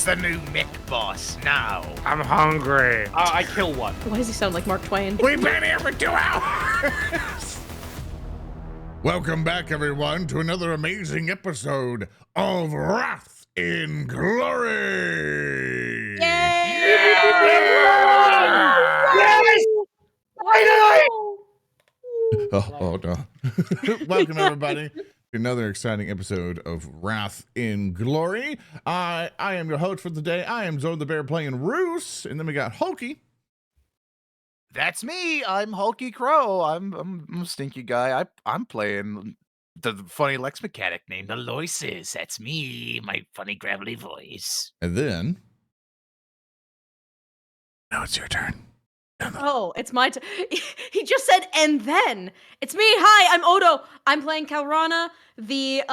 the new mech boss now? I'm hungry. I kill one. Why does he sound like Mark Twain? We've been here for 2 hours! Welcome back, everyone, to another amazing episode of Wrath in Glory! Yay! Yes! Oh no. Welcome, everybody, to another exciting episode of Wrath in Glory. I am your host for the day. I am Zord the Bear playing Roos, and then we got Hulky. That's me. I'm Hulky Crow. I'm a stinky guy. I'm playing the funny Lexmechanic named Aloysus. That's me. My funny gravelly voice. And then... Now it's your turn. Oh, it's my turn. He just said, and then. It's me. Hi, I'm Odo. I'm playing Khelrana, the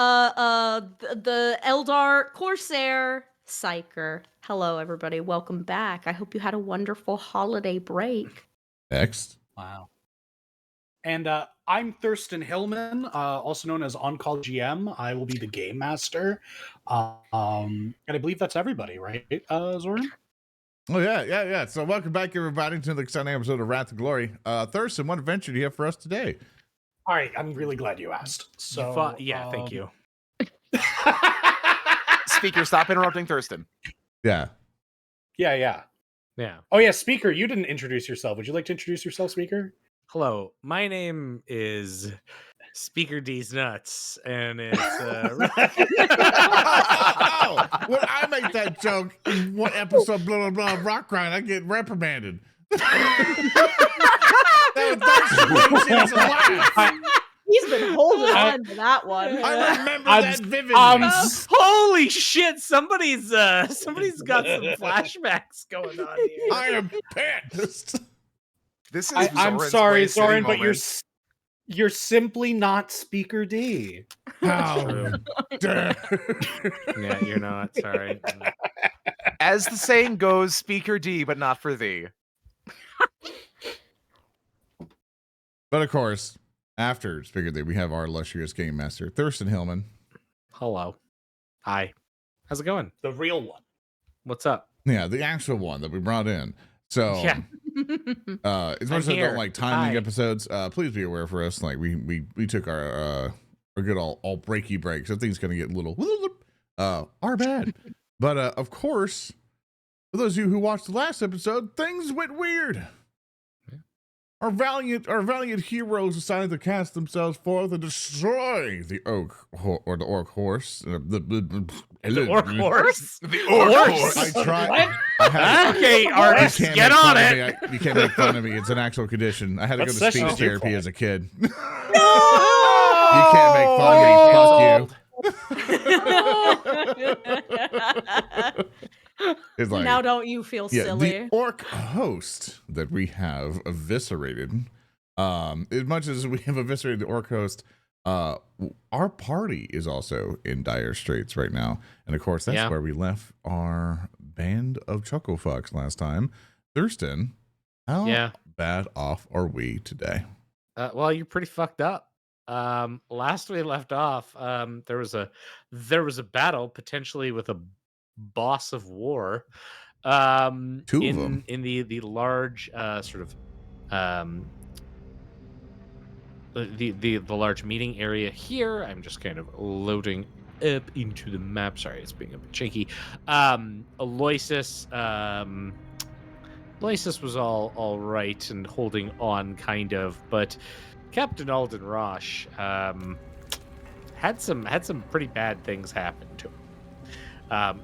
Eldar Corsair Psyker. Hello, everybody. Welcome back. I hope you had a wonderful holiday break. Next. Wow. And I'm Thurston Hillman, also known as On-Call GM. I will be the Game Master. And I believe that's everybody, right, Zoran? Oh, yeah. So welcome back, everybody, to the exciting episode of Wrath in Glory. Thurston, what adventure do you have for us today? All right, I'm really glad you asked. So, Thank you. Speaker, stop interrupting Thurston. Yeah. Yeah. Oh, yeah, Speaker, you didn't introduce yourself. Would you like to introduce yourself, Speaker? Hello, my name is Speaker D's Nuts, and it's When I make that joke in one episode, blah, blah, blah, rock grind, I get reprimanded. He's been holding on to that one. I remember that vividly. Holy shit! Somebody's got some flashbacks going on here. I am pissed. This is I'm Zoran's sorry, Play City Zoran, but moment. you're simply not Speaker D. How dare. Yeah, you're not. Sorry. As the saying goes, Speaker D, but not for thee. But of course, after Speaker D, we have our illustrious game master, Thurston Hillman. Hello. Hi. How's it going? The real one. What's up? Yeah, the actual one that we brought in. So, Yeah. as much as I here. don't like timing Hi. episodes, please be aware for us. Like we took our good all breaky break, so things gonna get a little our bad. But of course, for those of you who watched the last episode, things went weird. Yeah. Our valiant heroes decided to cast themselves forth and destroy the orc horse. The orc horse? The orc horse. I tried. What? Okay, artists, You can't get make on fun of it. me. You can't make fun of me. It's an actual condition. I had to That's go to session speech is your therapy fault. as a kid. You No! can't make fun of me. Fuck you. It's like, Now don't you feel silly? the orc host that we have eviscerated, as much as we have eviscerated the orc host, our party is also in dire straits right now. And of course, that's where we left our band of chuckle fucks last time. Thurston, how bad off are we today? Well, you're pretty fucked up. Last we left off, there was a battle potentially with a boss of war. Two of them in the large sort of the large meeting area here. I'm just kind of loading up into the map. Sorry, it's being a bit shaky. Aloysus was all right and holding on kind of, but Captain Alden Rosh had some pretty bad things happen to him.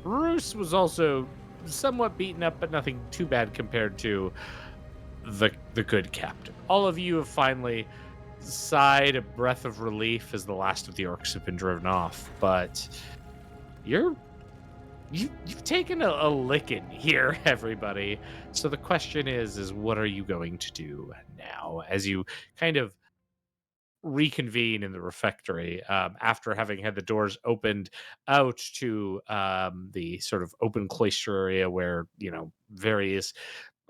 Roos was also somewhat beaten up, but nothing too bad compared to the good captain. All of you have finally sighed a breath of relief as the last of the orcs have been driven off, but you've taken a licking here, everybody. So the question is what are you going to do now as you kind of reconvene in the refectory after having had the doors opened out to the sort of open cloister area where, you know, various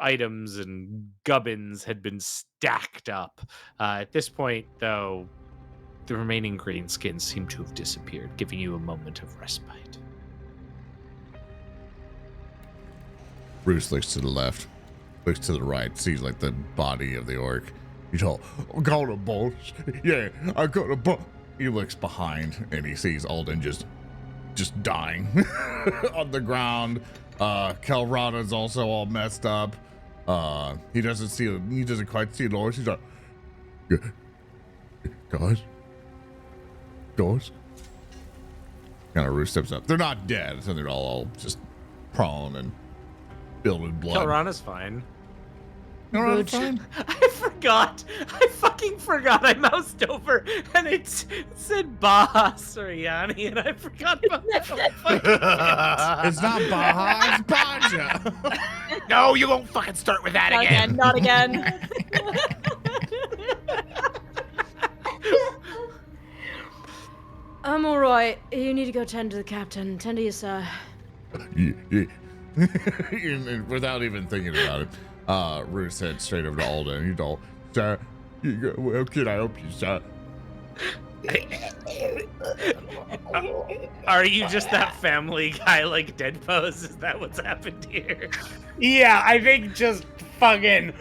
items and gubbins had been stacked up. At this point, though, the remaining green skins seem to have disappeared, giving you a moment of respite. Roos looks to the left, looks to the right, sees like the body of the orc. He's all, I got a boss. Yeah, I got a boss. He looks behind and he sees Alden just dying on the ground. Khelrana's also all messed up. He doesn't quite see Lois. He's like, guys. Kind of Roos steps up. They're not dead, so they're all just prone and filled with blood. Khelrana's fine. Khelrana's fine. I fucking forgot. I moused over and it said Baha Suryani and I forgot about that. It's not Baha, it's Baja. No, you won't fucking start with that again. Not again. I'm alright. You need to go tend to the captain. Tend to your sir. Yeah. And without even thinking about it, Roos heads straight over to Alden. He's all, sir, well, can I help you, sir? Are you just that Family Guy like dead pose? Is that what's happened here? Yeah, I think just fucking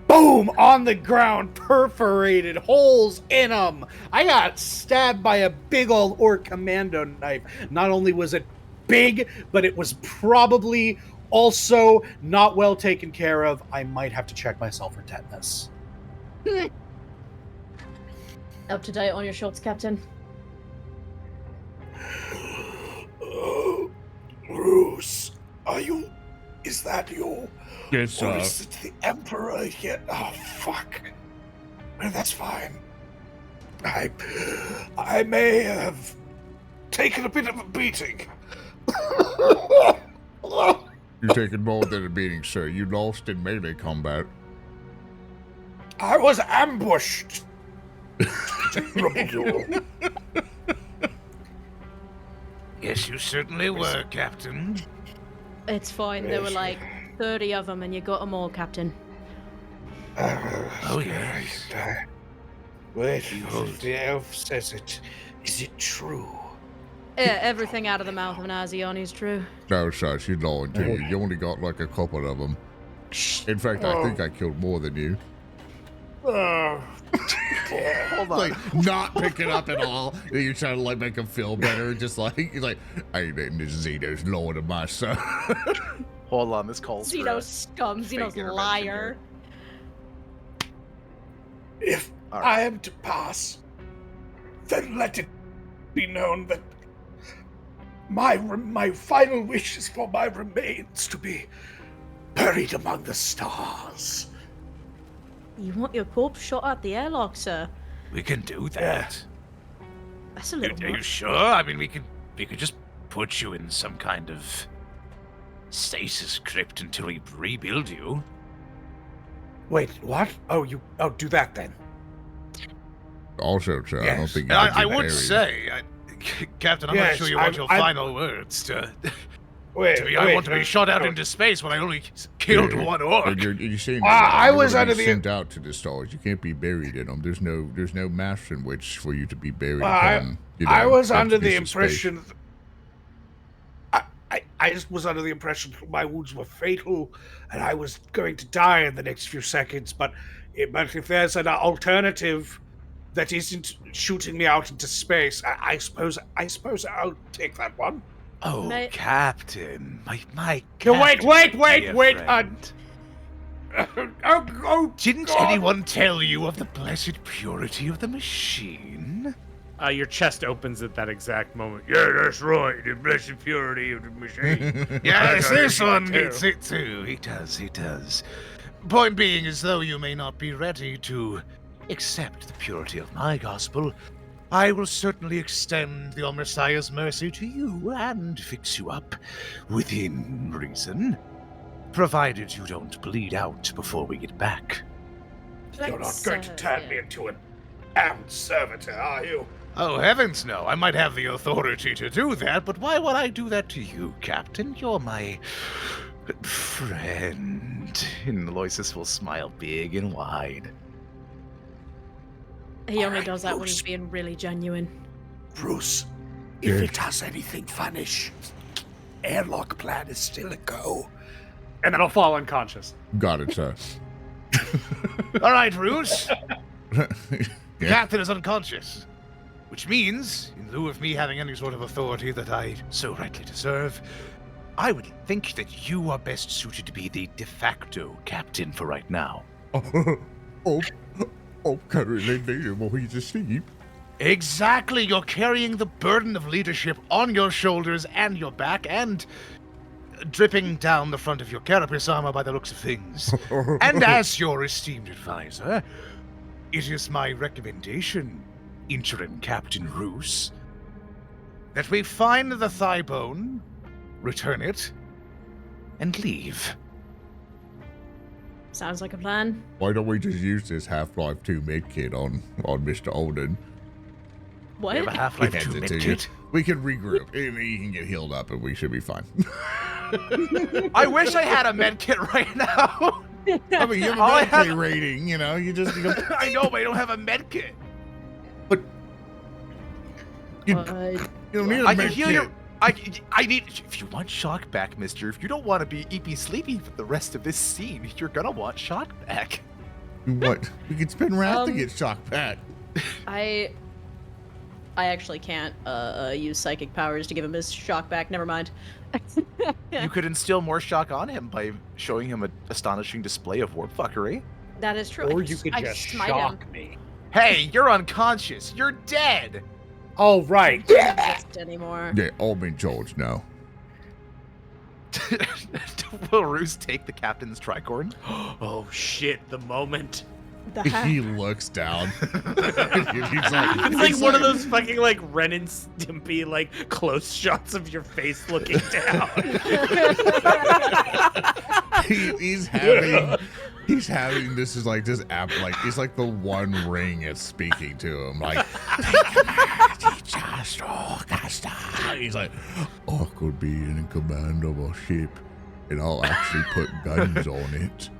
boom on the ground, perforated holes in them. I got stabbed by a big old orc commando knife. Not only was it big, but it was probably also not well taken care of. I might have to check myself for tetanus. Up to date on your shots, Captain? Roos, is that you? Yes, Or is it the Emperor yet? Oh, fuck. Well, that's fine. I may have taken a bit of a beating. You're taking more than a beating, sir. You lost in melee combat. I was ambushed. Terrible duel. Yes, you certainly were, Captain. It's fine. There were Yes. like 30 of them and you got them all, Captain. Oh, yes. Wait, Behold. the elf says it. Is it true? Yeah, everything out of the mouth of an Azioni is true. No, sir, she's lying to you. You only got like a couple of them. In fact, I think I killed more than you. Hold on. Like, not picking up at all. You're trying to like make him feel better. Just like, you're like, I ain't letting this Xeno's lower than my son. Hold on, this calls for Xeno's scum. Xeno's intervention liar. If All I am to pass, then let it be known that my final wish is for my remains to be buried among the stars. You want your corpse shot at the airlock, sir? We can do that. That's a Are little you much. sure? I mean, we could just put you in some kind of stasis crypt until we rebuild you. Wait, what? Oh, do that then. Also, sir, I don't Yes. think And you I get would buried. say, Captain, I'm not Yes, sure you want I'm- your I'm- final words to Wait, I want to be shot out no. into space when I only killed Yeah. one orc. And you're saying I you're was gonna under be the- sent out to the stars. You can't be buried in them. There's no mass in which for you to be buried. I upon, I was that under the piece of space. impression. I just was under the impression that my wounds were fatal, and I was going to die in the next few seconds. But if there's an alternative that isn't shooting me out into space, I suppose I'll take that one. Oh, Mate. Captain, my No, wait, dear wait, friend. Oh, Didn't God. anyone tell you of the blessed purity of the machine? Your chest opens at that exact moment. Yeah, that's right. The blessed purity of the machine. Yes, I this got it one too. needs it too. He does. Point being, as though you may not be ready to accept the purity of my gospel, I will certainly extend your Messiah's mercy to you and fix you up within reason, provided you don't bleed out before we get back. You're not going to turn me into an damned servitor, are you? Oh, heavens no. I might have the authority to do that, but why would I do that to you, Captain? You're my friend. And Aloysus will smile big and wide. He only Alright, does that when he's Roos. being really genuine. Bruce, if it does anything vanish, airlock plan is still a go. And then I'll fall unconscious. Got it, sir. All right, Roos. The Yeah. captain is unconscious, which means, in lieu of me having any sort of authority that I so rightly deserve, I would think that you are best suited to be the de facto captain for right now. Currently, while he's asleep. Exactly, you're carrying the burden of leadership on your shoulders and your back, and dripping down the front of your carapace armor by the looks of things. And as your esteemed advisor, it is my recommendation, interim Captain Roos, that we find the thigh bone, return it, and leave. Sounds like a plan. Why don't we just use this Half-Life 2 medkit on Mr. Alden? What? We have a Half-Life He hands 2 it to you. medkit. We can regroup, and he can get healed up, and we should be fine. I wish I had a medkit right now. I mean, you have a All I medkit have- rating, you know, you just... You I know, but I don't have a medkit. don't need a I can heal medkit. your. I need. If you want shock back, mister, if you don't want to be eepy sleepy for the rest of this scene, you're gonna want shock back. What? We could spin wrath to Um, get shocked back. I actually can't use psychic powers to give him his shock back. Never mind. You could instill more shock on him by showing him an astonishing display of warp fuckery. That is true. Or I you could I just smite shock him. me. Hey, you're unconscious. You're dead. Oh, right. He doesn't exist anymore. Yeah, I'm in charge now. Will Roos take the captain's tricorn? Oh shit! The moment. The heck? He looks down. He's It's like one of those fucking like Ren and Stimpy like close shots of your face looking down. he's having this is like this app, like it's like the one ring it's speaking to him, like he's like, I could be in command of a ship and I'll actually put guns on it.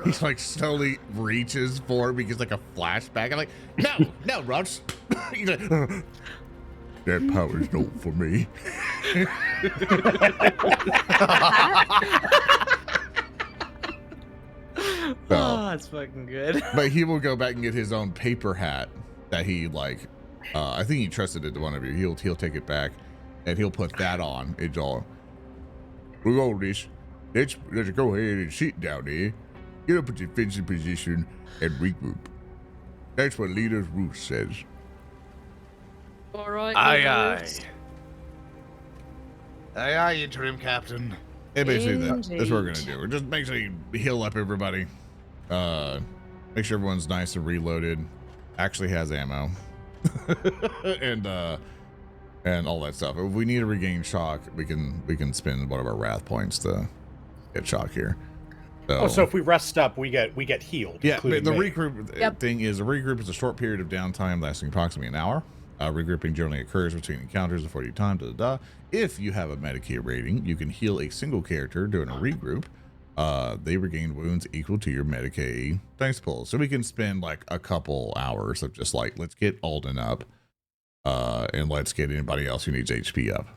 He's like slowly reaches for it because like a flashback. I'm like, no, Rosh. He's like, that power's not for me. Oh, that's fucking good. But he will go back and get his own paper hat that he like. I think he trusted it to one of you. He'll take it back, and he'll put that on. It's all. We're all this. Let's go ahead and sit down there. Get up at your defensive position and regroup. That's what Leader Roos says. All right. Aye, Roos. aye, interim captain. Yeah, basically that's what we're gonna Indeed. do. We're just make sure you heal up everybody. Make sure everyone's nice and reloaded. Actually has ammo. and all that stuff. If we need to regain shock, we can spend one of our wrath points to get shock here. So if we rest up, we get healed. Yeah, but the including me. regroup Yep. thing is a regroup is a short period of downtime lasting approximately an hour. Regrouping generally occurs between encounters of 40 times. If you have a Medicare rating, you can heal a single character during a regroup. They regain wounds equal to your Medicaid dice pool. So we can spend like a couple hours of just like, let's get Alden up, and let's get anybody else who needs HP up.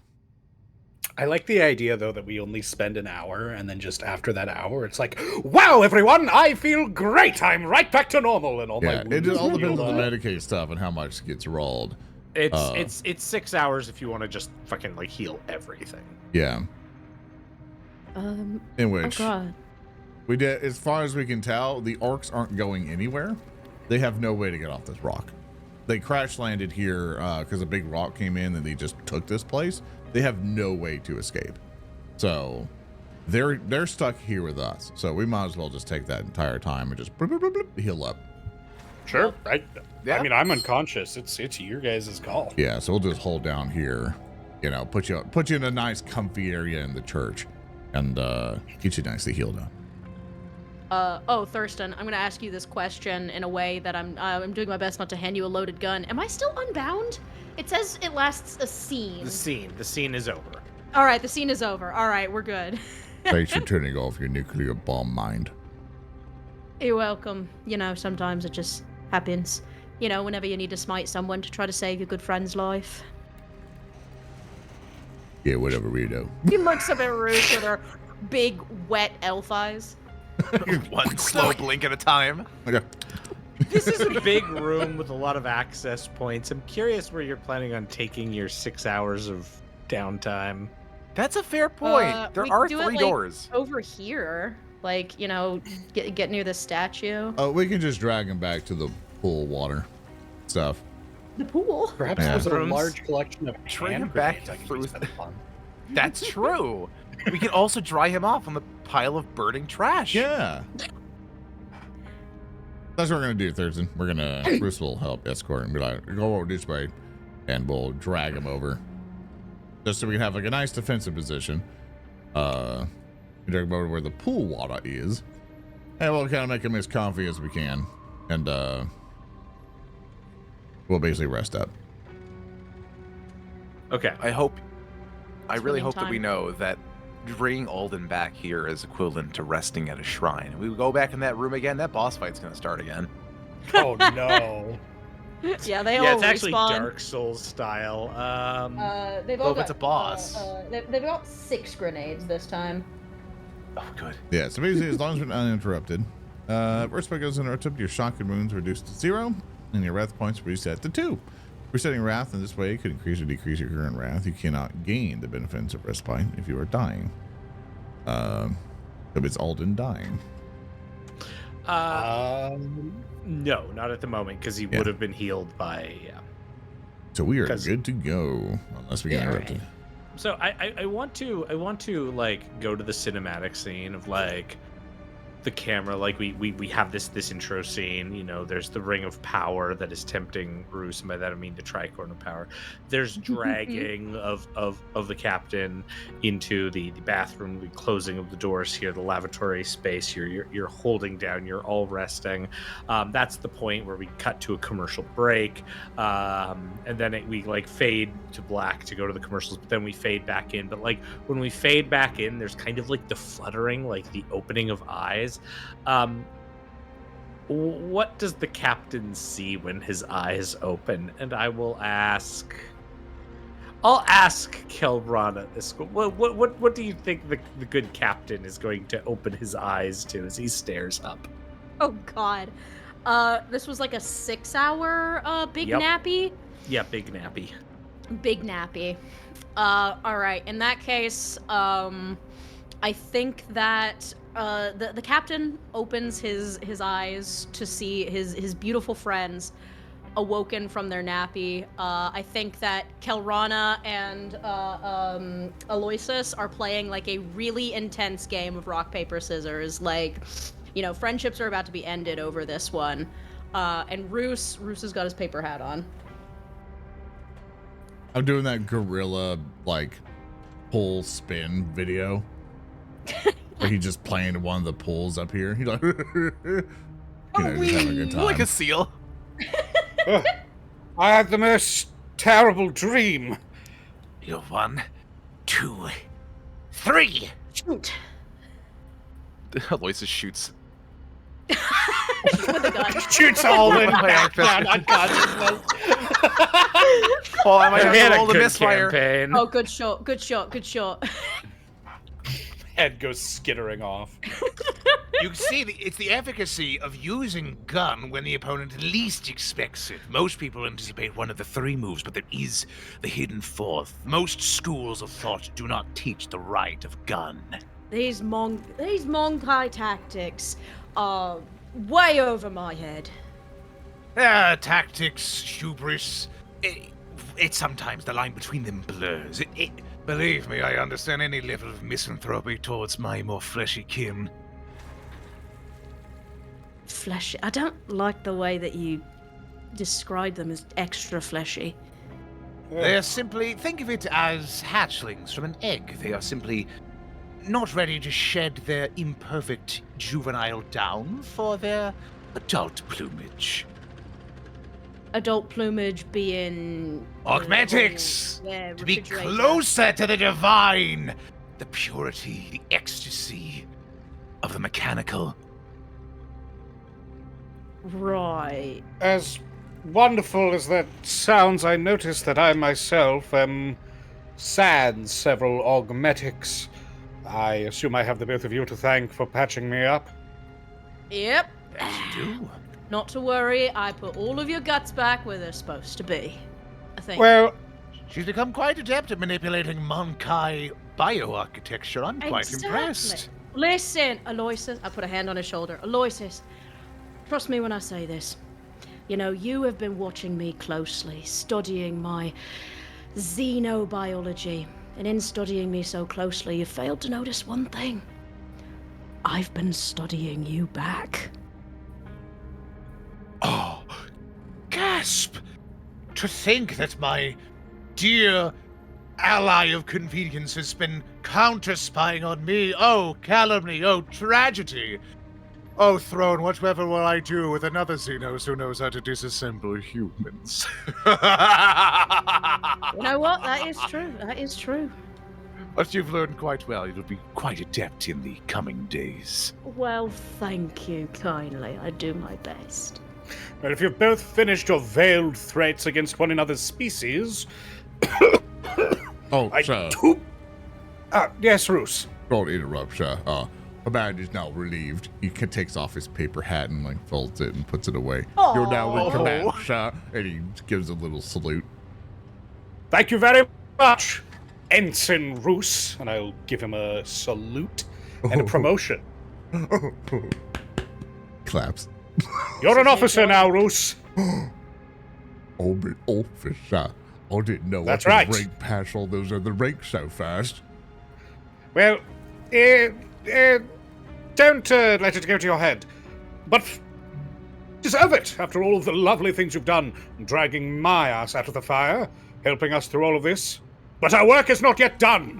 I like the idea though that we only spend an hour, and then just after that hour, it's like, wow, everyone, I feel great. I'm right back to normal, and all Yeah, my it wounds all are depends on healed the up. Medicaid stuff and how much gets rolled. It's 6 hours if you want to just fucking like heal everything. Yeah, Oh in which god. we did, as far as we can tell, the orcs aren't going anywhere. They have no way to get off this rock. They crash landed here because a big rock came in and they just took this place. They have no way to escape. So they're stuck here with us. So we might as well just take that entire time and just bloop, bloop, bloop, bloop, heal up. Sure. I Yeah. mean, I'm unconscious. It's your guys' call. Yeah, so we'll just hold down here, you know, put you in a nice comfy area in the church and get you nicely healed up. Thurston, I'm gonna ask you this question in a way that I'm doing my best not to hand you a loaded gun. Am I still unbound? It says it lasts a scene. The scene is over. All right, the scene is over. All right, we're good. Thanks for turning off your nuclear bomb mind. You're welcome. You know, sometimes it just happens. You know, whenever you need to smite someone to try to save your good friend's life. Yeah, whatever, weirdo. He looks up at Roos with her big, wet elf eyes. One slow blink at a time. Okay. This is a big room with a lot of access points. I'm curious where you're planning on taking your 6 hours of downtime. That's a fair point. We There can are do it, 3 like, doors. over here. Like, get near the statue. Oh, we can just drag him back to the pool water stuff. The pool. Perhaps Yeah. there's a Rooms. large collection of Train hand him back grenades I can through use for fun. That's true. We can also dry him off on the pile of burning trash. Yeah. That's what we're gonna do, Thurston. Bruce will help escort and be like, go over this way, and we'll drag him over. Just so we can have like a nice defensive position. Drag him over where the pool water is. And we'll kind of make him as comfy as we can. And we'll basically rest up. Okay. I really Spending hope that we time. know that bringing Alden back here is equivalent to resting at a shrine. We go back in that room again, that boss fight's gonna start again. Oh no. Yeah, they Yeah, all it's actually respawn. Dark Souls style. They've Well, all if it's got, a boss. They've got 6 grenades this time. Oh, good. Yeah, so basically, as long as we're uninterrupted, first one goes uninterrupted, your shock and wounds reduced to 0, and your wrath points reset to 2. Resetting wrath in this way could increase or decrease your current wrath. You cannot gain the benefits of respite if you are dying. So it's Alden dying. No, not at the moment, because he would have been healed by. So we are 'Cause- good to go, unless we get interrupted. So I want to like go to the cinematic scene of like the camera, like we have this intro scene, you know, there's the ring of power that is tempting Roos, and by that I mean the tricorn of power. There's dragging of the captain into the bathroom, the closing of the doors here, the lavatory space, you're holding down, you're all resting. That's the point where we cut to a commercial break, and then we like fade to black to go to the commercials, but then we fade back in. But like when we fade back in, there's kind of like the fluttering, like the opening of eyes. What does the captain see when his eyes open? And I'll ask Khelrana this. What do you think the good captain is going to open his eyes to as he stares up? Oh god. This was like a 6-hour big Yep. nappy. Yeah, big nappy. Big nappy. All right. In that case, I think that the captain opens his eyes to see his beautiful friends awoken from their nappy. I think that Khelrana and Aloysus are playing like a really intense game of rock paper scissors. Like, you know, friendships are about to be ended over this one. And Roos has got his paper hat on. I'm doing that gorilla like pull spin video. Where he's just playing one of the pulls up here. He's like, just having a good time. Like a seal. I had the most terrible dream. You know, 1, 2, 3. Shoot. Aloysus shoots. With a gun. Shoots Alden By back down accident. unconsciousness. Oh, I might We have had to a roll the good misfire. campaign. Oh, good shot. Good shot. Good shot. Head goes skittering off. You see, it's the efficacy of using gun when the opponent least expects it. Most people anticipate one of the 3 moves, but there is the hidden 4th. Most schools of thought do not teach the right of gun. These Monkai tactics are way over my head. Tactics, hubris. It's sometimes the line between them blurs. Believe me, I understand any level of misanthropy towards my more fleshy kin. Fleshy. I don't like the way that you describe them as extra fleshy. They're simply, think of it as hatchlings from an egg. They are simply not ready to shed their imperfect juvenile down for their adult plumage. Adult plumage being Augmentics! yeah, To be refrigerator. closer to the divine! The purity, the ecstasy of the mechanical. Right. As wonderful as that sounds, I notice that I myself am sans several augmetics. I assume I have the both of you to thank for patching me up. Yep. As you do. Not to worry, I put all of your guts back where they're supposed to be. I think. Well, She's become quite adept at manipulating Monkai bioarchitecture. I'm quite impressed. Listen, Aloysus. I put a hand on his shoulder. Aloysus, trust me when I say this. You know, you have been watching me closely, studying my xenobiology. And in studying me so closely, you failed to notice one thing. I've been studying you back. Oh, gasp! To think that my dear ally of convenience has been counter-spying on me. Oh, calumny. Oh, tragedy. Oh, throne, whatever will I do with another Xenos who knows how to disassemble humans? You know what? That is true. That is true. But you've learned quite well. You'll be quite adept in the coming days. Well, thank you kindly. I do my best. well, if you've both finished your veiled threats against one another's species, Oh, I sir. do. Yes, Roos. Don't interrupt, sir. Command is now relieved. He takes off his paper hat and like folds it and puts it away. You're now in command, sir. And he gives a little salute. Thank you very much, Ensign Roos. And I'll give him a salute and a promotion. Claps. You're an officer now, Roos. I'm an officer. I didn't know That's I could right. rank past all those other ranks so fast. Well, don't let it go to your head. But deserve it after all of the lovely things you've done, dragging my ass out of the fire, helping us through all of this. But our work is not yet done.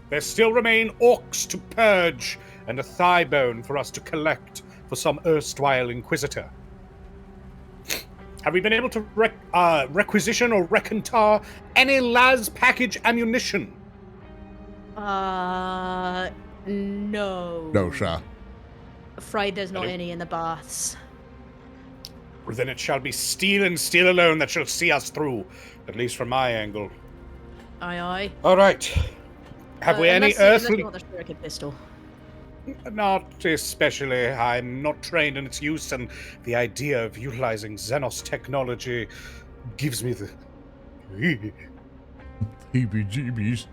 There still remain orcs to purge and a thigh bone for us to collect for some erstwhile inquisitor. Have we been able to requisition or recontar any las package ammunition? No. No, sir. Afraid there's not Hello? any in the baths. Well, then it shall be steel and steel alone that shall see us through, at least from my angle. Aye, aye. All right. Have we any unless earthly... you want the shuriken pistol. Not especially. I'm not trained in its use, and the idea of utilizing Xenos technology gives me the... Heebie-jeebies.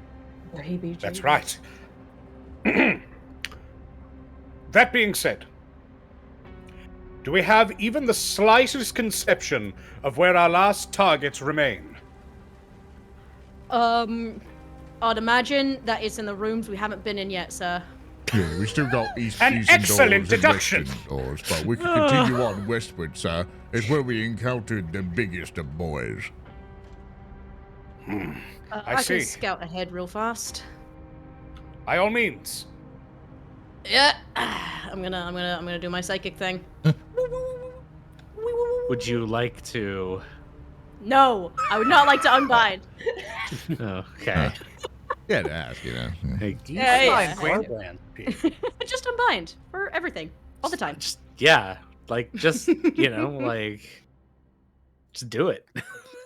That's right. That being said, do we have even the slightest conception of where our last targets remain? I'd imagine that it's in the rooms we haven't been in yet, sir. Yeah, we still got east An season excellent doors deduction. and western doors, but we can continue on westward, sir. It's where we encountered the biggest of boys. I see. can scout ahead real fast. By all means. Yeah, I'm gonna do my psychic thing. Would you like to? No, I would not like to unbind. Okay. Yeah, to ask, you know. Hey, Yeah, Warband. just unbind for everything, all the time. just just just do it.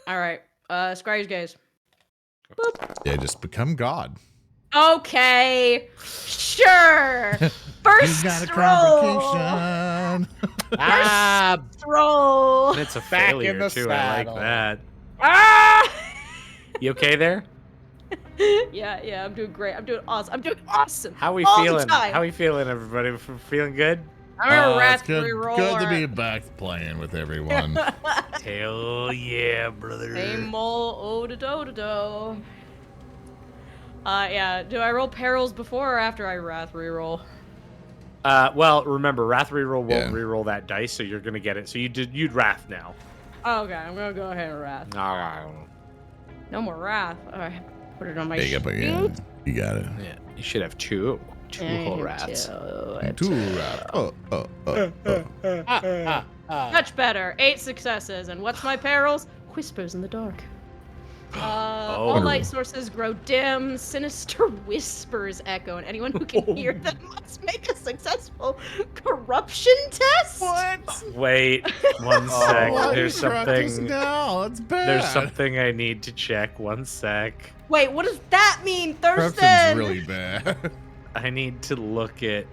All right, Scry's gaze. Yeah, just become God. Okay, sure. First roll. Ah, Roll. and it's a Back failure in the too. I like saddle. that. Ah! You okay there? Yeah, I'm doing great. I'm doing awesome. How we all the feeling? time. How we feeling, everybody? Feeling good? I'm a It's raspberry good, roller. good to be back playing with everyone. Hell yeah, brother. Hey, mole, oh-da-do-da-do. Yeah, do I roll perils before or after I wrath reroll? Well, remember, Wrath reroll won't Yeah. reroll that dice, so you're gonna get it. So you'd Wrath now. Oh, okay, I'm gonna go ahead and wrath. No more wrath. Alright, put it on my There you go, yeah, you got it. Yeah, you should have two whole Wraths. Two rap. Much better. 8 successes. And what's my perils? Whispers in the dark. All light sources grow dim, sinister whispers echo, and anyone who can hear them must make a successful corruption test. What? Wait, one sec. Why There's you crack this something. now? It's bad. There's something I need to check. One sec. Wait, what does that mean, Corruption's Thurston? really bad. I need to look at.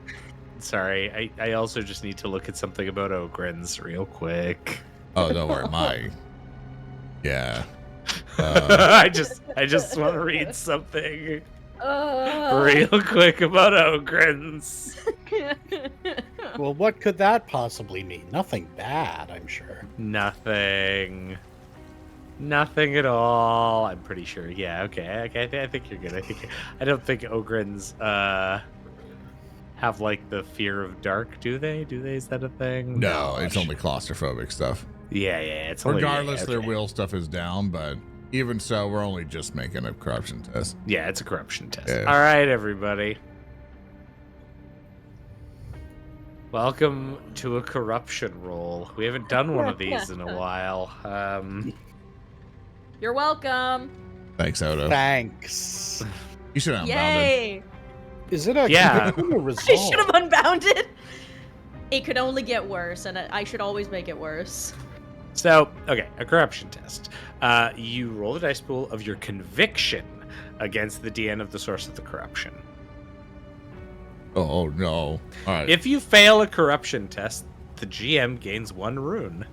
Sorry, I also just need to look at something about Ogryn's real quick. Oh, don't worry, yeah. I just want to read something real quick about Ogryn's. Well, what could that possibly mean? Nothing bad, I'm sure. Nothing at all. I'm pretty sure. Yeah. Okay. I think you're good. I don't think Ogryn's have like the fear of dark. Do they? Is that a thing? No, it's only claustrophobic stuff. Yeah. It's only, Regardless, their okay. will stuff is down, but even so, we're only just making a corruption test. Yeah, it's a corruption test. Yeah. All right, everybody. Welcome to a corruption roll. We haven't done one of these in a while. You're welcome. Thanks, Odo. Thanks. You should have unbounded. Yay! Is it a Yeah. critical or I resolve? should have unbounded. It could only get worse, and I should always make it worse. So, okay, a corruption test. You roll the dice pool of your conviction against the DN of the source of the corruption. Oh, no. All right. If you fail a corruption test, the GM gains 1 rune.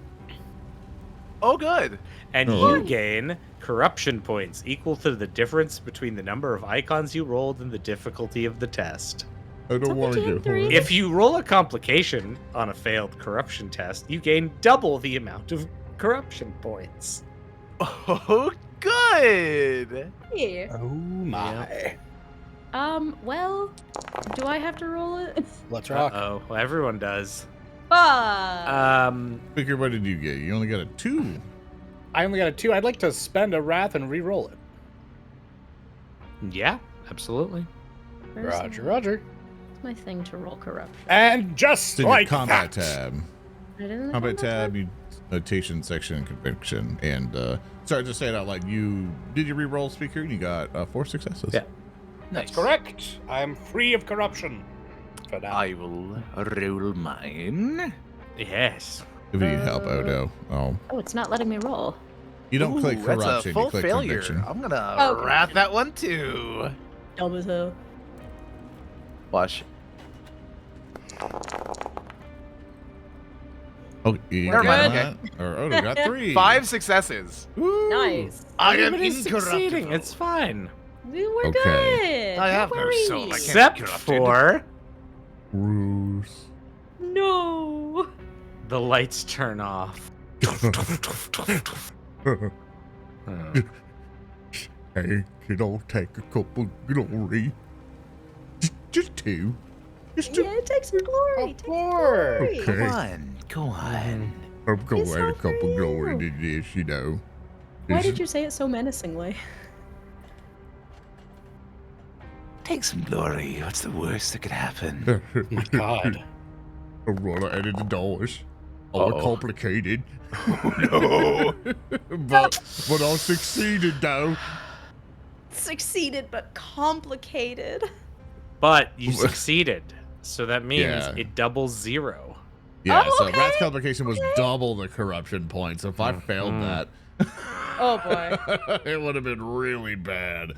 Oh, good. And Oh. you gain corruption points equal to the difference between the number of icons you rolled and the difficulty of the test. I don't want to Something get horrible. If you roll a complication on a failed corruption test, you gain double the amount of corruption points. Oh, good. Yeah. Oh my. Well, do I have to roll it? Let's rock. Oh, well, everyone does. Figure, what did you get? You only got a 2. I only got a 2. I'd like to spend a wrath and re-roll it. Yeah, absolutely. Roger. It's my thing to roll corruption. And just It's in your like combat that. tab. Right in the Combat combat tab, you notation section, conviction, and sorry, just say it out loud. Did you re-roll, speaker? And you got 4 successes. Yeah. Nice. Correct. I am free of corruption. For now. I will roll mine. Yes. If you need help, Odo. Oh, Oh, it's not letting me roll. you don't click That's corruption. a full You click failure. conviction. I'm gonna Okay. wrap that one too. Dumb as hell. Watch. Oh, you Never got mind, that? Or Odo got 3. 5 successes. Woo. Nice. I am Everybody's succeeding. incorruptible. It's fine. We're Okay. good. I have Don't no worry. soul, I can't- Except corrupted. for Roos. No. the lights turn off. Hey, can I take a couple glory? Just 2. Just 2. Yeah, take some glory. Of Take some course. glory. Okay. Go on. I'm going It's to add a all for couple glory you. to this, you know. Why did you say it so menacingly? Take some glory. What's the worst that could happen? My God. I'm gonna edit the doors. All Uh-oh. complicated. No. but I succeeded though. Succeeded, but complicated. But you succeeded. So that means Yeah. it doubles 0. Yeah, Oh, so okay, Rat's complication was double the corruption point. So if I failed that, Oh boy. it would have been really bad.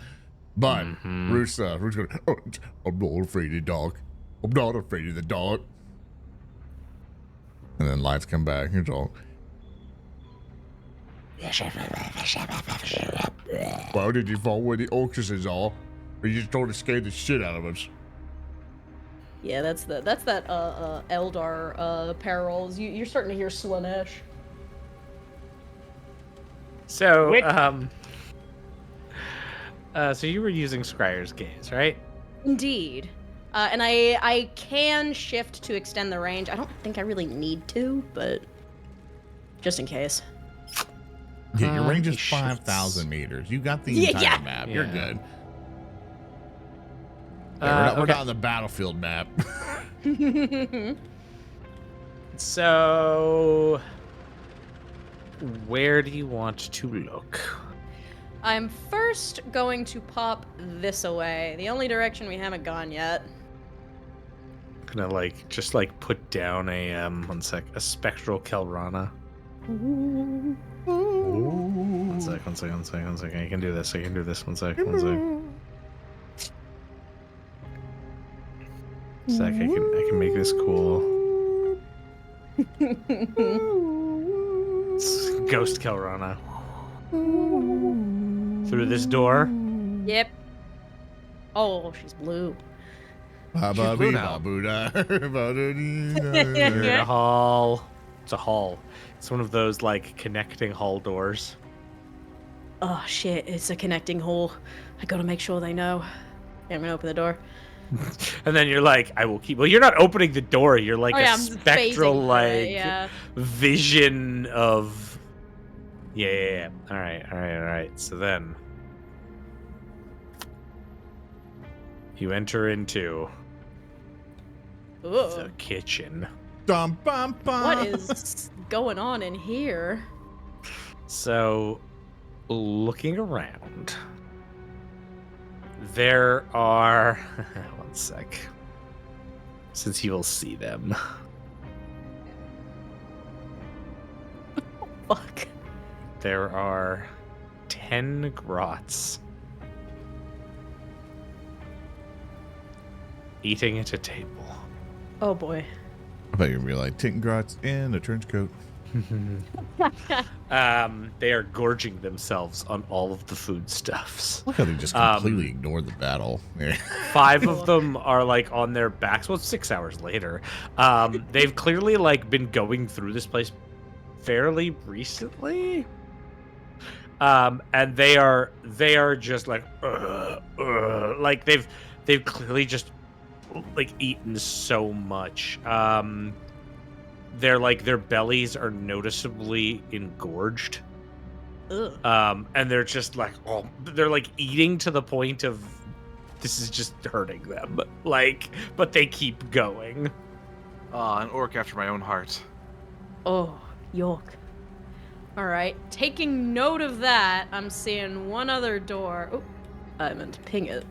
But Roos going, oh, I'm not afraid of the dark. I'm not afraid of the dark. And then lights come back. It's all. Why did you fall where the orchestras are? Or you just trying to scare the shit out of us? Yeah, that's that Eldar parols. You're starting to hear Slanesh. So, Wait. so you were using Scryer's Gaze, right? Indeed. And I can shift to extend the range. I don't think I really need to, but just in case. Yeah, your range is he shifts. 5,000 meters. You got the Yeah, entire yeah. map. You're Yeah. good. Yeah, we're Okay. not on the battlefield map. So, where do you want to look? I'm first going to pop this away. The only direction we haven't gone yet. Gonna just put down a one sec, a spectral Khelrana. One sec. I can do this. One sec. I can make this cool. It's Ghost Khelrana. Through this door. Yep. Oh, she's blue. You're in a hall. It's a hall. It's one of those connecting hall doors. Oh shit, it's a connecting hall. I gotta make sure they know. Yeah, I'm gonna open the door. And then you're like, I will keep. Well, you're not opening the door. You're like I'm spectral phasing vision of. Yeah. All right. So then you enter into the kitchen. What is going on in here? So, looking around, there are. One sec. Since you will see them. Fuck. There are 10 grots eating at a table. Oh boy. I thought you were going to be like, 10 grots in a trench coat. They are gorging themselves on all of the foodstuffs. Look how they just completely ignored the battle. 5 of them are on their backs. Well, it's 6 hours later. They've clearly been going through this place fairly recently. And they are just they've clearly just eaten so much. Their bellies are noticeably engorged. Ugh. And they're just they're eating to the point of this is just hurting them. But they keep going. An orc after my own heart. Oh, York. Alright, taking note of that, I'm seeing one other door. Oh, I meant to ping it.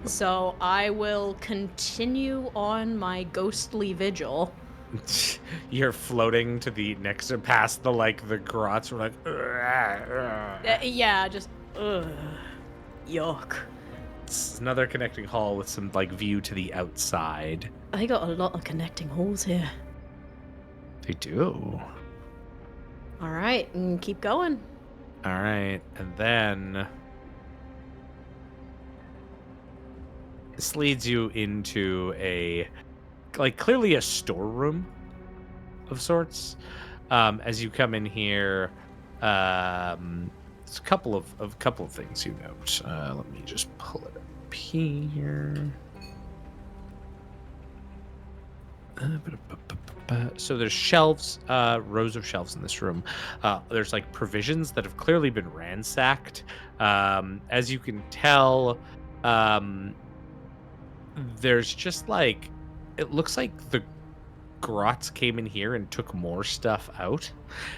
So I will continue on my ghostly vigil. You're floating to the next past the grots. We're Yeah, just yuck. It's another connecting hall with some view to the outside. I got a lot of connecting halls here. They do. All right, and keep going. All right, and then this leads you into a clearly a storeroom of sorts. As you come in here, it's a couple of things you note. Let me just pull it up here. So there's shelves, rows of shelves in this room. There's provisions that have clearly been ransacked. As you can tell, there's just it looks like the grots came in here and took more stuff out.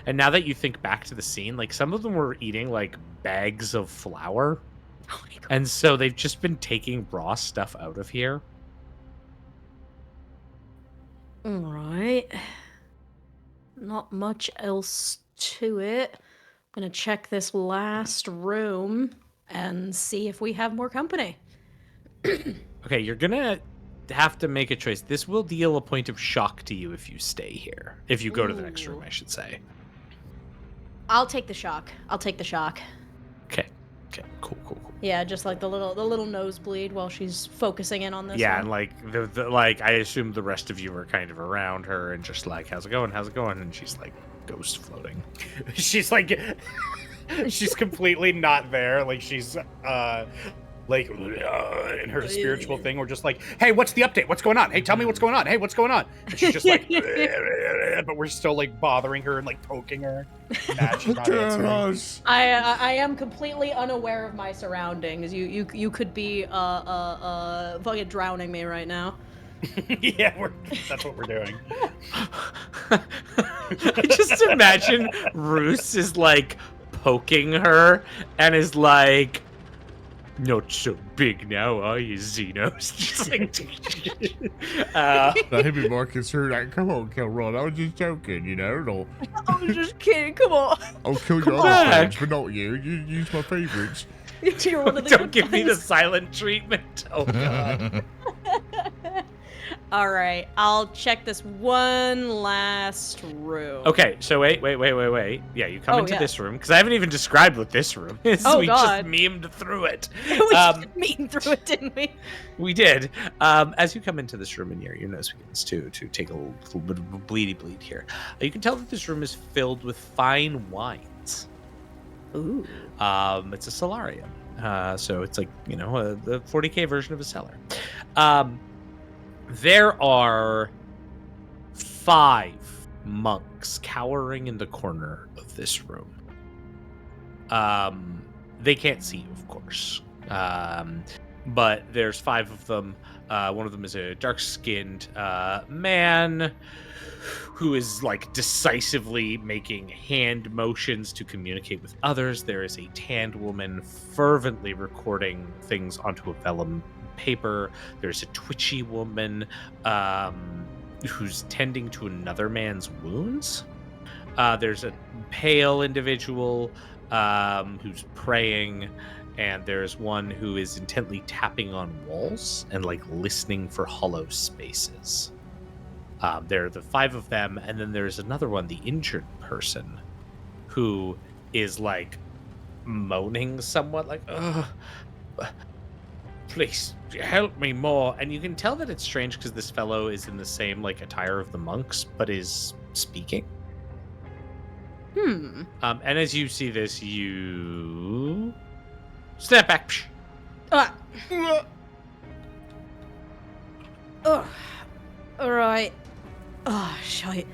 And now that you think back to the scene, some of them were eating bags of flour. Oh my God. And so they've just been taking raw stuff out of here. All right. Not much else to it. I'm gonna check this last room and see if we have more company. Okay, you're gonna have to make a choice. This will deal a point of shock to you if you stay here. If you go to the next room, I should say. I'll take the shock. Okay, cool. Yeah, just the little nosebleed while she's focusing in on this. Yeah, one. and I assume the rest of you are kind of around her and just how's it going? And she's ghost floating. She's she's completely not there. She's in her spiritual thing, we're just hey, what's the update? What's going on? Hey, tell me what's going on. Hey, what's going on? And she's just but we're still pothering her and poking her. Nah, she's not answering. I am completely unaware of my surroundings. You could be fucking drowning me right now. Yeah, that's what we're doing. I just imagine Roos is poking her and is like, "Not so big now, are you, Xenos?" Just like, I'd be more concerned. Like, come on, Khelrana, I was just joking, you know. No, I was just kidding. Come on. I'll kill Come your other back. friends, but not you. You use my favorites. You're one of the don't good give me the guys. silent treatment. Oh god. All right, I'll check this one last room. Okay, so wait. Yeah, you come Oh, into yeah. this room because I haven't even described what this room is. Oh, we God. just memed through it. we just mean through it, didn't we? We did. As you come into this room, and your nose begins to take a little bit of a bleed here. You can tell that this room is filled with fine wines. Ooh. It's a solarium, so it's like the 40K version of a cellar. There are 5 monks cowering in the corner of this room. They can't see you, of course. But there's 5 of them. One of them is a dark-skinned man who is like decisively making hand motions to communicate with others. There is a tanned woman fervently recording things onto a vellum paper. There's a twitchy woman who's tending to another man's wounds. There's a pale individual who's praying, and there's one who is intently tapping on walls and like listening for hollow spaces. There are the 5 of them, and then there's another one, the injured person, who is like moaning somewhat, like, "Ugh, please help me more." And you can tell that it's strange because this fellow is in the same like attire of the monks, but is speaking. And as you see this, you step back. All right. Oh, shite.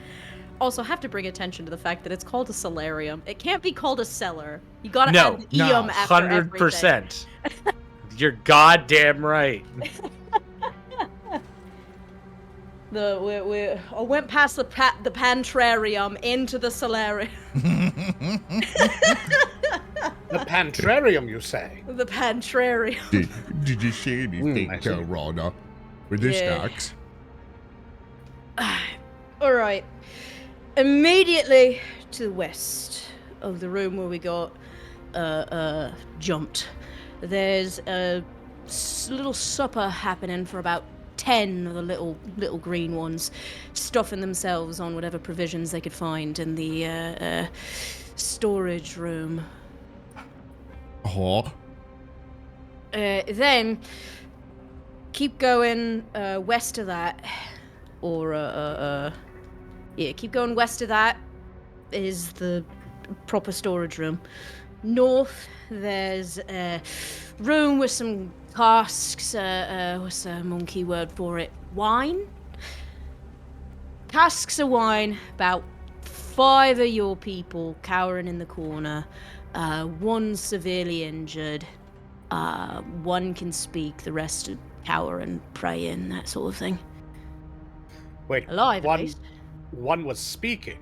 Also, I have to bring attention to the fact that it's called a solarium. It can't be called a cellar. You gotta No, add the eum after 100%. You're goddamn right. I went past the pantrarium into the solarium. The Pantrarium, you say? The pantrarium. Did you see anything, I see. Khelrana? With the Yeah. snacks? All right. Immediately to the west of the room where we got jumped, there's a little supper happening for about 10 of the little green ones, stuffing themselves on whatever provisions they could find in the storage room. Oh. Then keep going west of that, or keep going west of that is the proper storage room. North, there's a room with some casks. What's the monkey word for it? Wine. Casks of wine. About 5 of your people cowering in the corner. One severely injured. One can speak. The rest are cowering, praying, that sort of thing. Wait, Alive, at least. one was speaking,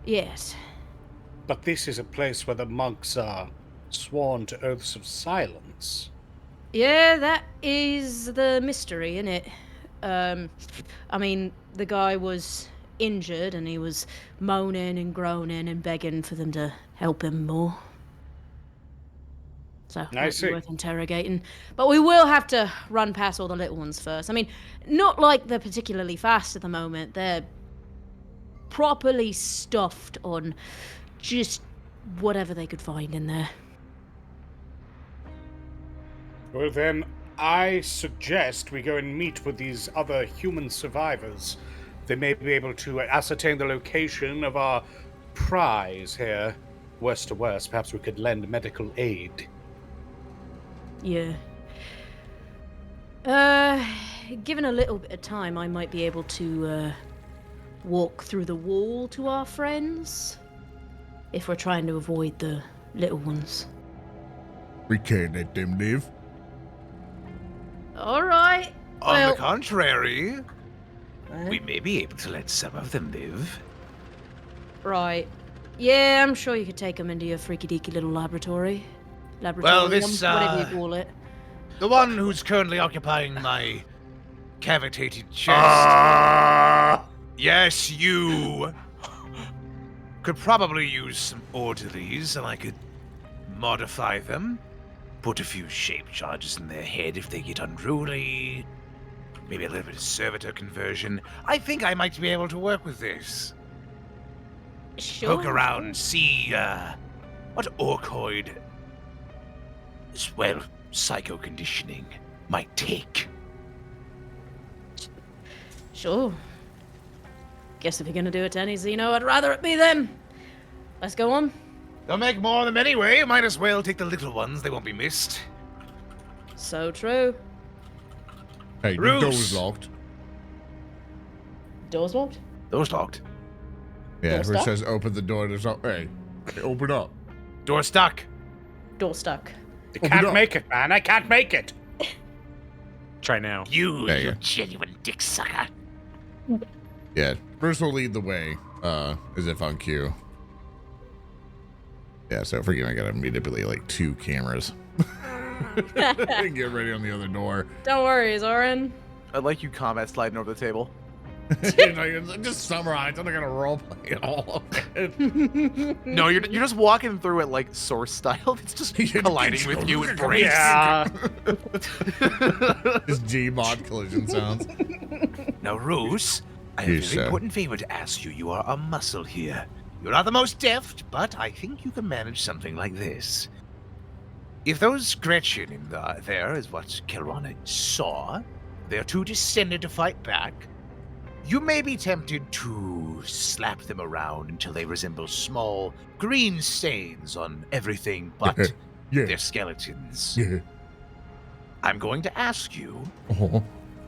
Yes. but this is a place where the monks are sworn to oaths of silence. Yeah, that is the mystery, innit? I mean, the guy was injured and he was moaning and groaning and begging for them to help him more. So, might be see. worth interrogating. But we will have to run past all the little ones first. I mean, not like they're particularly fast at the moment. They're properly stuffed on just whatever they could find in there. Well, then, I suggest we go and meet with these other human survivors. They may be able to ascertain the location of our prize here. Worst to worst, perhaps we could lend medical aid. Yeah. Given a little bit of time, I might be able to walk through the wall to our friends. If we're trying to avoid the little ones. We can't let them live. Alright. On the contrary, Well, we may be able to let some of them live. right. Yeah, I'm sure you could take them into your freaky deaky little laboratory. Well, this, whatever you call it. The one who's currently occupying my cavitated chest. Yes, you could probably use some orderlies, and I could modify them. Put a few shape charges in their head if they get unruly. Maybe a little bit of servitor conversion. I think I might be able to work with this. Sure. Poke around, see what orcoid, well, psycho conditioning might take. Sure. Guess if you're gonna do it to any Xeno, I'd rather it be them. Let's go on. They'll make more of them anyway. Might as well take the little ones. They won't be missed. So true. Hey, the Roos. door's locked. Door's locked? Door's locked. Yeah, Door where it stuck? says open the door, there's no. Hey, open up. Door stuck. Door stuck. I Open can't up. make it, man. I can't make it. Try now. You There you go. genuine dick sucker. Yeah, Bruce will lead the way, as if on cue. Yeah, so forgive me, I gotta manipulate like 2 cameras. Get ready on the other door. Don't worry, Zoran. I'd like you combat sliding over the table. Just summarize. I'm not gonna roleplay at all. No, you're just walking through it like Source style. It's just colliding with you and breaks. Yeah. Just Gmod collision sounds. Now, Roos, I have a Yes, very sir. important favor to ask you. You are a muscle here. You're not the most deft, but I think you can manage something like this. If those Gretchen in there is what Khelrana saw, they're too descended to fight back. You may be tempted to slap them around until they resemble small green stains on everything but Yeah. their skeletons. Yeah. I'm going to ask you Oh.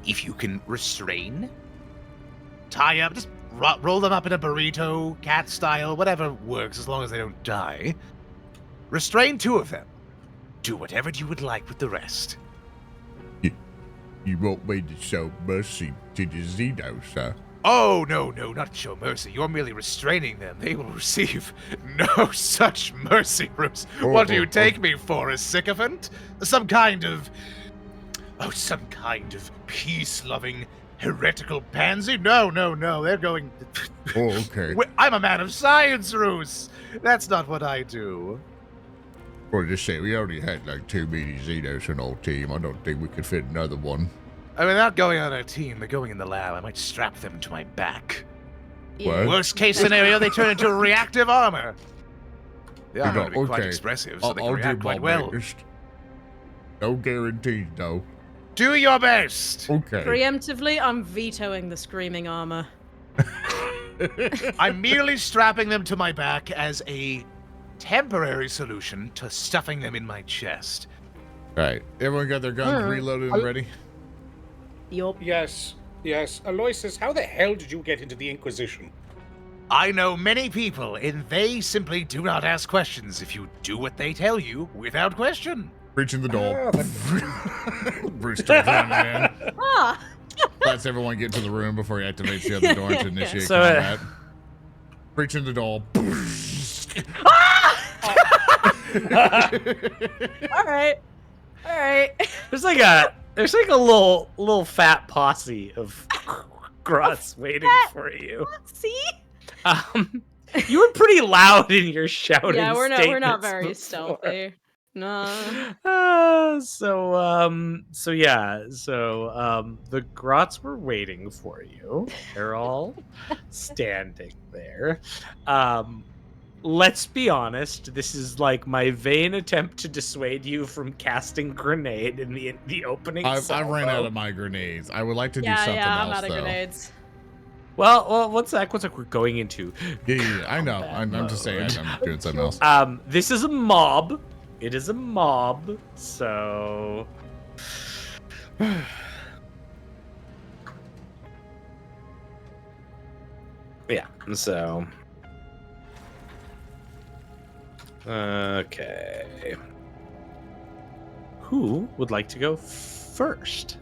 if you can restrain, tie up, just roll them up in a burrito, cat style, whatever works as long as they don't die. Restrain 2 of them. Do whatever you would like with the rest. You won't me to show mercy to the Xeno, sir. Oh, no, not show mercy. You're merely restraining them. They will receive no such mercy, Roos. What do you take me for, a sycophant? Some kind of peace-loving, heretical pansy? No. They're going... Oh, okay. I'm a man of science, Roos. That's not what I do. Or just say we already had like 2 mini Xenos on our team. I don't think we could fit another one. I mean, not going on a team, they're going in the lab. I might strap them to my back. What? Worst case scenario, they turn into reactive armor. They are going to be quite Okay. expressive, so they I'll can do react my quite well. best. No guarantees, though. Do your best. Okay. Preemptively, I'm vetoing the screaming armor. I'm merely strapping them to my back as a temporary solution to stuffing them in my chest. Right. Everyone got their guns reloaded and ready? Yup. Yes. Aloysus, how the hell did you get into the Inquisition? I know many people, and they simply do not ask questions if you do what they tell you without question. Breaching the door. Ah, Bruce turns around, man. Ah! Lets everyone get to the room before he activates the other door to initiate So, combat. Breaching the door. Alright. There's like a little fat posse of grots waiting for you. See? You were pretty loud in your shouting. Yeah, we're not statements very before. stealthy. No. The grots were waiting for you. They're all standing there. Let's be honest, this is like my vain attempt to dissuade you from casting grenade in the opening I salvo. ran out of my grenades. I would like to do Yeah, something I'm else, out of though. grenades. Well, what's that we're going into? Yeah, I know. I'm just saying I'm doing something else. This is a mob. It is a mob, so... yeah, so... Okay. Who would like to go first?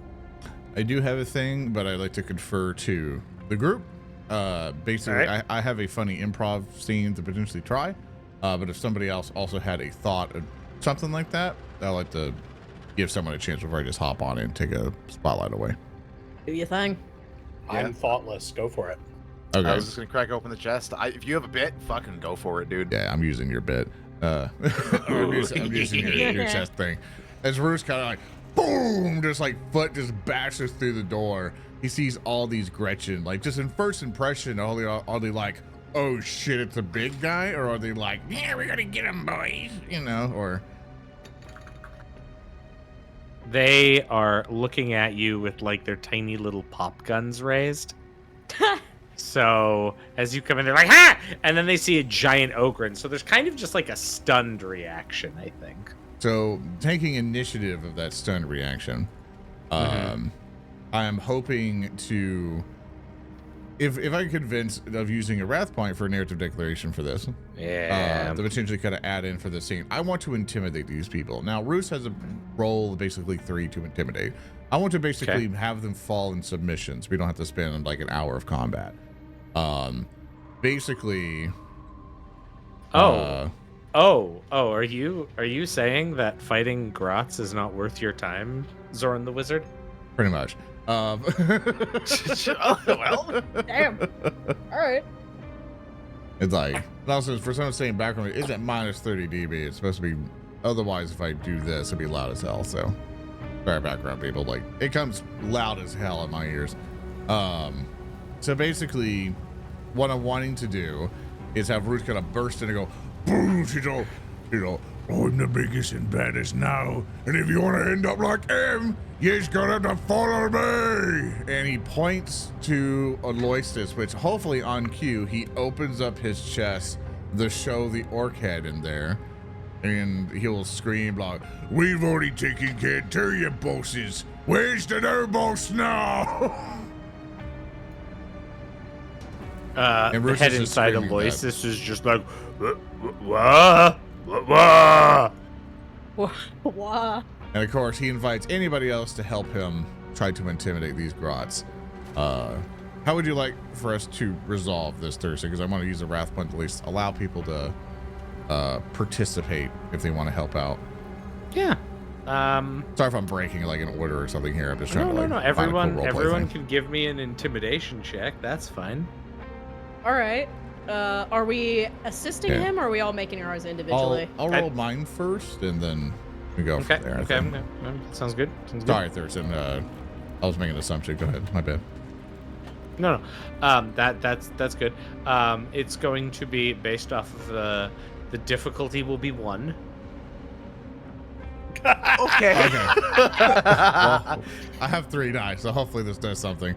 I do have a thing, but I'd like to confer to the group. Basically, All right. I have a funny improv scene to potentially try. But if somebody else also had a thought of something like that, I like to give someone a chance before I just hop on it and take a spotlight away. Do your thing. I'm thoughtless. Go for it. Okay. I was just gonna crack open the chest. If you have a bit, fucking go for it, dude. Yeah, I'm using your bit. I'm using your chest thing. As Roos kind of like, boom, just like foot just bashes through the door. He sees all these Gretchen. Like, just in first impression, are they like, oh shit, it's a big guy? Or are they like, yeah, we're gonna get him, boys? You know, or... They are looking at you with like their tiny little pop guns raised. So as you come in, they're like, ha! And then they see a giant Ogryn. So there's kind of just like a stunned reaction, I think. So, taking initiative of that stunned reaction, I am hoping to... If I can convince of using a wrath point for a narrative declaration for this, Yeah. to potentially kind of add in for the scene, I want to intimidate these people. Now, Roos has a roll, basically 3 to intimidate. I want to basically have them fall in submissions. We don't have to spend like an hour of combat. Basically. Are you saying that fighting grots is not worth your time, Zoran the Wizard? Pretty much. Well, Damn. All right. It's like, also for someone saying background, it's at minus 30 dB. It's supposed to be, otherwise if I do this, it'd be loud as hell. So, sorry, background people. Like, it comes loud as hell in my ears. So basically, what I'm wanting to do is have Roos kind of burst in and go, boom, I'm the biggest and baddest now, and if you want to end up like him, you just gonna have to follow me. And he points to Aloysus, which hopefully on cue, he opens up his chest to show the orc head in there, and he will scream like, we've already taken care of 2 of your bosses. Where's the new boss now? The Roos head is just inside screaming Aloysus is just like, what? Wah. And of course, he invites anybody else to help him try to intimidate these grots. How would you like for us to resolve this Thursday? Because I want to use a wrath point to at least allow people to participate if they want to help out. Yeah. Sorry if I'm breaking like an order or something here. I'm just trying to like No. find a cool roleplay Everyone thing. can give me an intimidation check. That's fine. All right. Are we assisting Yeah. him, or are we all making ours individually? I'll roll mine first, and then we go from there. I think. Sounds good. Sorry, Thurston. I was making an assumption. Go ahead. My bad. No. That's good. It's going to be based off of the difficulty will be 1. okay. Well, I have 3 dice, so hopefully this does something.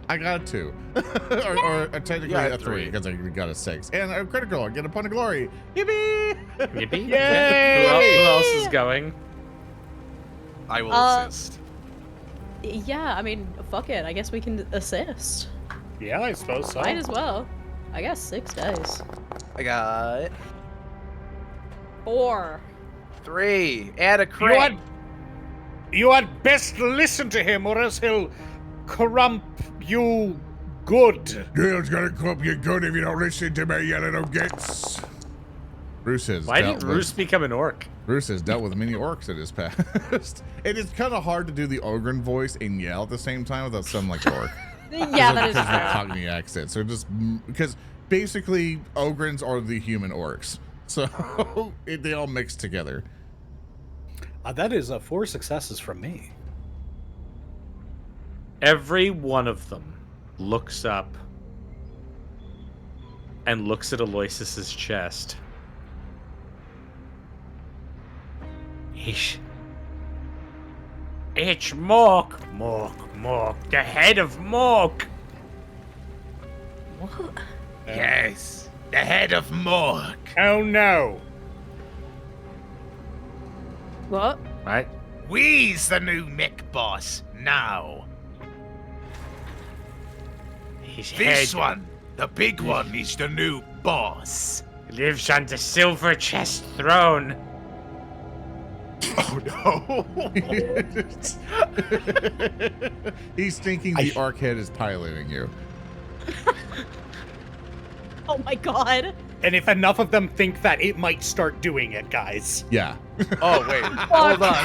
I got a 2, or technically Yeah, a 3 3. because I got a 6 and a critical. I get a point of glory. Yippee! Yippee! Yay! Who else is going? I will Uh, assist. Yeah, I mean, fuck it. I guess we can assist. Yeah, I suppose so. Might as well. I got 6 dice. I got 4. 3. Add a crit. You had best listen to him, or else he'll crump you good. Yeah, it's gonna club you good if you don't listen to me, you little gits. Roos has Why dealt did Roos become an orc? Roos has dealt with many orcs in his past. It is kind of hard to do the Ogryn voice and yell at the same time without sounding like orc. Yeah, that is Because of the true. Cockney accent. So just because basically Ogryns are the human orcs, so they all mix together. That is 4 successes from me. Every one of them looks up and looks at Aloysus's chest. It's Mork, the head of Mork. What? Yes. The head of Mork. Oh no. What? Right? We's the new mech boss now. His This head one, the big one, is the new boss. lives on the silver chest throne. Oh no! He's thinking the arc head is piloting you. Oh my god. And if enough of them think that, it might start doing it, guys. Yeah. Oh wait, hold on.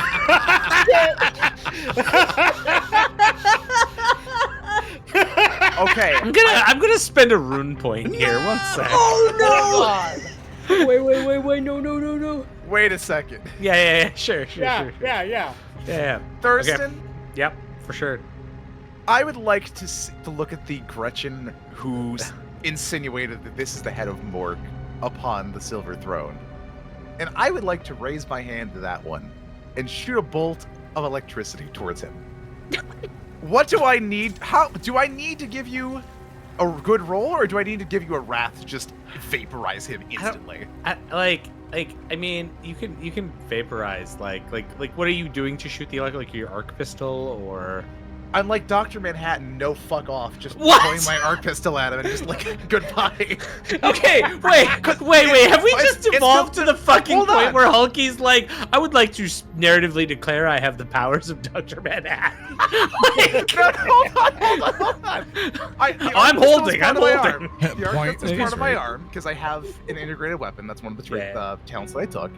Okay. I'm gonna spend a rune point here. 1 sec. Oh no! Wait, no. Wait a second. Yeah. Sure. Yeah. Thurston, Okay. Yep, for sure. I would like to look at the Gretchen who's insinuated that this is the head of Morg upon the Silver Throne. And I would like to raise my hand to that one and shoot a bolt of electricity towards him. What do I need? How do I need to give you a good roll, or do I need to give you a wrath to just vaporize him instantly? I mean, you can vaporize. Like, what are you doing to shoot the like your arc pistol or? I'm like Dr. Manhattan, no fuck off, just What? pointing my arc pistol at him and just like, goodbye. Okay, wait. Have we just evolved to the fucking Hold point on. where Hulky's like, I would like to narratively declare I have the powers of Dr. Manhattan? Like, No, hold on. I'm holding. The arc Point pistol is part of my right. arm because I have an integrated weapon. That's one of the Yeah. talents that I took.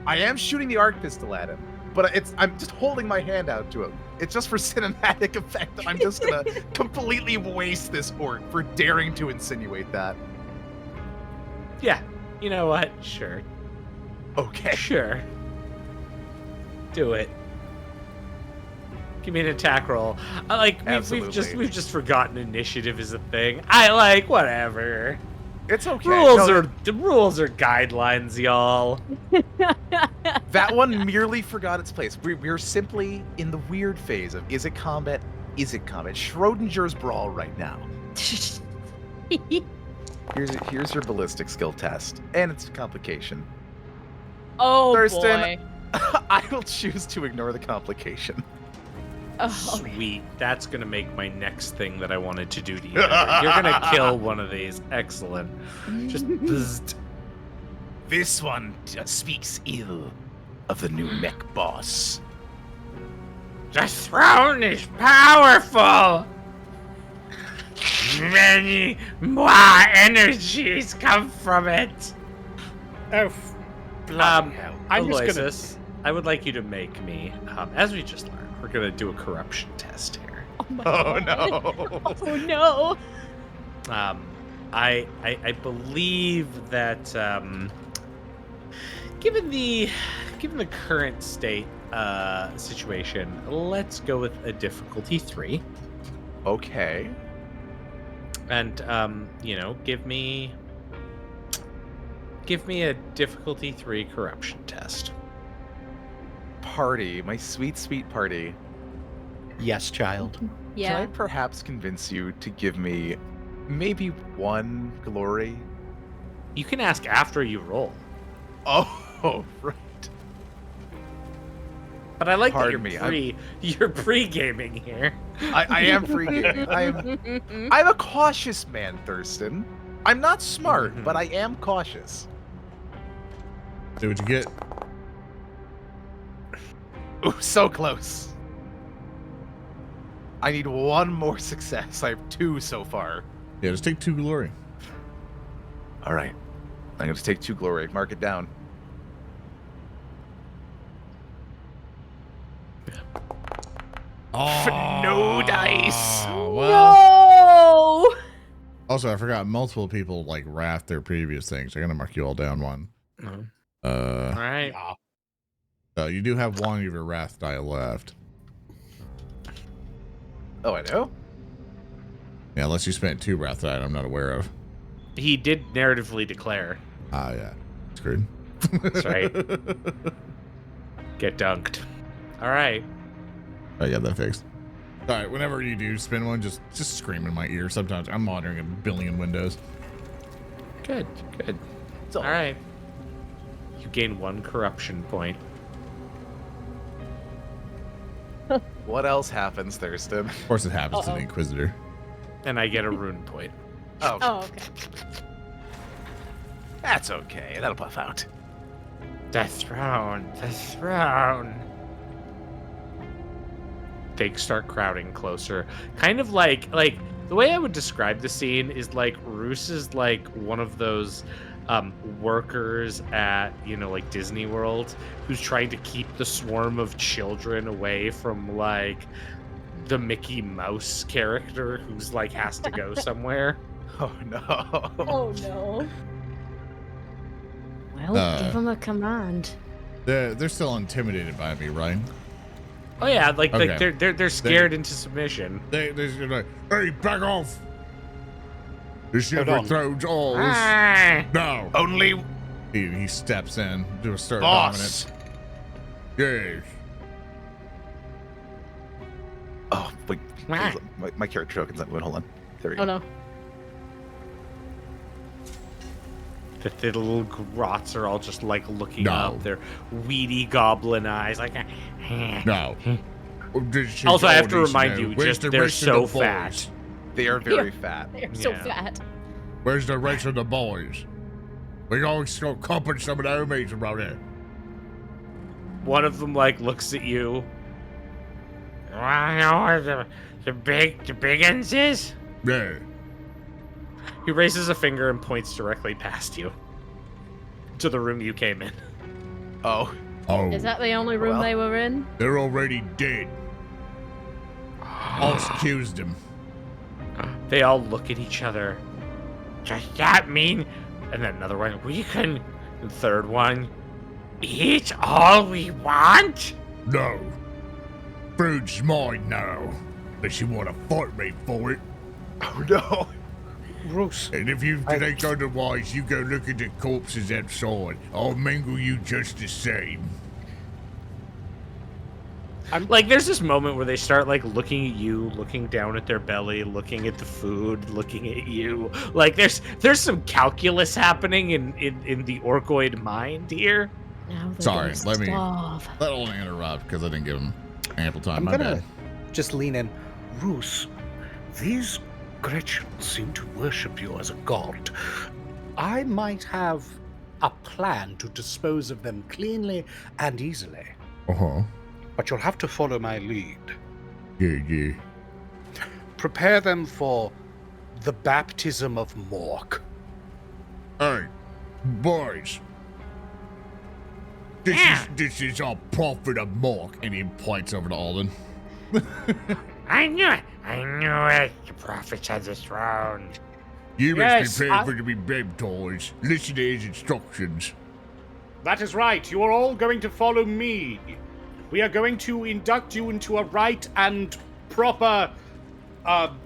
I am shooting the arc pistol at him, but I'm just holding my hand out to him. It's just for cinematic effect that I'm just gonna completely waste this orc for daring to insinuate that. yeah. You know what? Sure. Okay. Sure. Do it. Give me an attack roll. I like Absolutely. we've just forgotten initiative is a thing. I like whatever. It's okay. The rules are guidelines, y'all. That one merely forgot its place. We're simply in the weird phase of is it combat? Is it combat? Schrodinger's brawl right now. Here's your ballistic skill test, and its complication. Oh Thurston. boy. I will choose to ignore the complication. Oh, Sweet. That's gonna make my next thing that I wanted to do to you. You're gonna kill one of these. Excellent. Just bzzzt. This one speaks ill of the new mech boss. The throne is powerful. Many more energies come from it. Oh, I'm just gonna- Aloysus, I would like you to make me, as we just learned, we're gonna do a corruption test here. oh my Oh god. no. Oh no. I believe that given the current state situation, let's go with a difficulty 3, Okay. and give me a difficulty 3 corruption test. Party, my sweet, sweet party. yes, child. Can I Yeah. perhaps convince you to give me maybe 1 glory? You can ask after you roll, Oh, right. but I like Pardon that me, you're pre-gaming here. I am freaking. I'm a cautious man, Thurston. I'm not smart, Mhm. but I am cautious. See what you get. Ooh, so close. I need 1 more success. I have 2 so far. Yeah, just take 2 glory. All right. I'm going to take 2 glory. Mark it down. Oh, No dice. well. No. Also, I forgot multiple people like wrath their previous things. I'm gonna mark you all down 1. All right. You do have 1 of your wrath die left. Oh, I know. Yeah, unless you spent 2 wrath die I'm not aware of. He did narratively declare. Ah, yeah. Screwed. That's right. Get dunked. All right. I got that fixed. All right, whenever you do spin one, just scream in my ear. Sometimes I'm monitoring a billion windows. Good. So, All right. You gain 1 corruption point. what else happens, Thurston? Of course, it happens to the Inquisitor. And I get a rune point. Oh, Oh, okay. that's okay. That'll buff out. The throne, the throne. They start crowding closer. Kind of like the way I would describe the scene is like Roos is like one of those workers at, like Disney World who's trying to keep the swarm of children away from like the Mickey Mouse character who's like has to go somewhere. Oh no. Oh no. Well, give him a command. They're still intimidated by me, right? Oh yeah, like Okay. they're scared into submission. They're like, hey, back off! The ship on. throws all. Ah! No. Only He steps in to assert boss. dominance. Yes. Oh wait, Ah. my character tokens. Wait, hold on. There we go. Oh no. The little grots are all just like looking No. up, their weedy goblin eyes, like. No. Also, I have to remind know. you, Where's just the they're rest of so the boys? fat. They are very fat. They're so Yeah. fat. Where's the rest of the boys? We always go cupping some of the homies around here. One of them like looks at you. I know where the big uns is. Yeah. He raises a finger and points directly past you to the room you came in. Oh, Oh, Is that the only room Well. they were in? they're already dead. I'll accuse them. They all look at each other. Does that mean? And then another one. We can. And third one. Eat all we want? No. Food's mine now. Unless you want to fight me for it. oh no. Roos, And if you I- think otherwise, you go look at the corpses outside. I'll mingle you just the same. Like, there's this moment where they start, like, looking at you, looking down at their belly, looking at the food, looking at you. Like, there's some calculus happening in the orcoid mind here. Now they're Sorry, gonna let me- starve. Let only interrupt because I didn't give him ample time. I'm My gonna bad. just lean in. Roos, these Gretchen seem to worship you as a god. I might have a plan to dispose of them cleanly and easily, Uh-huh. but you'll have to follow my lead. Yeah. Prepare them for the baptism of Mork. Hey, boys. This is our prophet of Mork, and he points over to Alden. I knew it. The prophets had the throne. You must Yes, be prepared for to be baptized. Listen to his instructions. That is right. You are all going to follow me. We are going to induct you into a right and proper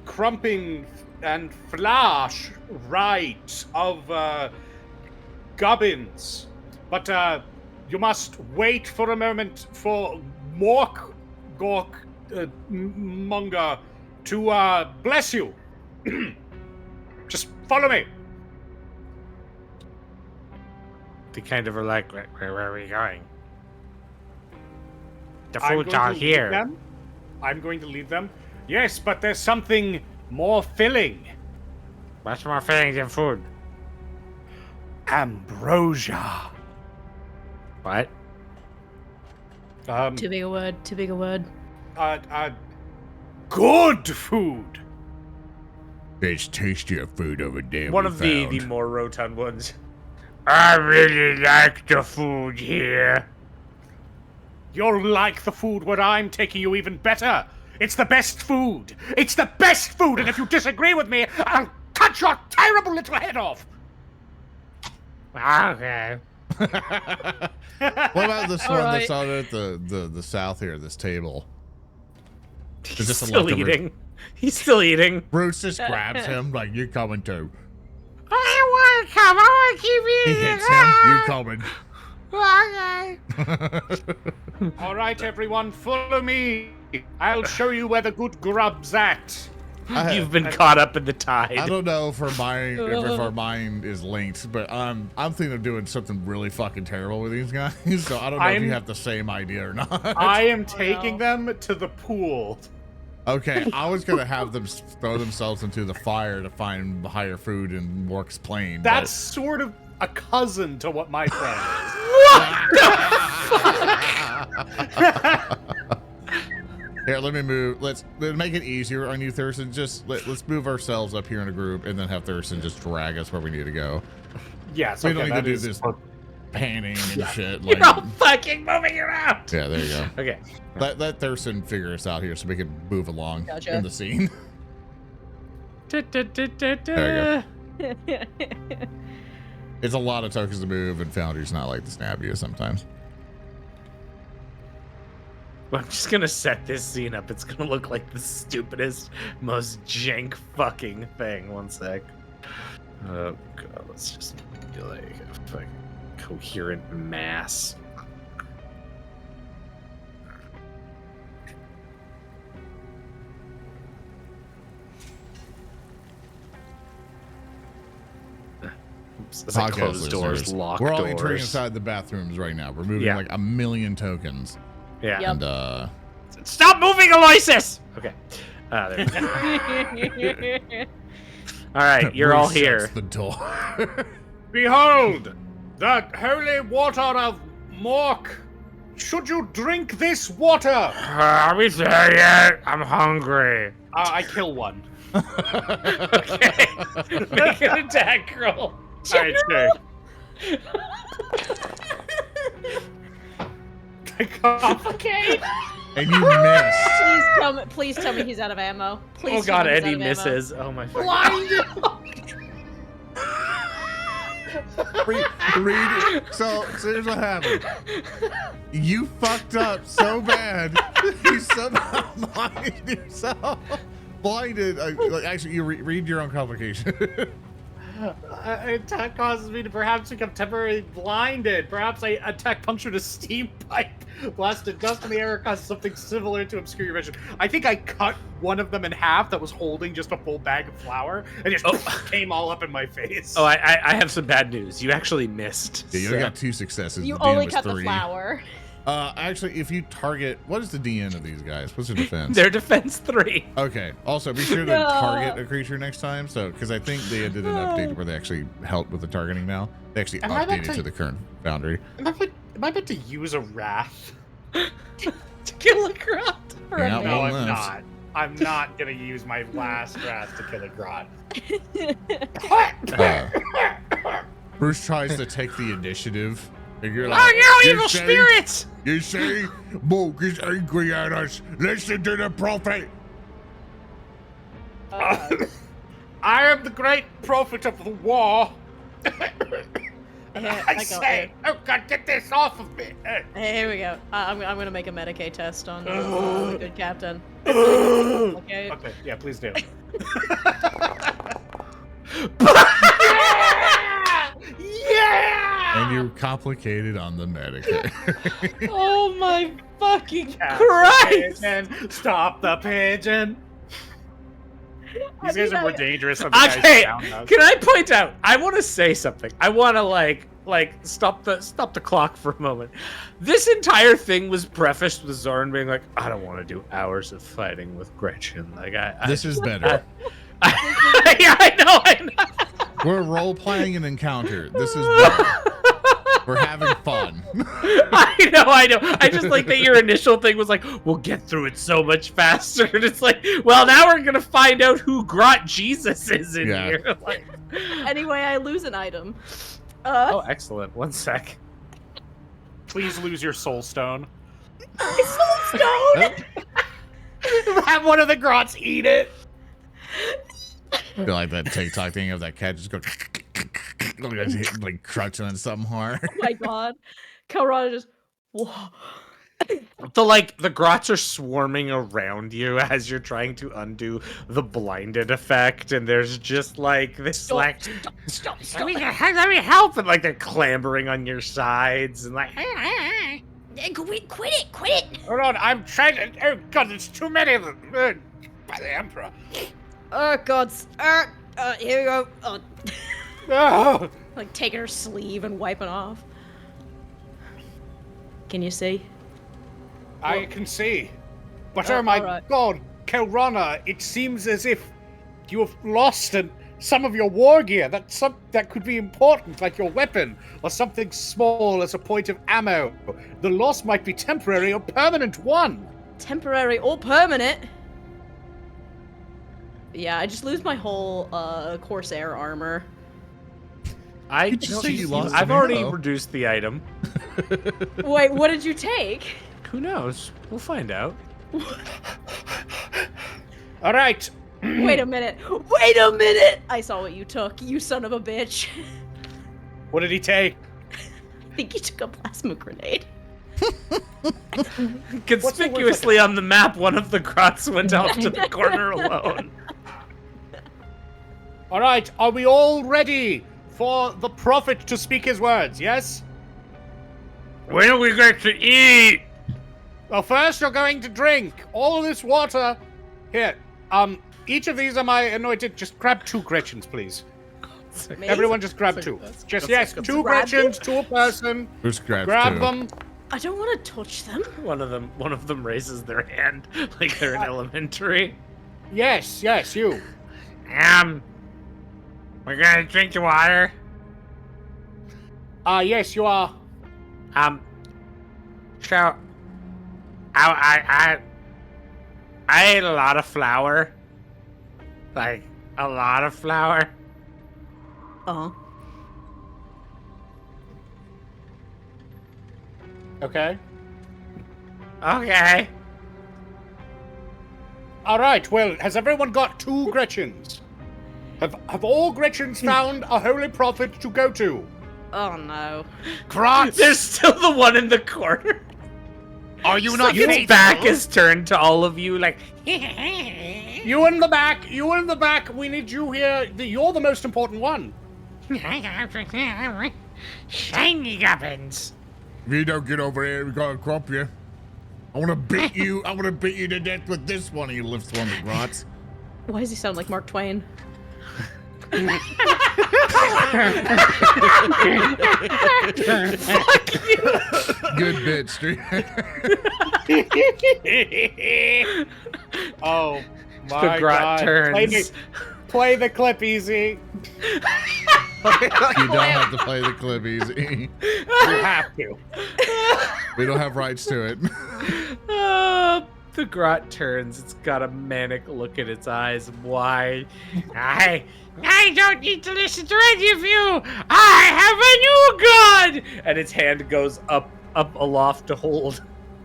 crumping and flash rite of gubbins. But you must wait for a moment for Mork Gork Munger to bless you. Just follow me. They kind of are like, where are we going? The I'm food's going all to lead here. them. I'm going to lead them. Yes, but there's something more filling. What's more filling than food? Ambrosia. What? Too big a word. Too big a word. Good food. There's tastier food over there. One we of the found. more rotund ones. I really like the food here. You'll like the food where I'm taking you even better. It's the best food. It's the best food, and if you disagree with me, I'll cut your terrible little head off. Okay. What about this All one right. that's out at the south here, this table? He's just a still leftover- eating. He's still eating. Bruce just grabs him like, you're coming too. I want to come. I want to keep He eating. hits him, you're coming. Okay. All right, everyone, follow me. I'll show you where the good grub's at. You've been caught up in the tide. I don't know if our mind is linked, but I'm thinking of doing something really fucking terrible with these guys. So I don't know if you I'm- have the same idea or not. I am taking them to the pool. Okay, I was gonna have them throw themselves into the fire to find higher food in Mork's plane. That's sort of a cousin to what my plan is. Here, let me move. Let's make it easier on you, Thurston. Just let's move ourselves up here in a group, and then have Thurston just drag us where we need to go. Yes, We okay, don't need to that do is this panning and shit. You're Like, all fucking moving around. yeah, there you go. Okay. Let Thurston figure us out here so we can move along Gotcha. in the scene. There you go. It's a lot of tokens to move, and Foundry's not like the snappiest sometimes. I'm just gonna set this scene up. It's gonna look like the stupidest, most jank fucking thing. One sec. Oh god, let's just be like a fucking coherent mass. Oops, as I Podcast close doors, listeners, lock we're all doors. entering inside the bathrooms right now. We're moving Yeah. like 1,000,000 tokens. Yeah. Yep. And Stop moving, Aloysus! Okay. There we go. All right, you're all Roos here. shuts the door. Behold, the holy water of Mork. Should you drink this water? Are we there yet? I'm hungry. I kill one. Okay. Make an attack roll. All right, sure. Okay. And you miss. Please tell me he's out of ammo. Please. Oh tell god, me he's Eddie out of ammo. misses. Oh my fucking Read. So here's what happened. You fucked up so bad. You somehow blinded yourself. Blinded. Actually, you read your own complication. Attack causes me to perhaps become temporarily blinded. Perhaps I attack punctured a steam pipe. Blasted dust in the air causes something similar to obscure your vision. I think I cut one of them in half that was holding just a full bag of flour and just came all up in my face. Oh, I have some bad news. You actually missed. Yeah, you so- got 2 successes. You The DM only was cut 3. the flower. Actually, if you target, what is the DN of these guys? What's their defense? Their defense 3. Okay. Also, be sure to target a creature next time. So, because I think they did an update where they actually help with the targeting now. They actually Am I about updated to- to the current boundary. Am I about to use a wrath? To kill a grot. You're not No, one I'm left. not. I'm not gonna use my last wrath to kill a grot. Bruce tries to take the initiative. And you're like, Oh, you "You evil see? spirits! You see? Mook is angry at us. Listen to the prophet. I am the great prophet of the war. And Here, I I got say, oh god, get this off of me. Here we go. I'm gonna make a Medicaid test on the good captain. Okay. Okay, yeah, please do. Yeah! And you're complicated on the Medicare. Oh my fucking Catch Christ! the pigeon. Stop the pigeon. These guys are more dangerous than the Okay, guys around us. can I point out? I want to say something. I want to like stop the clock for a moment. This entire thing was prefaced with Zorn being like, "I don't want to do hours of fighting with Gretchen." Like, This is better. Yeah, I know. We're role playing an encounter. This is better. We're having fun. I know. I just like that your initial thing was like, we'll get through it so much faster. And it's like, well, now we're going to find out who Grot Jesus is in Yeah. here. Like, Anyway, I lose an item. oh, excellent. One sec. Please lose your soul stone. Stone! Have one of the grots eat it. Feel like that TikTok thing of that cat just going like crunching on something hard. Oh my god. Khelrana just. Whoa. The grots are swarming around you as you're trying to undo the blinded effect, and there's just like this like Stop. let me help, and like they're clambering on your sides and like Quit it! Hold on, I'm trying to. Oh god, there's too many of them. By the Emperor. Oh god. Here we go. Oh. Oh. Like taking her sleeve and wiping off. Can you see? I can see. But Oh, oh my alright. god, Khelrana, it seems as if you have lost some of your war gear. That could be important, like your weapon, or something small as a point of ammo. The loss might be temporary or permanent one. temporary or permanent. Yeah, I just lose my whole Corsair armor. Did you say you lost I've an already arrow? reduced the item. Wait, what did you take? Who knows? We'll find out. All right. Wait a minute. Wait a minute! I saw what you took, you son of a bitch. What did he take? I think you took a plasma grenade. Conspicuously on the map, one of the grots went off to the corner alone. All right, are we all ready for the prophet to speak his words? Yes. When are we going to eat? Well, first you're going to drink all of this water. Here, each of these are my anointed. Just grab 2 Gretchens, please. Me? Everyone, just grab 2. Just yes, 2 grab Gretchens to a person. Who's grabs Grab two? them. I don't want to touch them. One of them raises their hand like they're an elementary. Yes, you. We're gonna drink the water. Yes, you are. So, I ate a lot of flour. Like, a lot of flour. Uh-huh. Okay. Okay. All right. Well, has everyone got 2 Gretchens? Have all Gretchens found a holy prophet to go to? Oh no. Grots! There's still the one in the corner. Are you not Its faithful? back is turned to all of you, like. You in the back. We need you here. You're the most important one. Shiny gubbins. If you don't get over here, we're gonna crop you. I wanna beat you. I wanna beat you to death with this one. He lifts one of the grots. Why does he sound like Mark Twain? Good bit, Street. Oh my The grot God! turns. Play the clip easy. You don't have to play the clip easy. You have to. We don't have rights to it. The grot turns. It's got a manic look in its eyes. Why? I don't need to listen to any of you. I have a new god. And its hand goes up aloft to hold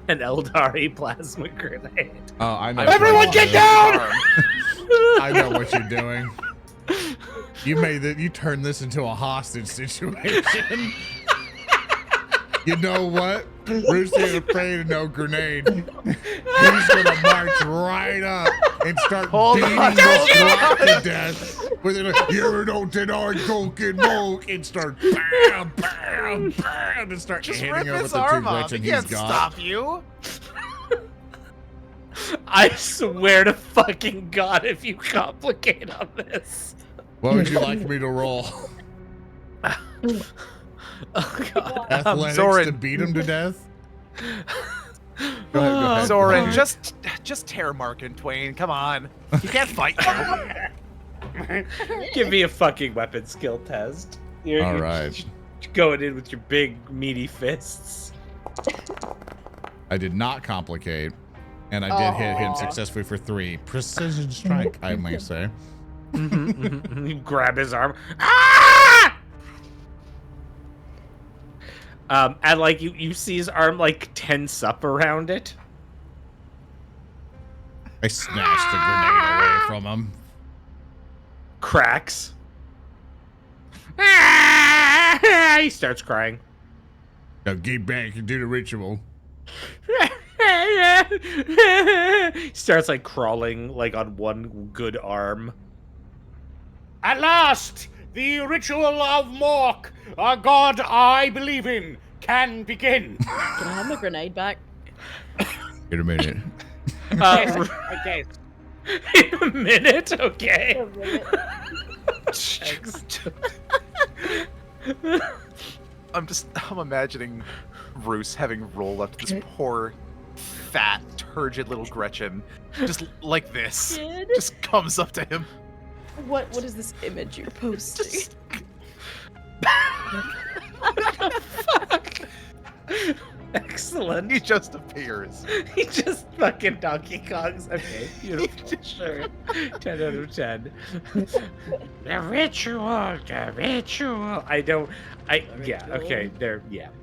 an Eldari plasma grenade. Oh, I know. Everyone what get you're down! doing. I know what you're doing. You turned this into a hostage situation. You know what? Roos ain't afraid of no grenade. He's gonna march right up and start beating this grot to death. With it, you don't deny Golkin Moke, and start bam, bam, bam, and start Just hitting rip him with his the 2 arm off. Gretchen He he's can't got. stop you. I swear to fucking God, if you complicate on this. What would you like me to roll? Oh God. Athletics Zoran. to beat him to death? Go ahead. Zoran, just tear Mark and Twain. Come on. You can't fight you. Give me a fucking weapon skill test. You're All right. going in with your big meaty fists. I did not complicate, and I did hit him successfully for 3. Precision strike, I may say. You grab his arm. Ah! And like you see his arm like tense up around it. I snatched the grenade away from him. Cracks. Ah! He starts crying. Now get back and do the ritual. He starts like crawling like on one good arm. At last, the ritual of Mork, a god I believe in, can begin. Can I have my grenade back? In a minute. Okay. In a minute, okay. I'm imagining Roos having rolled up to this poor, fat, turgid little Gretchen, just like this. Kid? Just comes up to him. What is this image you're posting? Excellent. He just appears. He just fucking Donkey Kongs. Okay, beautiful. Sure. 10 out of 10. The ritual. Yeah, okay.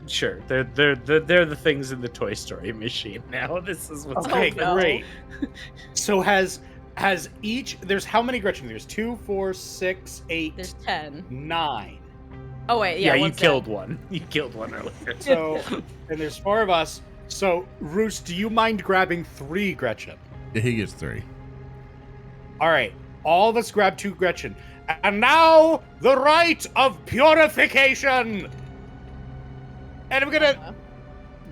Sure. They're the things in the Toy Story machine now. This is what's Okay, going on. great. So has each, there's how many Gretchen? There's 2, 4, 6, 8, There's 10. 9. Oh wait, Yeah, you one's killed dead. one. You killed one earlier. So, and there's 4 of us. So, Roos, do you mind grabbing 3 Gretchen? Yeah, he gets 3. All right, all of us grab 2 Gretchen. And now, the rite of purification! And I'm gonna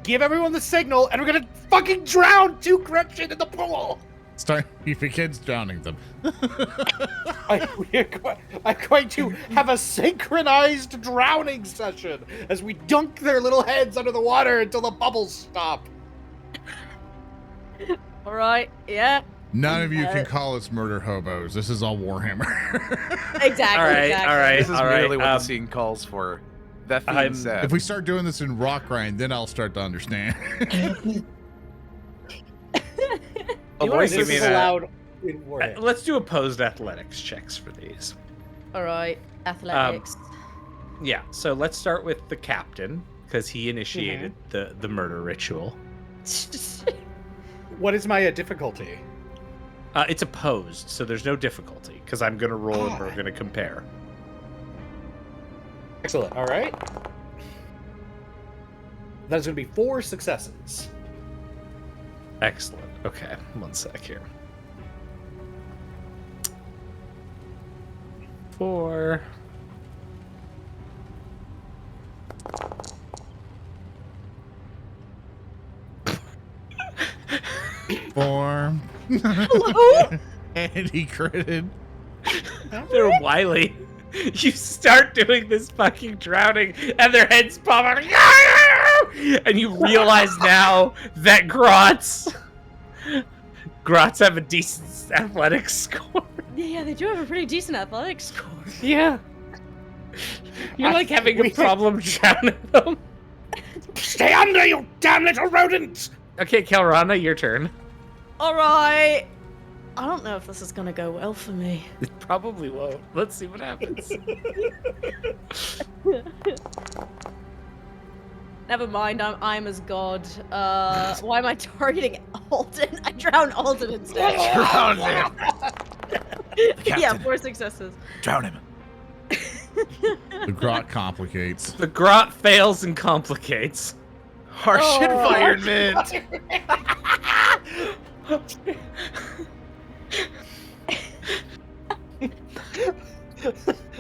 give everyone the signal, and we're gonna fucking drown 2 Gretchen in the pool! He begins drowning them. I'm going to have a synchronized drowning session as we dunk their little heads under the water until the bubbles stop. All right, yeah. None of you can call us murder hobos. This is all Warhammer. Exactly. All right, exactly. all right. This is merely what the scene calls for. That being said, If we start doing this in rock grind, then I'll start to understand. Aloysus give me This is that. allowed in Warhammer. Let's do opposed athletics checks for these. All right, athletics. Yeah, so let's start with the captain, because he initiated the murder ritual. What is my difficulty? It's opposed, so there's no difficulty, because I'm going to roll and we're going to compare. Excellent. All right. That is going to be 4 successes. Excellent. Okay, one sec here. 4. Form. Hello? And he critted. They're wily. You start doing this fucking drowning, and their heads pop out, and you realize now that Grots have a decent athletics score. Yeah, they do have a pretty decent athletics score. Yeah. You're like having a problem drowning them. Stay under, you damn little rodents! Okay, Khelrana, your turn. All right. I don't know if this is gonna go well for me. It probably won't. Let's see what happens. Never mind, I'm as god. Why am I targeting Alden? I drown Alden instead. drown him. Yeah, 4 successes. Drown him. The grot complicates. The Grot fails and complicates. Harsh Oh. environment.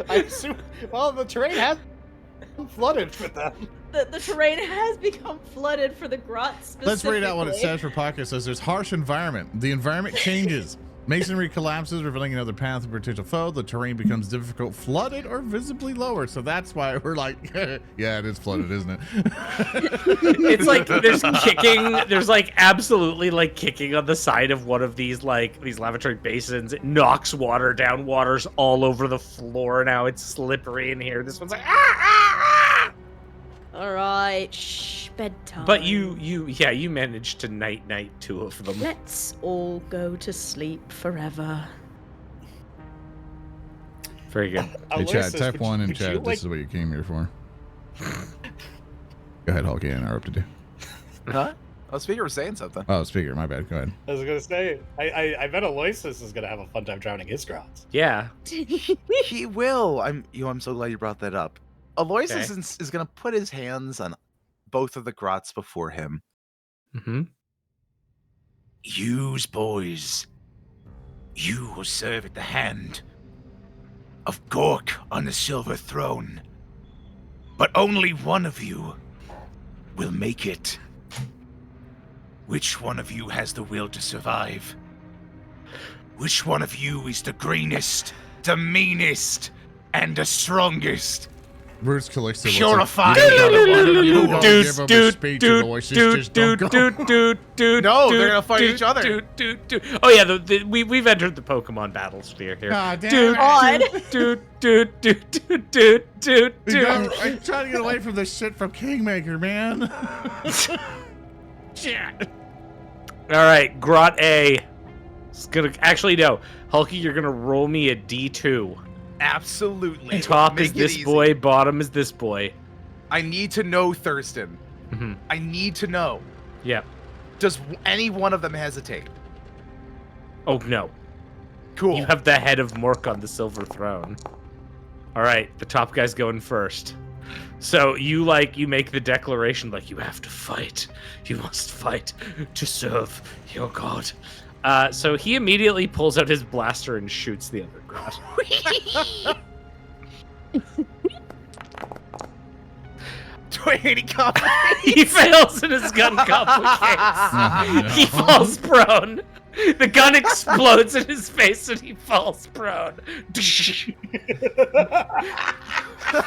I assume. Well, the terrain has flooded for them. The terrain has become flooded for the Grot specifically. Let's read out what it says for podcast. It says there's harsh environment. The environment changes. Masonry collapses, revealing another path of potential foe. The terrain becomes difficult, flooded, or visibly lower. So that's why we're like, yeah, it is flooded, isn't it? It's like there's kicking. There's like absolutely like kicking on the side of one of these lavatory basins. It knocks water down. Water's all over the floor now. It's slippery in here. This one's like All right, shh, bedtime. But you managed to night 2 of them. Let's all go to sleep forever. Very good. Hey, Chad, Aloysus, type would 1 in would you chat. This is what you came here for. Go ahead, Hulk. I interrupted you. Huh? Oh, speaker was saying something. Oh, speaker. My bad. Go ahead. I was gonna say, I bet Aloysus is gonna have a fun time drowning his grots. Yeah. He will. I'm so glad you brought that up. Aloysus Okay. is going to put his hands on both of the grots before him. Mm-hmm. Yous, boys. You will serve at the hand of Gork on the silver throne. But only one of you will make it. Which one of you has the will to survive? Which one of you is the greenest, the meanest, and the strongest? Where's Calixto? Purify You another don't give him a speech, Aloysus, just don't go. No, they're gonna fight each other. Oh yeah, we've entered the Pokemon battlesphere here. God damn it. I'm trying to get away from this shit from Kingmaker, man. Shit. All right, Grot A. It's gonna actually no, Hulky, you're gonna roll me a D2. Absolutely. Top Make is it this easy. boy, bottom is this boy. I need to know Thurston. Mm-hmm. I need to know. Yep. Does any one of them hesitate? Oh no. Cool. You have the head of Mork on the silver throne. All right, the top guy's going first. So you make the declaration like you have to fight. You must fight to serve your god. So he immediately pulls out his blaster and shoots the other Grot. He fails and his gun complicates. He falls prone. The gun explodes in his face and he falls prone.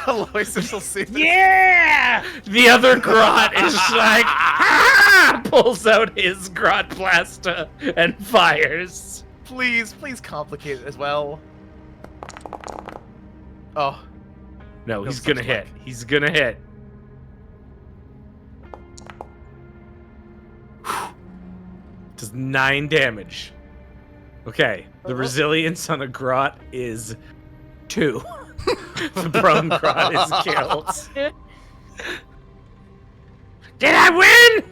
Aloysus will see this. Yeah! The other Grot is like, ah! Pulls out his Grot blaster and fires. Please complicate it as well. Oh. No, he's such gonna luck. hit. He's gonna hit. Does 9 damage. Okay, the resilience on a Grot is 2. The prone Grot is killed. Did I win?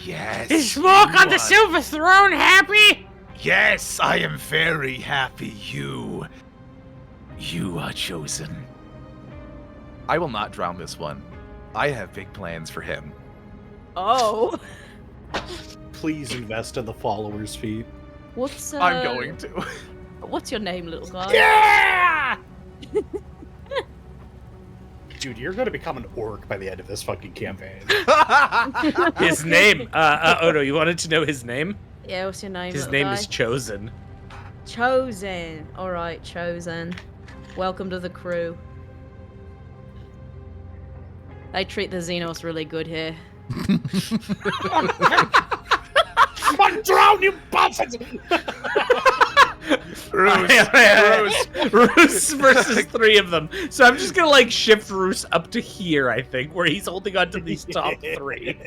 Yes. Is Smoke you on the won. silver throne happy? Yes, I am very happy. You are chosen. I will not drown this one. I have big plans for him. Oh. Please invest in the followers' feed. What's I'm going to. What's your name, little guy? Yeah! Dude, you're gonna become an orc by the end of this fucking campaign. His name. Oh no, you wanted to know his name? Yeah, what's your name? His little name guy? is Chosen. Chosen. All right, Chosen. Welcome to the crew. They treat the Xenos really good here. Fucking drown, you bastards! Roos versus 3 of them. So I'm just gonna like shift Roos up to here, I think, where he's holding on to these top 3.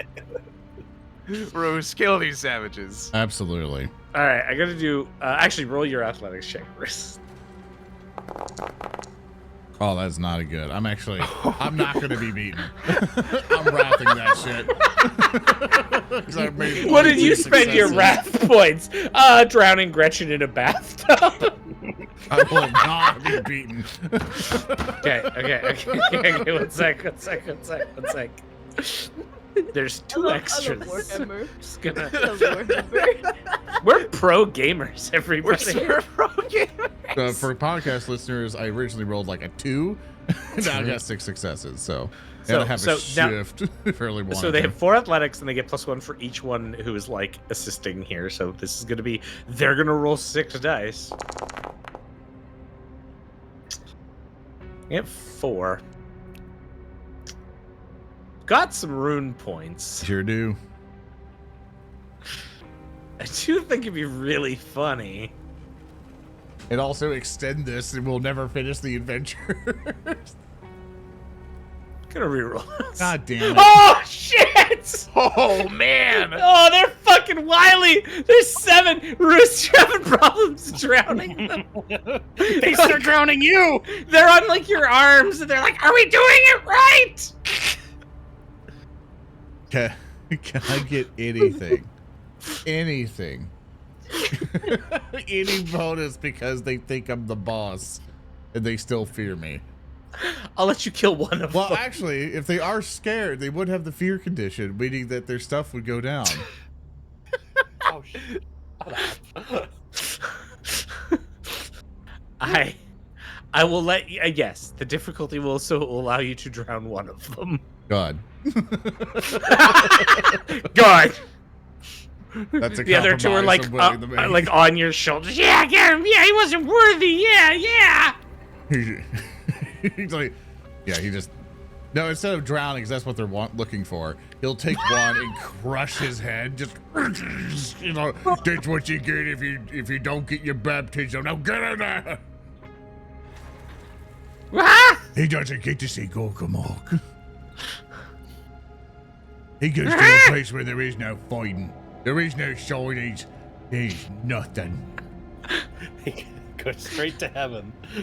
Roos, kill these savages. Absolutely. All right, I gotta do. Actually, roll your athletics check, Roos. Oh, that's not a good. I'm not going to be beaten. I'm wrathing that shit. 'Cause I've made What did you 22 spend your successes. wrath points? Drowning Gretchen in a bathtub. I will not be beaten. Okay. One sec. There's 2 extras. Warhammer. Just gonna... I love Warhammer. We're pro gamers, everybody. We're pro gamers. For podcast listeners, I originally rolled like a 2. Now I got 6 successes, so So- gotta have so a now- shift fairly wanted. So they have 4 athletics, and they get +1 for each one who is like assisting here. So this is gonna be, they're gonna roll 6 dice. Get 4. Got some rune points. Sure do. I do think it'd be really funny. And also extend this, and we'll never finish the adventure. Gonna reroll this. God damn it. Oh shit! Oh man. Oh, they're fucking wily. There's 7. Roos, you're having problems drowning them. They start drowning you! They're on like your arms, and they're like, "Are we doing it right?" Can I get anything? Anything. Any bonus because they think I'm the boss and they still fear me. I'll let you kill one of Well, them. actually, if they are scared, they would have the fear condition, meaning that their stuff would go down. Oh, shit. I will let you. Yes, the difficulty will also allow you to drown one of them. God. God. That's a The other 2 are like compromise I'm willing to make. like on your shoulders. Yeah, get him. Yeah, he wasn't worthy. Yeah. He's like, yeah, he just No, instead of drowning, 'cause that's what they're looking for, he'll take one and crush his head. Just, you know, that's what you get if you don't get your baptism. Now get in there. He doesn't get to see Gorkamok. He goes to a place where there is no fighting. There is no shinies. There's nothing. He goes straight to heaven. He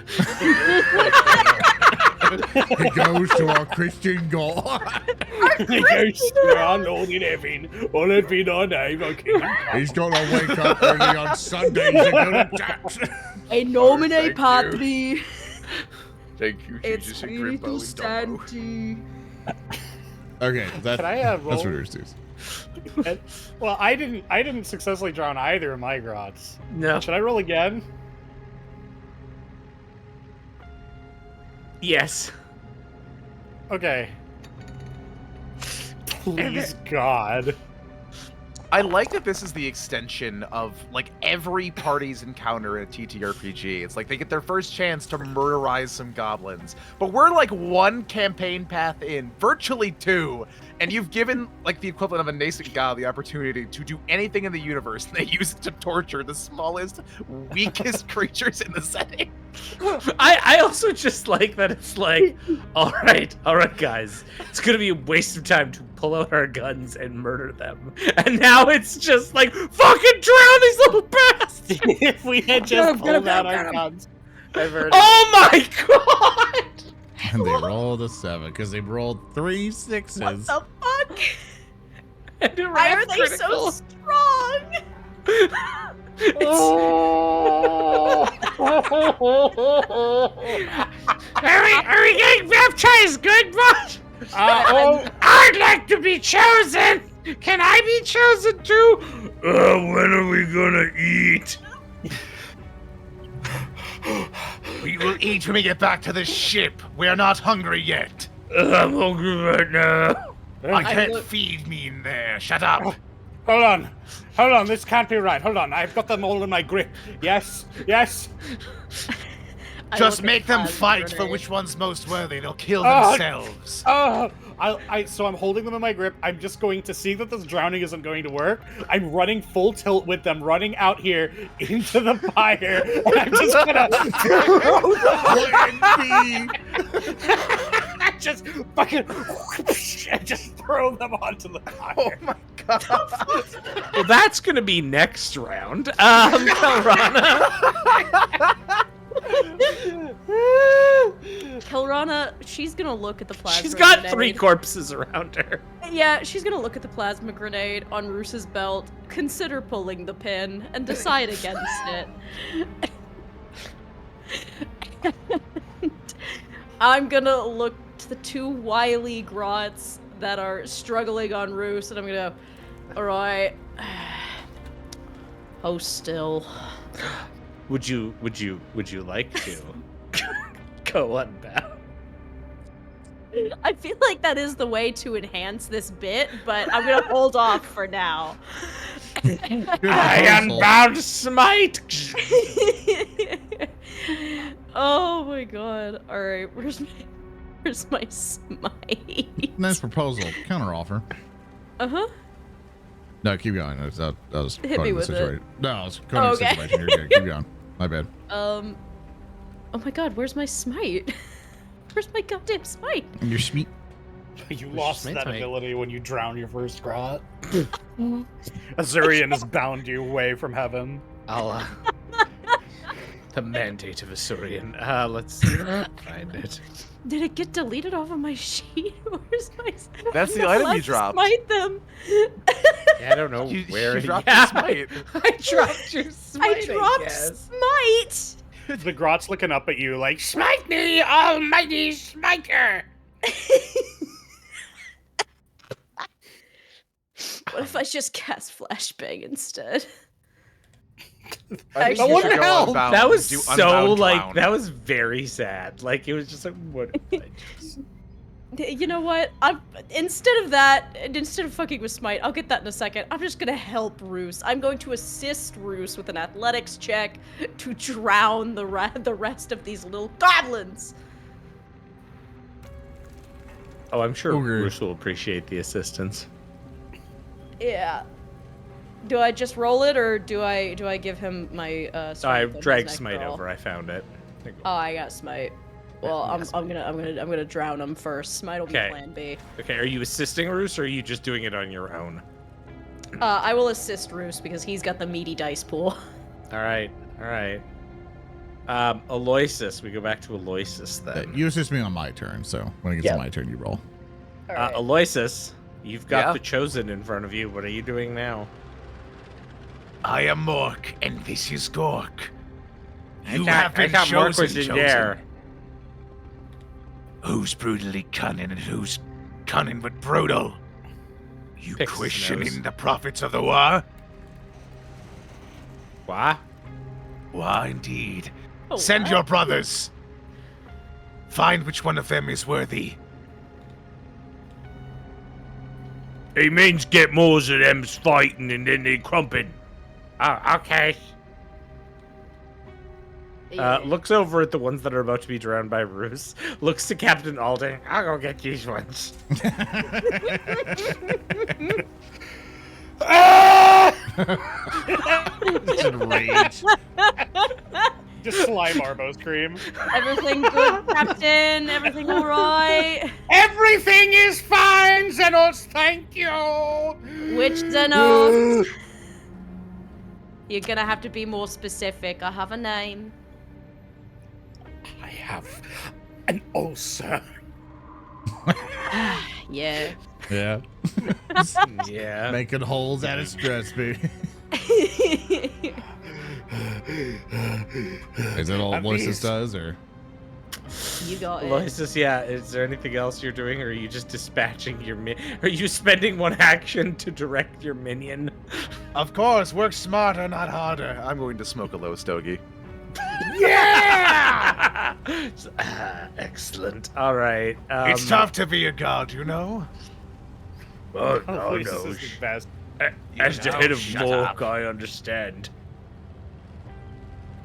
goes to our Christian God. He goes to our Lord in heaven. Hallowed be thy name, O King. He's gonna wake up early on Sundays and go to church. In nomine thank you. Patri, Thank you, et Jesus and Grimbo Spiritus and Dumbo. Sancti. Okay, Can I that's roll? what yours is. Well, I didn't successfully drown either of my grots. No. Should I roll again? Yes. Okay. Please, God. I like that this is the extension of like every party's encounter in a TTRPG. It's like they get their first chance to murderize some goblins, but we're like one campaign path in, virtually two, and you've given like the equivalent of a nascent god the opportunity to do anything in the universe, and they use it to torture the smallest, weakest creatures in the setting. I also just like that it's like, all right, guys, it's gonna be a waste of time to pull out our guns and murder them, and now it's just like, fucking drown these little bastards. If we had just pulled out our guns, I've heard. Oh my god! And they rolled a 7 because they rolled 3 6s. What the fuck? And it Why ran are they critical. so strong? Are we getting baptized, good boss? I'd like to be chosen. Can I be chosen too? When are we gonna eat? We will eat when we get back to the ship. We are not hungry yet. I'm hungry right now. I can't feed me in there. Shut up. Hold on, this can't be right. Hold on, I've got them all in my grip. Yes. Just make them fight for which one's most worthy. They'll kill Oh, themselves. So I'm holding them in my grip. I'm just going to see that this drowning isn't going to work. I'm running full tilt with them, running out here into the fire, and I'm just gonna just fucking just throw them onto the fire. Oh my god. Well, that's gonna be next round. Khelrana. Khelrana, she's gonna look at the plasma She's got grenade. 3 corpses around her. Yeah, she's gonna look at the plasma grenade on Roos's belt, consider pulling the pin, and decide against it. I'm gonna look to the 2 wily grots that are struggling on Roos, and I'm gonna go, alright. Hold still. Would you like to go unbound? I feel like that is the way to enhance this bit, but I'm gonna hold off for now. I unbound smite. Oh my god. Alright, where's my smite? Nice proposal. Counter offer. Uh-huh. No, keep going. I was Hit coding me the with situation. it. No, I was coding Okay. the situation. You're good. Keep going. My bad. Oh my god, where's my smite? Where's my goddamn smite? Your sweet. You lost Smite, that mate. ability when you drown your first grot. Azurian has bound you away from heaven. I'll the mandate of Asurian. Let's find it. Did it get deleted off of my sheet? Where's my That's I'm the not item allowed you to dropped. Smite them. Yeah, I don't know You where dropped yeah, the smite. I dropped your smite. I dropped guess. smite. The grot's looking up at you like, smite me, almighty smiter! What if I just cast flashbang instead? I think That you wouldn't should go help. unbound That and was do so unbound like clown. that was very sad. Like it was just like what if I just... You know what? Instead of fucking with smite, I'll get that in a second. I'm just gonna help Roos. I'm going to assist Roos with an athletics check to drown the rest of these little goblins. Oh, I'm sure Ogre. Roos will appreciate the assistance. Yeah. Do I just roll it, or do I give him my I strength on his dragged next Smite roll? over. I found it. Oh, I got Smite. Well, Yes. I'm gonna drown him first. Smite will be Okay. plan B. Okay, are you assisting Roos, or are you just doing it on your own? I will assist Roos because he's got the meaty dice pool. All right. Aloysus. We go back to Aloysus then. You assist me on my turn, so when it gets to my turn, you roll. Alright. Aloysus, you've got Yeah? the Chosen in front of you. What are you doing now? I am Mork, and this is Gork. You I have been thought Mork chosen, was in chosen. there. Who's brutally cunning and who's cunning but brutal? You Picks his questioning nose. the prophets of the war? What? Why, indeed. Oh, Send what? your brothers. Find which one of them is worthy. He means get more of them fighting and then they crumping. Oh, okay. Looks over at the ones that are about to be drowned by Roos. Looks to Captain Alden. I'll go get these ones. Just rage. Just slime Arbo scream. Everything good, Captain? Everything all right? Everything is fine, Xenos. Thank you. Which Xenos? You're gonna have to be more specific. I have a name. I have an ulcer. Yeah. Yeah. Yeah. Making holes out of stress, baby. Is that all Aloysus does, or? You got it. Aloysus, yeah. Is there anything else you're doing, or are you just dispatching your Are you spending one action to direct your minion? Of course, work smarter, not harder. I'm going to smoke a low stogie. Yeah. Excellent. All right. It's tough to be a god, you know? Oh, Aloysus no. is the best. As the know, head of shut Mork, up. I understand.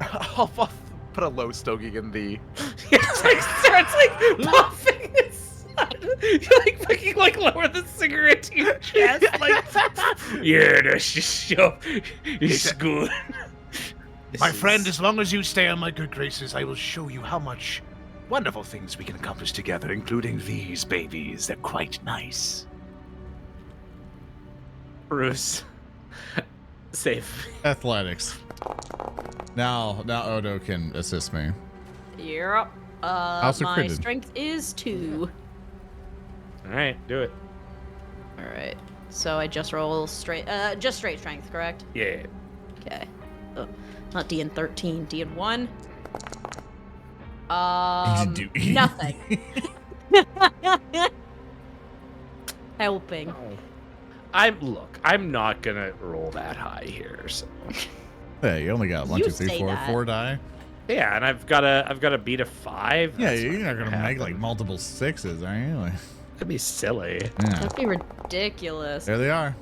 I'll put a low stogie in the... It's like starts like puffing his sun. You like fucking like lower the cigarette to your chest, like Yeah, that's just so. It's good. My friend, as long as you stay on my good graces, I will show you how much wonderful things we can accomplish together, including these babies. They're quite nice. Bruce. Safe. Athletics. Now Odo can assist me. You're up. Also My critted. strength is 2. All right, do it. All right. So I just roll straight, just straight strength, correct? Yeah. Okay. Oh, not D and 13, D and 1. Nothing. Helping. I'm not gonna roll that high here. So. Hey, you only got one, You two, three, say four, that. 4 die. Yeah, and I've got a beat of 5. Yeah, That's you're not gonna gonna make like happen. multiple 6s, are you? Like, That'd be silly. yeah. That'd be ridiculous. There they are.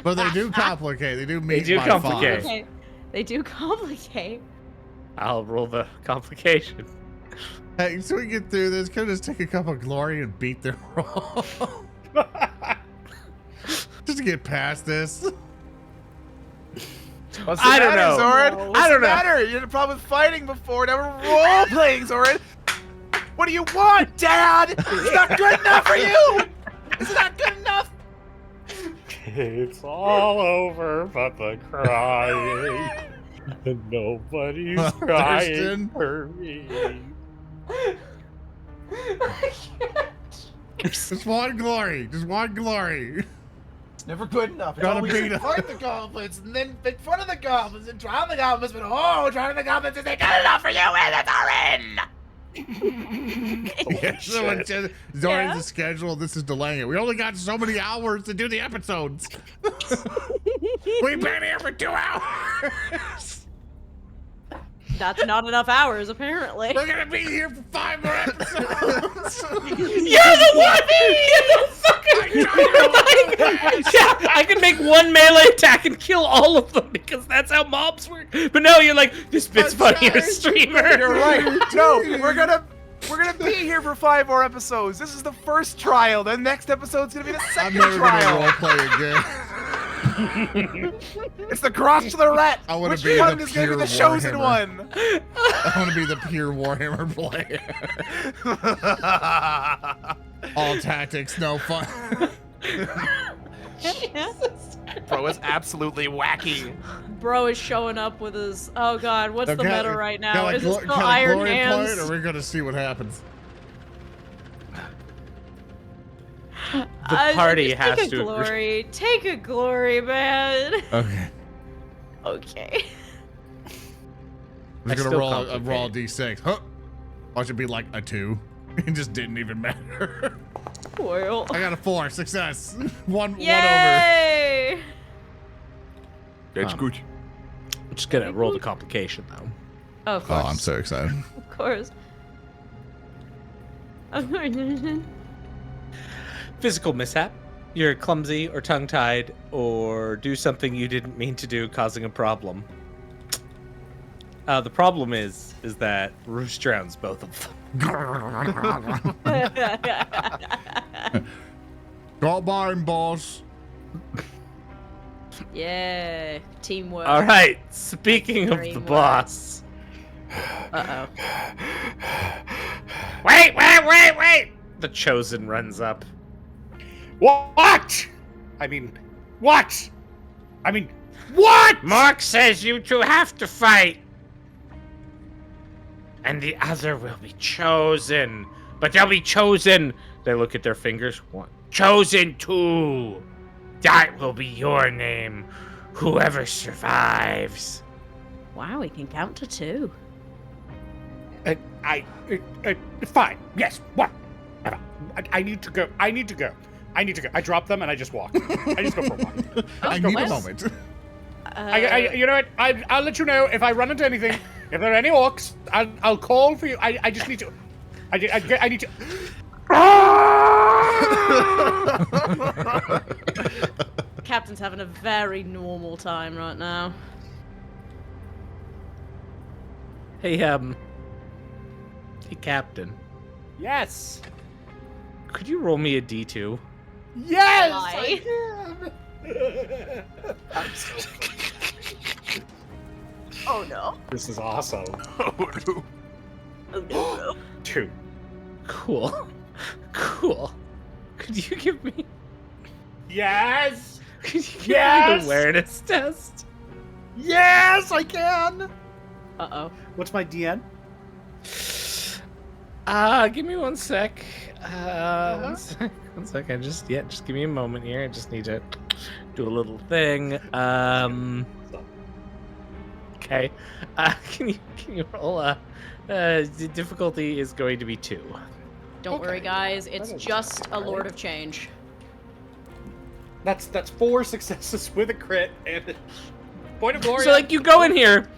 But they do complicate. They do meet do by complicate. 5. Okay. They do complicate. I'll roll the complication. Hey, so we get through this, could just take a cup of glory and beat their roll. Just to get past this. What's I don't know. Zoran? No. What's I don't the know. matter? You had a problem with fighting before, never role playing, Zoran. What do you want, Dad? It's not good enough for you. It's not good enough. It's all over but the crying. And nobody's Well, crying Thurston. for me. Just one glory. Just one glory. It's never good enough. It's Gotta always beat 'em. fight the goblins and then make fun of the goblins and drown the goblins, but drowning the goblins isn't good enough for you, and it's Yeah, someone said Zoran's schedule. This is delaying it. We only got so many hours to do the episodes. We've been here for 2 hours. That's not enough hours, apparently. We're gonna be here for 5 more episodes. You're the one! You're the fucking... Yeah, I can make one melee attack and kill all of them because that's how mobs work. But no, you're like, this bit's I'm funnier, sorry. streamer. You're right. No, we're gonna We're gonna be here for 5 more episodes. This is the first trial. The next episode's gonna be the I'm second never trial. gonna roleplay again. It's the cross to the rat. I wanna Which be one the is gonna be pure the chosen Warhammer. one? I want to be the pure Warhammer player. All tactics, no fun. Bro is absolutely wacky. Bro is showing up with his. Oh God, what's the meta right now? Can Is it still can Iron glory play Hands? it, or we're gonna see what happens? The party just has take to a agree. glory. Take a glory, man. Okay. Okay. I'm That's just gonna still roll a raw complicated. d6. Huh? Watch it be like a 2. It just didn't even matter. Well. I got a 4. Success. One over. Yay! That's good. I'm just gonna roll the complication though. Oh, of Oh, course. I'm so excited. Of course. Physical mishap. You're clumsy or tongue-tied or do something you didn't mean to do, causing a problem. The problem is that Roos drowns both of them. Got mine, boss. Yeah, teamwork. All right. Speaking of the Dreamwork. boss. Uh-oh. Wait! The chosen runs up. What? I mean, what? I mean, what? Mark says you two have to fight. And the other will be chosen. But they'll be chosen. They look at their fingers. One. Chosen too. That will be your name. Whoever survives. Wow, we can count to 2. Fine. Yes. What? I need to go. I need to go. I drop them and I just walk. I just go for a walk. I go need a west. moment. You know what? I'll let you know if I run into anything. If there are any orcs, I'll call for you. I just need to. I need to. Captain's having a very normal time right now. Hey, Captain. Yes. Could you roll me a D2? Yes. Why? I can. Oh no. This is awesome. Oh, no. Oh no. 2. Cool. Could you give me? Yes. Could you give me Yes! an awareness test? Yes, I can. Uh-oh. What's my DN? Give me 1 sec. 1 sec. 1 sec. Just give me a moment here. I just need to do a little thing. Okay. Can you roll the difficulty is going to be 2. Don't worry, guys. It's just a Lord of Change. That's 4 successes with a crit and a point of glory. So like you go in here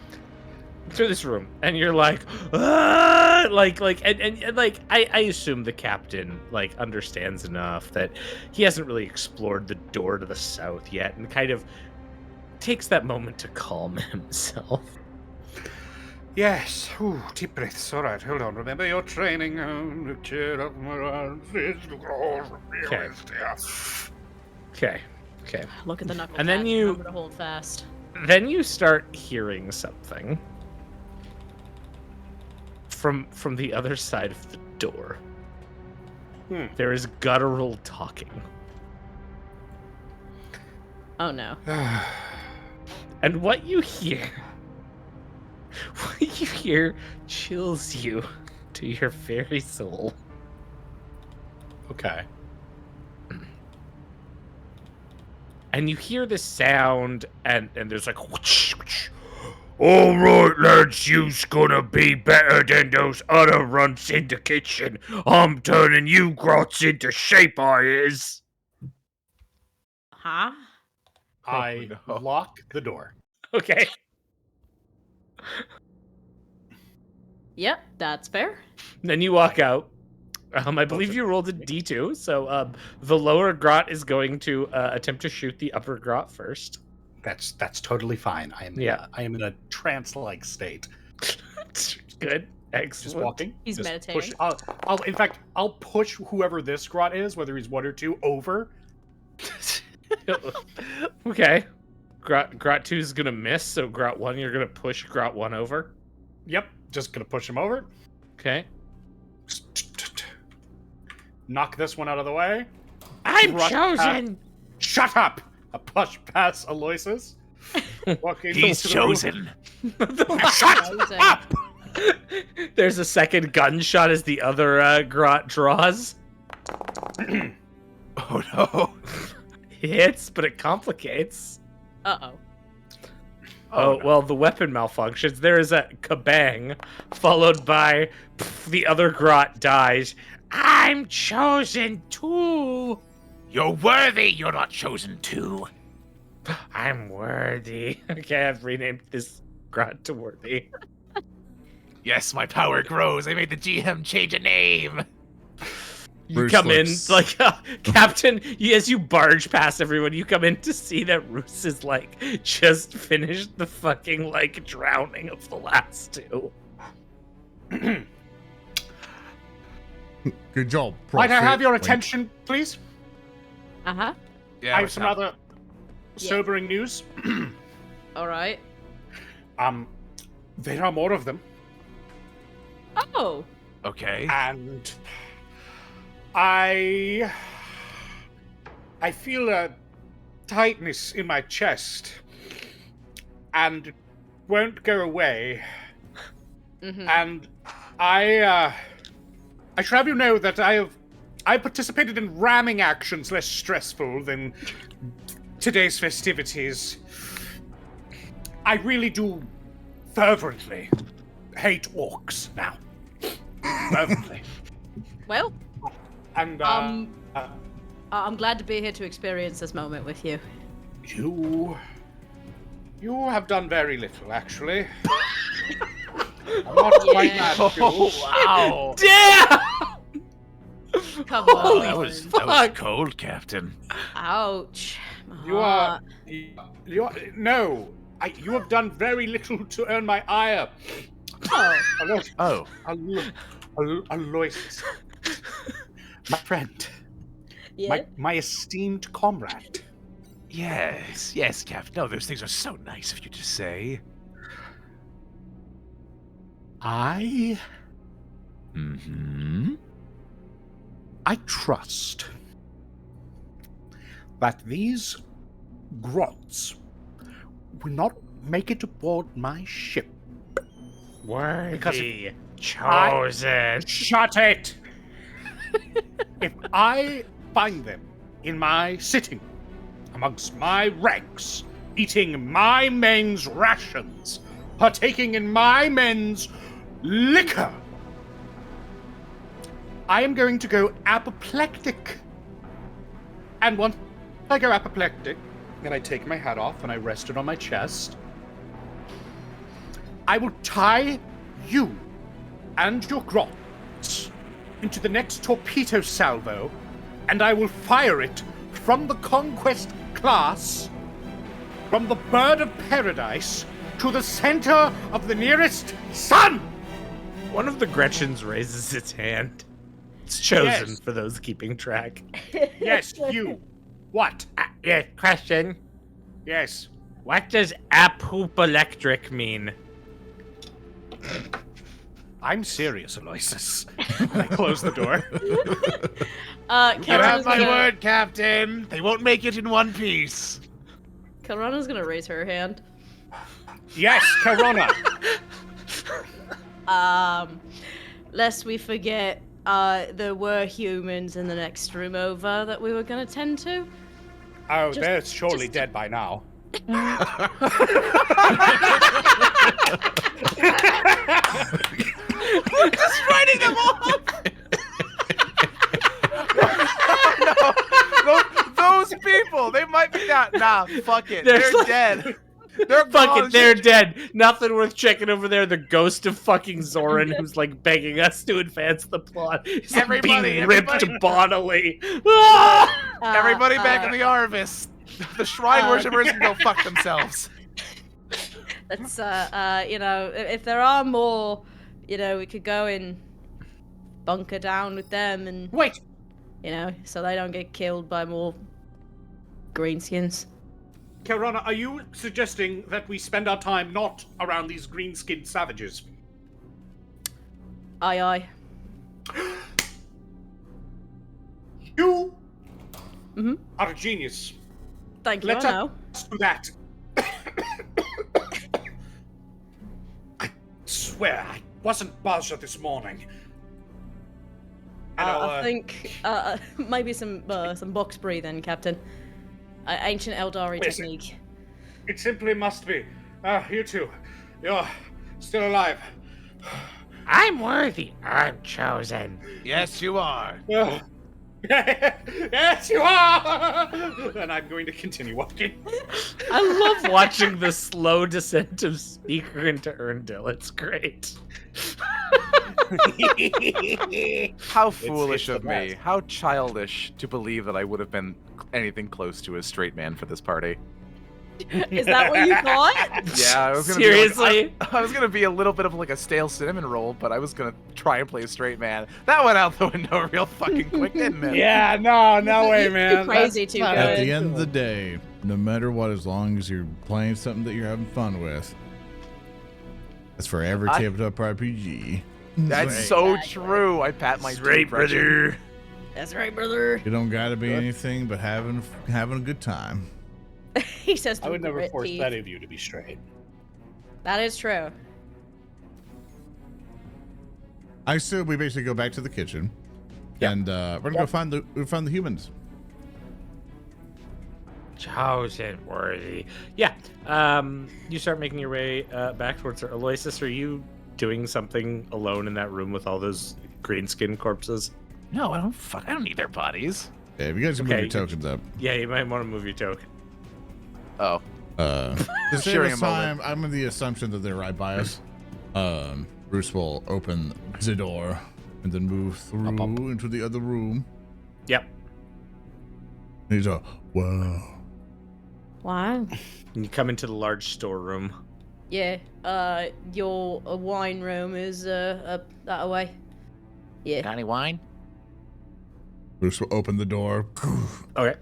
through this room and you're like, ah! like I assume the captain like understands enough that he hasn't really explored the door to the south yet and kind of takes that moment to calm himself. Yes. Ooh, deep breaths. All right, hold on. Remember your training. Okay. Look at the knuckle. And then tap. you- Remember to hold fast. Then you start hearing something from the other side of the door. There is guttural talking. Oh no. And what you hear chills you to your very soul. Okay. And you hear this sound, and there's like whoosh, whoosh. All right, lads, you's gonna be better than those other runts in the kitchen. I'm turning you grots into shape, I is. Huh? I no. lock the door. Okay. Yep, that's fair. Then you walk out. I believe you rolled a D2, so the lower grot is going to attempt to shoot the upper grot first. That's totally fine. I am Yeah. I am in a trance-like state. Good. Excellent. Just walking. He's just meditating. In fact, I'll push whoever this Grot is, whether he's 1 or 2, over. Okay. Grot 2 is gonna miss, so Grot 1, you're gonna push Grot 1 over. Yep, just gonna push him over. Okay. Knock this one out of the way. I'm Grot- chosen. Shut up! I push past Aloysus. Walking He's through- chosen. Amazing. There's a second gunshot as the other Grot draws. Oh no. Hits, but it complicates. Uh-oh. Oh, no. well, the weapon malfunctions. There is a kabang, followed by the other Grot dies. I'm chosen too. You're worthy. You're not chosen to. I'm worthy. Okay, I've renamed this Grot to worthy. Yes, my power grows. I made the GM change a name. You Bruce come looks- in like Captain. As you barge past everyone, you come in to see that Roos is like just finished the fucking like drowning of the last two. Good job. Might I have your Wink. attention, please? Uh-huh. Yeah, I have what's some up? rather sobering news. All right. There are more of them, Oh. Okay. and I feel a tightness in my chest, and it won't go away. Mm-hmm. And I should have you know that I participated in ramming actions less stressful than today's festivities. I really do fervently hate orcs now. Fervently. Well, And I'm glad to be here to experience this moment with you. you have done very little, actually. I'm not quite Yeah. mad at you. Wow. Damn! Come on. that was cold, Captain. Ouch. My You are. heart. You are. No. You have done very little to earn my ire. Oh. Oh. Aloysus. My friend. Yeah. My esteemed comrade. Yes, yes, Captain. No, those things are so nice of you to say. I Mm-hmm. trust that these grots will not make it aboard my ship. Worthy. I- Chosen. Shut it! If I find them in my sitting, amongst my ranks, eating my men's rations, partaking in my men's liquor, I am going to go apoplectic. And once I go apoplectic, and I take my hat off and I rest it on my chest, I will tie you and your grots into the next torpedo salvo, and I will fire it from the Conquest class, from the Bird of Paradise, to the center of the nearest sun! One of the Gretchens raises its hand. It's chosen Yes. for those keeping track. Yes, you. What? Yeah, question. Yes. What does apoplectric mean? I'm serious, Aloysus. I close the door. You Khelrana's have my gonna, word, Captain. They won't make it in one piece. Khelrana's gonna raise her hand. Yes, Khelrana. Lest we forget, there were humans in the next room over that we were gonna tend to. Oh, Just- they're surely just- dead by now. Just writing them off. Those people, they might be not. Nah, fuck it. There's They're like- dead. They're Fuck gone. it, they're dead. Nothing worth checking over there. The ghost of fucking Zoran, who's like begging us to advance the plot. He's like, Everybody, being ripped everybody. bodily. Ah! Everybody back in the Arvis. The shrine worshippers can go fuck themselves. That's if there are more we could go and bunker down with them and, Wait, so they don't get killed by more greenskins. Khelrana, are you suggesting that we spend our time not around these green-skinned savages? Aye, aye. You Mhm. are a genius. Thank you, Let I know. us do that. I swear, I wasn't buzzed this morning. And I think maybe some box breathing, Captain. Ancient Eldari Yes. technique. It simply must be. You two, you're still alive. I'm worthy. I'm chosen. Yes, you are. Yes, you are! And I'm going to continue walking. I love watching the slow descent of Speaker into Erndil. It's great. How foolish the of me. How childish to believe that I would have been anything close to a straight man for this party. Is that what you thought? Yeah, I was gonna Seriously? Be I was gonna be a little bit of like a stale cinnamon roll, but I was gonna try and play a straight man. That went out the window real fucking quick, didn't it? Yeah, no way, man. Crazy too not- good. At the end of the day, no matter what, as long as you're playing something that you're having fun with, that's for every tabletop RPG. That's Right. so Exactly. true. I pat my That's right, toothbrush. brother. That's right, brother. You don't gotta be anything but having a good time. He says I would through never grit force teeth. any of you to be straight. That is true. I assume we basically go back to the kitchen, Yep. and we're gonna go find the humans. Chosen, worthy. Yeah. You start making your way back towards her. Aloysus, are you doing something alone in that room with all those greenskin corpses? No, I don't need their bodies. Yeah, if you guys can Okay, move your tokens up. Yeah, you might want to move your token. Oh. To save Sharing us a moment. time, I'm in the assumption that they're right by us. Roos will open the door and then move through into the other room. Yep. And he's like, wow. Wow. And you come into the large storeroom. Yeah. Your wine room is up that way. Yeah. Got any wine? Roos will open the door. Okay.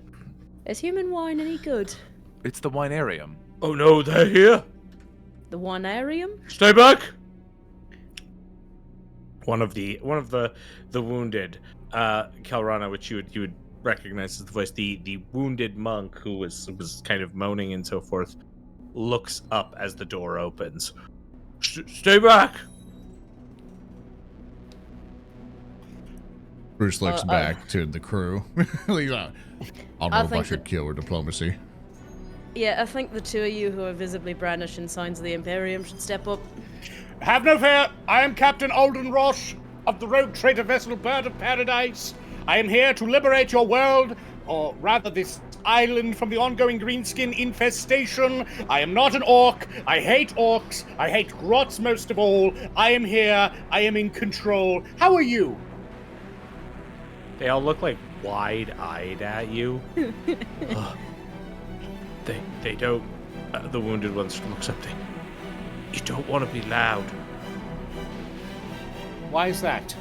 Is human wine any good? It's the winarium. Oh no, they're here. The winearium? Stay back. One of the wounded, Khelrana, which you would recognize as the voice, the wounded monk who was kind of moaning and so forth, looks up as the door opens. Stay back. Roos looks back to the crew. He's like, I don't know if I think should kill or diplomacy. Yeah, I think the two of you who are visibly brandishing signs of the Imperium should step up. Have no fear. I am Captain Alden Rosh of the rogue trader vessel Bird of Paradise. I am here to liberate your world, or rather this island, from the ongoing greenskin infestation. I am not an orc. I hate orcs. I hate grots most of all. I am here. I am in control. How are you? They all look like wide-eyed at you. Ugh. They don't. The wounded one looks up. You don't want to be loud Why is that?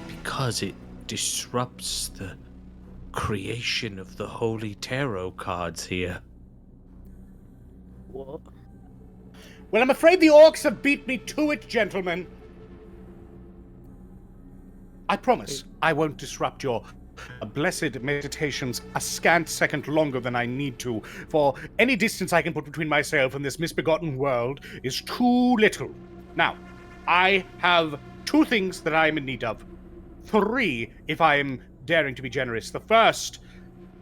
because it disrupts the creation of the holy tarot cards here. What? Well, I'm afraid the orcs have beat me to it, gentlemen. I promise I won't disrupt your blessed meditations a scant second longer than I need to, for any distance I can put between myself and this misbegotten world is too little. Now, I have 2 things that I am in need of. 3, if I am daring to be generous. The first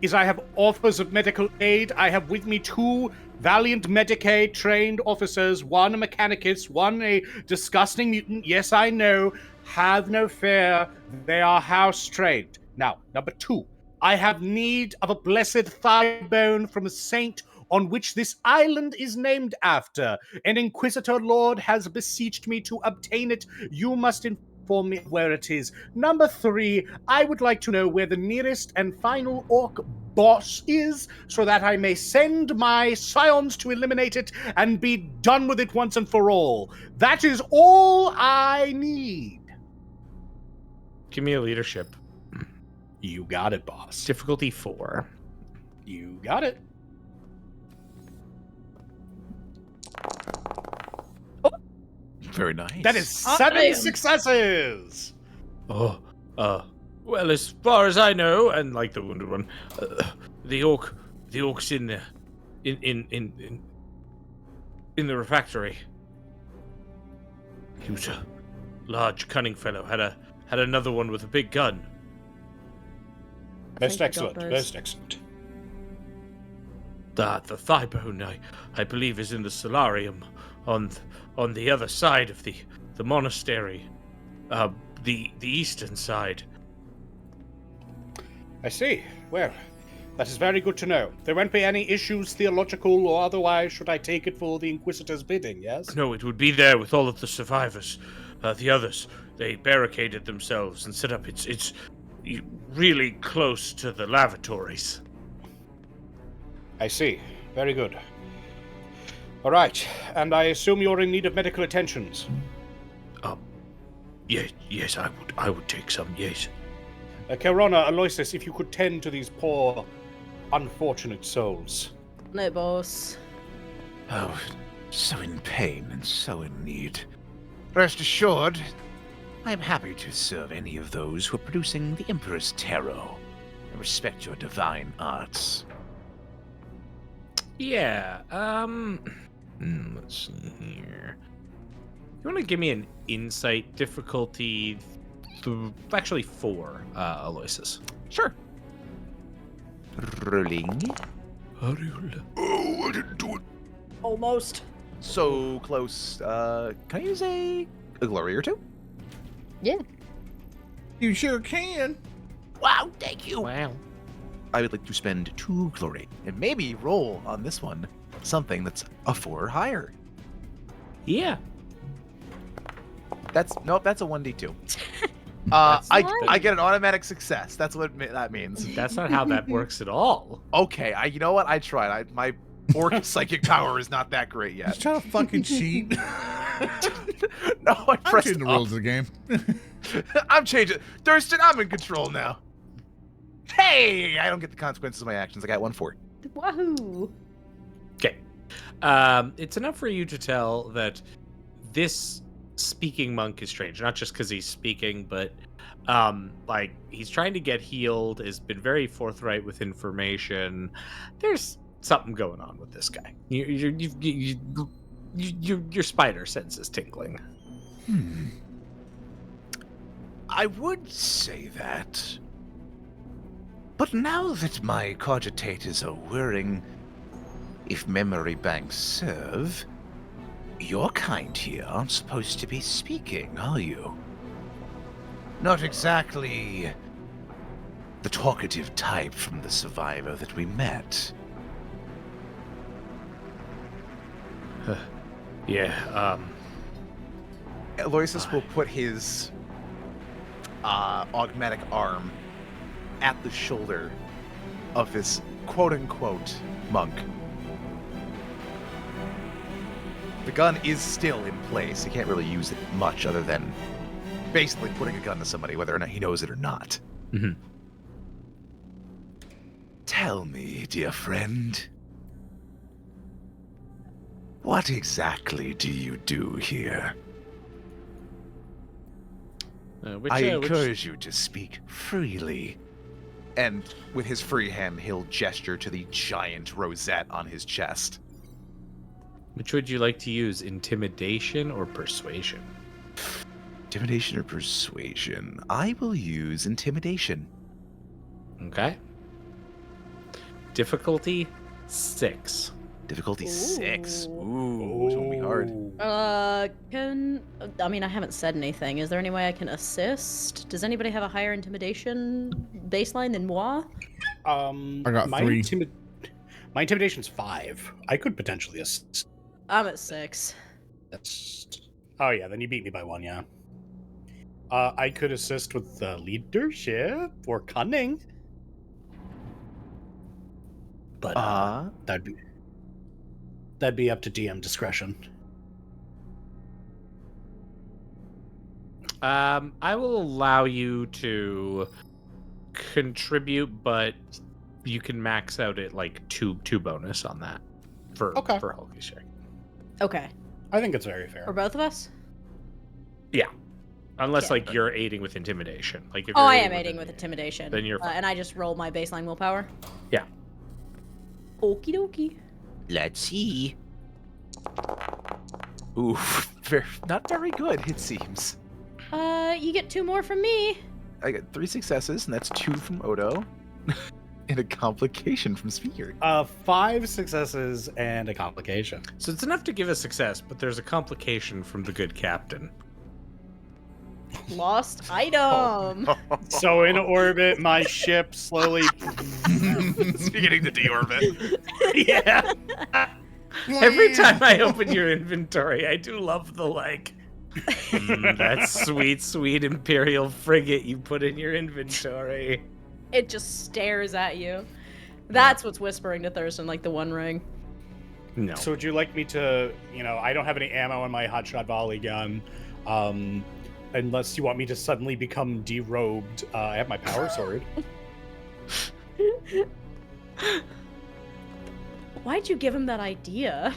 is I have offers of medical aid. I have with me 2 valiant Medicaid trained officers, one a mechanicus, one a disgusting mutant. Yes, I know. Have no fear. They are house trained. Now, number 2, I have need of a blessed thigh bone from a saint on which this island is named after. An Inquisitor Lord has beseeched me to obtain it. You must inform me where it is. Number 3, I would like to know where the nearest and final orc boss is, so that I may send my scions to eliminate it and be done with it once and for all. That is all I need. Give me a leadership. You got it, boss. Difficulty 4. You got it. Very nice. That is 7 Damn. successes. Oh, well, as far as I know, and like the wounded one, the orc's in the, in the refectory. He was a large, cunning fellow. Had another one with a big gun. Most think we got excellent. those. Most excellent. The thigh bone, I believe, is in the solarium on the other side of the monastery, the eastern side. I see. Well, that is very good to know. There won't be any issues, theological or otherwise, should I take it for the Inquisitor's bidding, yes? No, it would be there with all of the survivors. The others, they barricaded themselves and set up. It's really close to the lavatories. I see. Very good. All right, and I assume you're in need of medical attentions. Yes, I would take some. Yes. Khelrana, Aloysus, if you could tend to these poor, unfortunate souls. No, boss. Oh, so in pain and so in need. Rest assured, I am happy to serve any of those who are producing the Emperor's Tarot. I respect your divine arts. Yeah. Let's see here. You want to give me an insight difficulty? Actually, 4, Aloysus. Sure. Rolling. Oh, I didn't do it. Almost. So close. Can I use a glory or 2? Yeah. You sure can. Wow, thank you. Wow. I would like to spend 2 glory and maybe roll on this one something that's a 4 or higher. Yeah. That's a 1d2. That's I get an automatic success. That's what that means. That's not how that works at all. Okay, you know what? I tried. My orc psychic power is not that great Just yet. trying to fucking cheat. No, I I'm pressed changing the up. rules of the game. I'm changing. Thurston, I'm in control now. Hey, I don't get the consequences of my actions. I got 1-4. Wahoo! Okay. It's enough for you to tell that this speaking monk is strange, not just because he's speaking, but like he's trying to get healed, has been very forthright with information. There's something going on with this guy. Your spider sense is tingling. I would say that. But now that my cogitators are whirring, if memory banks serve, your kind here aren't supposed to be speaking, are you? Not exactly the talkative type from the survivor that we met. Yeah, Aloysus will put his augmatic arm at the shoulder of this quote-unquote monk. The gun is still in place. He can't really use it much other than basically putting a gun to somebody, whether or not he knows it or not. Mhm. Tell me, dear friend, what exactly do you do here? I encourage you to speak freely. And with his free hand, he'll gesture to the giant rosette on his chest. Which would you like to use, intimidation or persuasion? Intimidation or persuasion? I will use intimidation. Okay. Difficulty 6. Difficulty Ooh. 6. Ooh, it's gonna be hard. I mean, I haven't said anything. Is there any way I can assist? Does anybody have a higher intimidation baseline than moi? I got my 3. My intimidation's 5. I could potentially assist. I'm at 6. Oh yeah, then you beat me by 1, yeah. I could assist with leadership or cunning. But that'd be up to DM discretion. I will allow you to contribute, but you can max out at like two bonus on that for Hulky's check. Okay. I think it's very fair. For both of us? Yeah. Unless Yeah. like you're aiding with intimidation. Like if Oh, you're I am aiding with intimidation. Then you're fine. and I just roll my baseline willpower. Yeah. Okie dokie. Let's see. Ooh, not very good, it seems. You get 2 more from me. I got 3 successes, and that's 2 from Odo. And a complication from Sphere. 5 successes and a complication. So it's enough to give a success, but there's a complication from the good captain. Lost item. So in orbit, my ship slowly. It's beginning to deorbit. Yeah. Every time I open your inventory, I do love the like. That sweet Imperial frigate you put in your inventory. It just stares at you. That's what's whispering to Thurston, like the One Ring. No. So would you like me to, I don't have any ammo on my hotshot volley gun. Unless you want me to suddenly become derobed. I have my power sword. Why'd you give him that idea?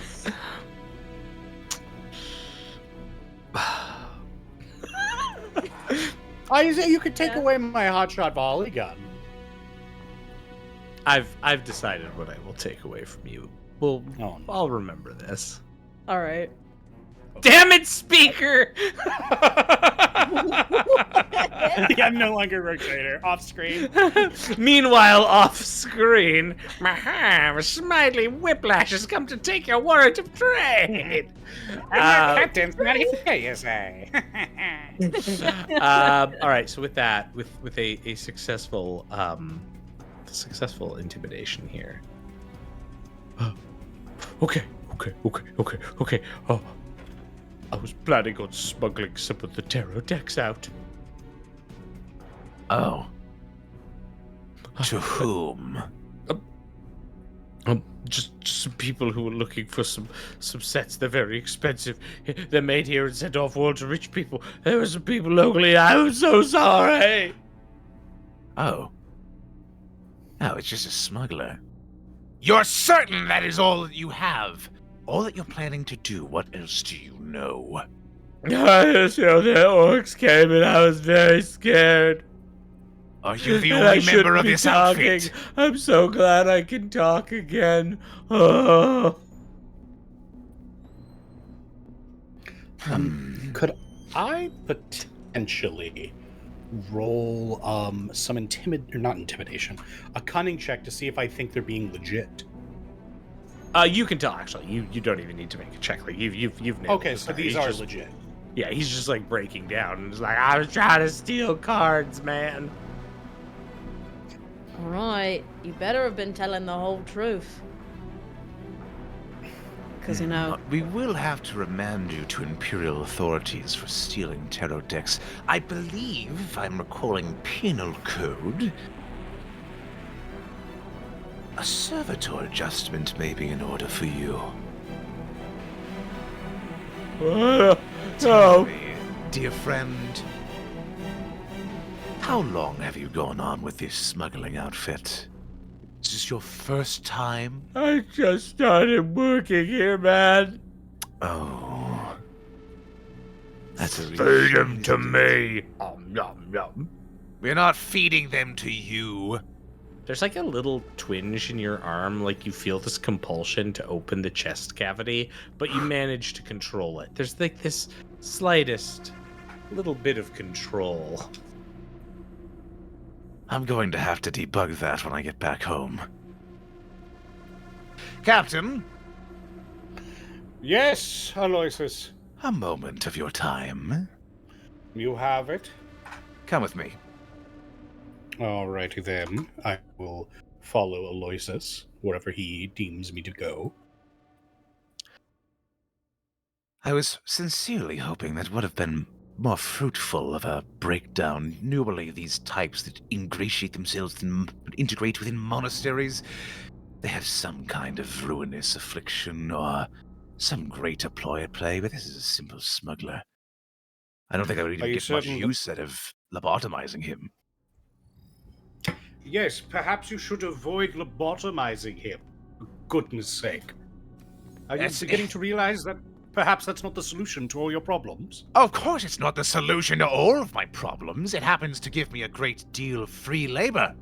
I say you could take away my hotshot volley gun. I've decided what I will take away from you. Well, no. I'll remember this. All right. Damn it, speaker! I'm no longer a trader. Off screen. Meanwhile, off screen, Smiley Whiplash has come to take your warrant of trade. Captain's not here, you say. All right. So with that, with a successful intimidation here. Okay. Oh, I was planning on smuggling some of the tarot decks out. Oh. To whom? Just some people who are looking for some sets. They're very expensive. They're made here and sent off world to rich people. There were some people locally. I'm so sorry. Oh. Oh, it's just a smuggler. You're certain that is all that you have? All that you're planning to do? What else do you know? I just know the orcs came and I was very scared. Are you the And only I shouldn't member of be this talking. outfit? I'm so glad I can talk again. Oh. Could I potentially roll some not intimidation, a cunning check to see if I think they're being legit? You can tell actually. You don't even need to make a check. Like you've nailed Okay, it. so these are legit. Yeah, he's just like breaking down and he's like, I was trying to steal cards, man. All right. You better have been telling the whole truth. Because, We will have to remand you to Imperial authorities for stealing tarot decks. I believe, if I'm recalling penal code, a servitor adjustment may be in order for you. Tell me, dear friend, how long have you gone on with this smuggling outfit? Is this your first time? I just started working here, man. Oh. That's a Feed them to me. Nom, nom. We're not feeding them to you. There's like a little twinge in your arm, like you feel this compulsion to open the chest cavity, but you manage to control it. There's like this slightest little bit of control. I'm going to have to debug that when I get back home. Captain, Yes, Aloysus. a moment of your time. You have it. Come with me. Alrighty then. I will follow Aloysus wherever he deems me to go. I was sincerely hoping that would have been more fruitful of a breakdown. Normally, these types that ingratiate themselves and integrate within monasteries, they have some kind of ruinous affliction or some greater ploy at play, but this is a simple smuggler. I don't think I would Are even you get much certain that- use out of lobotomizing him. Yes, perhaps you should avoid lobotomizing him. For goodness sake. Are you That's- beginning to realize that perhaps that's not the solution to all your problems? Of course, it's not the solution to all of my problems. It happens to give me a great deal of free labor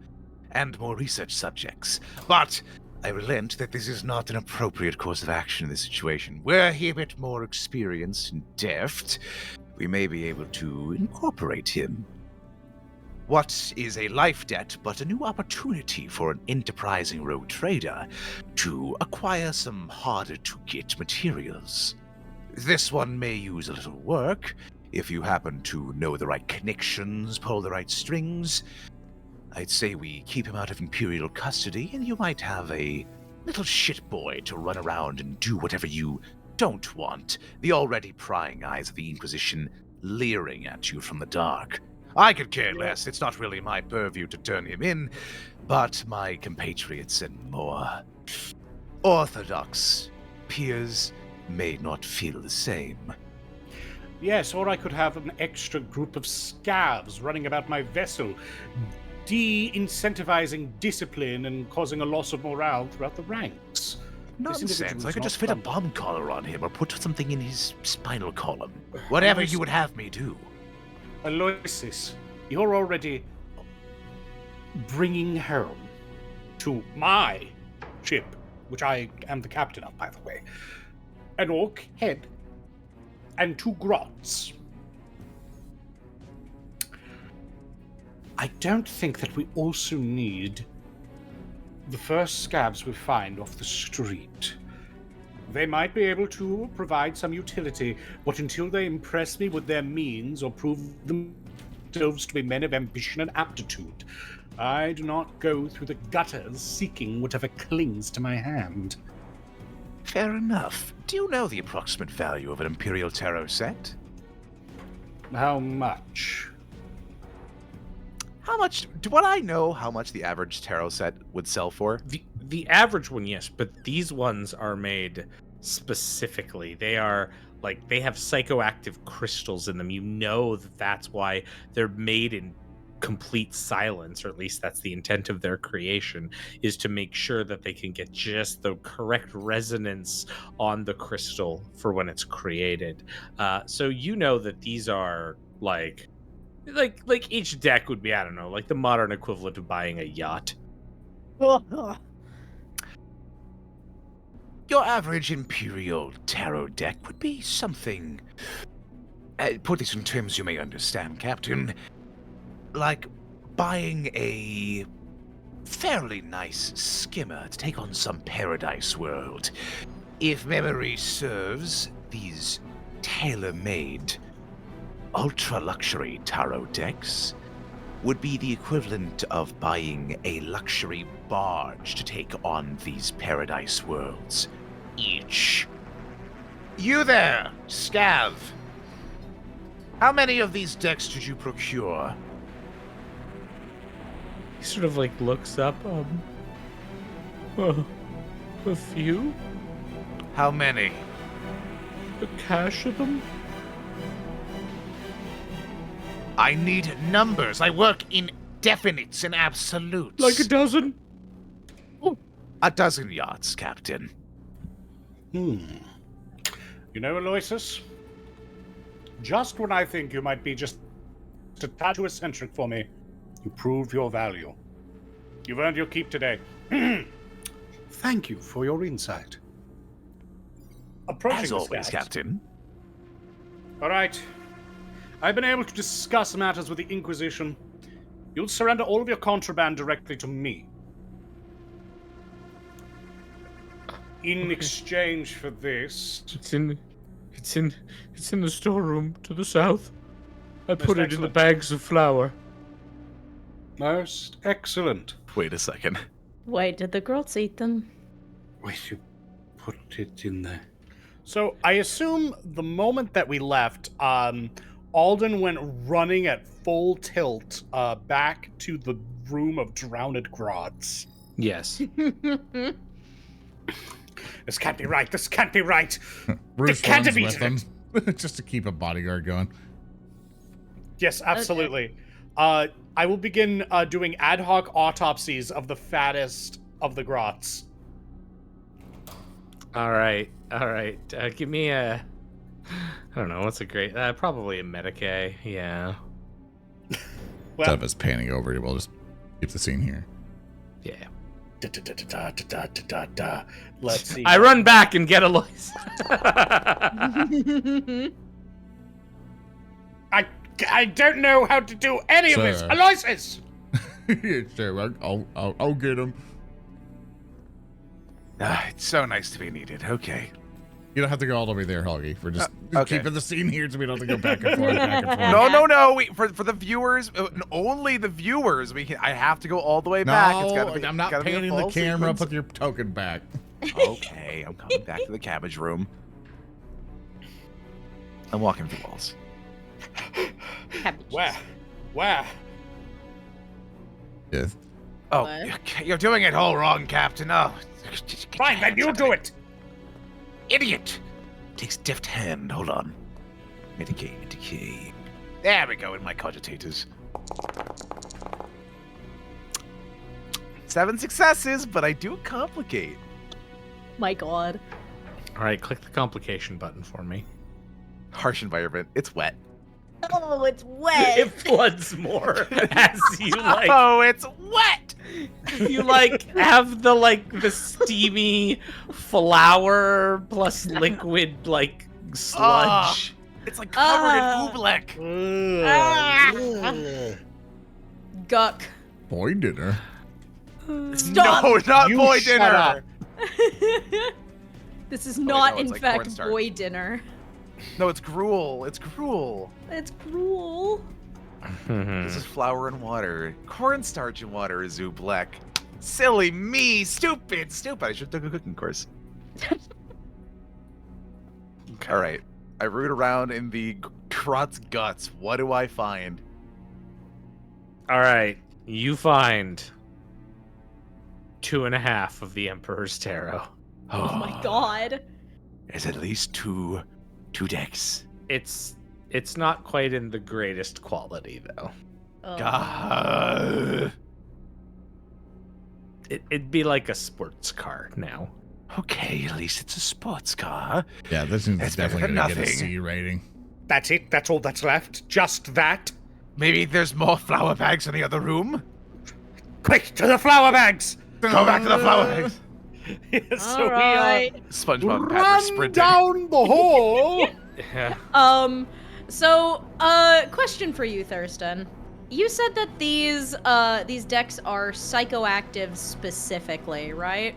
and more research subjects. But I relent that this is not an appropriate course of action in this situation. We're a bit more experienced and deft. We may be able to incorporate him. What is a life debt but a new opportunity for an enterprising rogue trader to acquire some harder-to-get materials? This one may use a little work, if you happen to know the right connections, pull the right strings. I'd say we keep him out of Imperial custody, and you might have a little shit boy to run around and do whatever you don't want, the already prying eyes of the Inquisition leering at you from the dark. I could care less. It's not really my purview to turn him in, but my compatriots and more orthodox peers may not feel the same. Yes, or I could have an extra group of scavs running about my vessel, de-incentivizing discipline and causing a loss of morale throughout the ranks. Nonsense. I could just fit a bomb collar on him or put something in his spinal column. Uh, Whatever you would have me do. Aloysus, you're already bringing home to my ship, which I am the captain of, by the way, an orc head and 2 grots. I don't think that we also need the first scabs we find off the street. They might be able to provide some utility, but until they impress me with their means or prove themselves to be men of ambition and aptitude, I do not go through the gutters seeking whatever clings to my hand. Fair enough. Do you know the approximate value of an Imperial Tarot set? How much? How much? Would I know how much the average tarot set would sell for? The average one, yes, but these ones are made specifically. They are like they have psychoactive crystals in them. You know that's why they're made in complete silence, or at least that's the intent of their creation, is to make sure that they can get just the correct resonance on the crystal for when it's created. So you know that these are like each deck would be, I don't know, like the modern equivalent of buying a yacht. Your average Imperial Tarot deck would be something. Put this in terms you may understand, Captain. Like buying a fairly nice skimmer to take on some paradise world. If memory serves, these tailor-made, ultra-luxury tarot decks would be the equivalent of buying a luxury barge to take on these paradise worlds. Each. You there, Scav. How many of these decks did you procure? He sort of like looks up, a few? How many? A cache of them? I need numbers. I work in definites and absolutes. Like a dozen? A dozen yards, Captain. You know, Aloysus, just when I think you might be just a tad too eccentric for me, you prove your value. You've earned your keep today. Thank you for your insight. Approaching As the always, scabs. Captain. All right. I've been able to discuss matters with the Inquisition. You'll surrender all of your contraband directly to me. In exchange for this, It's in the storeroom to the south. I put it in the excellent. bags of flour. most excellent. Wait a second. Wait, did the grots eat them? Wait, you put it in there. So I assume the moment that we left, Alden went running at full tilt back to the room of drowned grots. Yes. This can't be right. This can't be right. Roos can't runs be with them just to keep a bodyguard going. Yes, absolutely. I will begin doing ad hoc autopsies of the fattest of the grots. All right. Give me a. I don't know. What's a great? Probably a Medicae. Yeah. Well, Instead of us panning over, we'll just keep the scene here. Yeah. Let's see. I run back and get Aloysus. I don't know how to do any of this. Sir. Aloysus! Yeah, sure, I'll get him. It's so nice to be needed. Okay. You don't have to go all the way there, Hoggy. We're just okay. keeping the scene here so we don't have to go back and forth, back and forth. No. For the viewers, only the viewers. I have to go all the way back. It's gotta be, I'm not gotta be a panning the full camera. sequence. Put your token back. Okay, I'm coming back to the cabbage room. I'm walking through walls. Where? Yes. Oh, What? you're doing it all wrong, Captain. Oh, Fine, then you do it. Idiot! Takes deft hand. Hold on. Medicae. There we go in my cogitators. 7 successes, but I do complicate. My God. All right. Click the complication button for me. Harsh environment. It's wet. Oh, it's wet. It floods more as you like. Oh, it's wet! You have the steamy flour plus liquid sludge. It's like covered in oobleck. Guck. Boy dinner. Stop. No, not You boy shut dinner. up. This is no, not, it's in like fact, cornstarch. boy dinner. No, it's gruel. It's gruel. It's cruel. This is flour and water. Cornstarch and water is oobleck. Silly me. Stupid. I should have took a cooking course. All right. I root around in the Grot's guts. What do I find? All right. You find 2.5 of the Emperor's Tarot. Oh my God. There's at least two decks. It's not quite in the greatest quality though. Oh. God. It'd be like a sports car now. Okay, at least it's a sports car. Yeah, this is It's better definitely than gonna get a nothing. C rating. That's it. That's all that's left. Just that. Maybe there's more flour bags in the other room. Quick, to the flour bags. Go back to the flour bags. So All right. SpongeBob and Patrick Run sprinting. down the hole. Yeah. So, question for you, Thurston. You said that these decks are psychoactive specifically, right?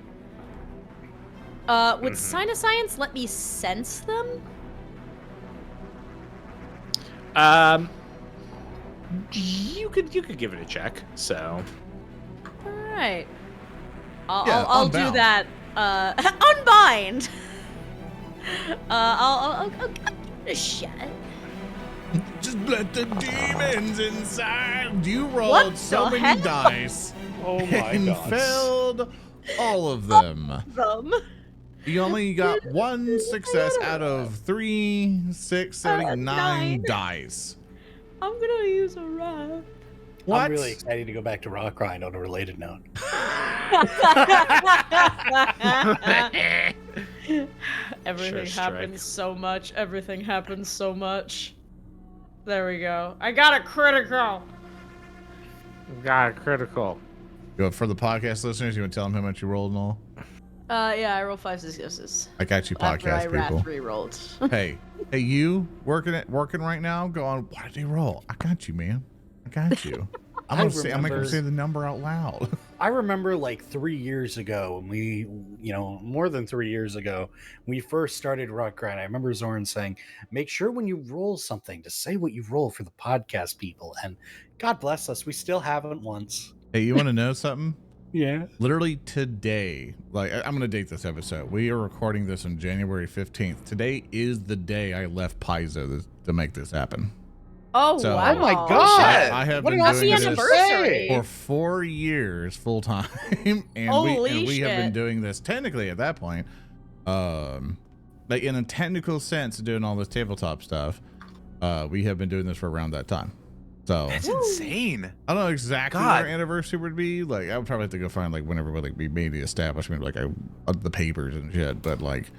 Would Science let me sense them? You could give it a check. So All right. Yeah, I'll do unbound. that. Unbind. I'll give it a shot. Just let the demons inside. You rolled What so the many hell? dice Oh my and God. failed all of them. Them. You only got one success out of 3, 6, 7, 9 9. dice. I'm gonna use a wrap. What? I'm really excited to go back to Rock Grind on a related note. Everything Sure happens so much. Everything happens so much. There we go. I got a critical. got a critical. Go for the podcast listeners. You want to tell them how much you rolled and all? Yeah, I rolled 5 successes. I got you, After I podcast rat people. 3 rolled. Hey, you working right now? Going, what did they roll? I got you, man. I got you. I'm gonna say, I'm gonna say the number out loud. I remember like 3 years ago, when we, more than 3 years ago, when we first started Rock Grind. I remember Zoran saying, make sure when you roll something to say what you roll for the podcast people. And God bless us, we still haven't once. Hey, you want to know something? Yeah. Literally today, I'm going to date this episode. We are recording this on January 15th. Today is the day I left Paizo to make this happen. Oh, So- wow. Oh my shit. god! I have What been an awesome doing Happy this anniversary. for 4 years full time, and Holy we have been shit. doing this technically at that point, like in a technical sense, doing all this tabletop stuff. We have been doing this for around that time. So That's insane. I don't know exactly God. what our anniversary would be. Like I would probably have to go find like whenever we made the establishment, like the papers and shit. But like,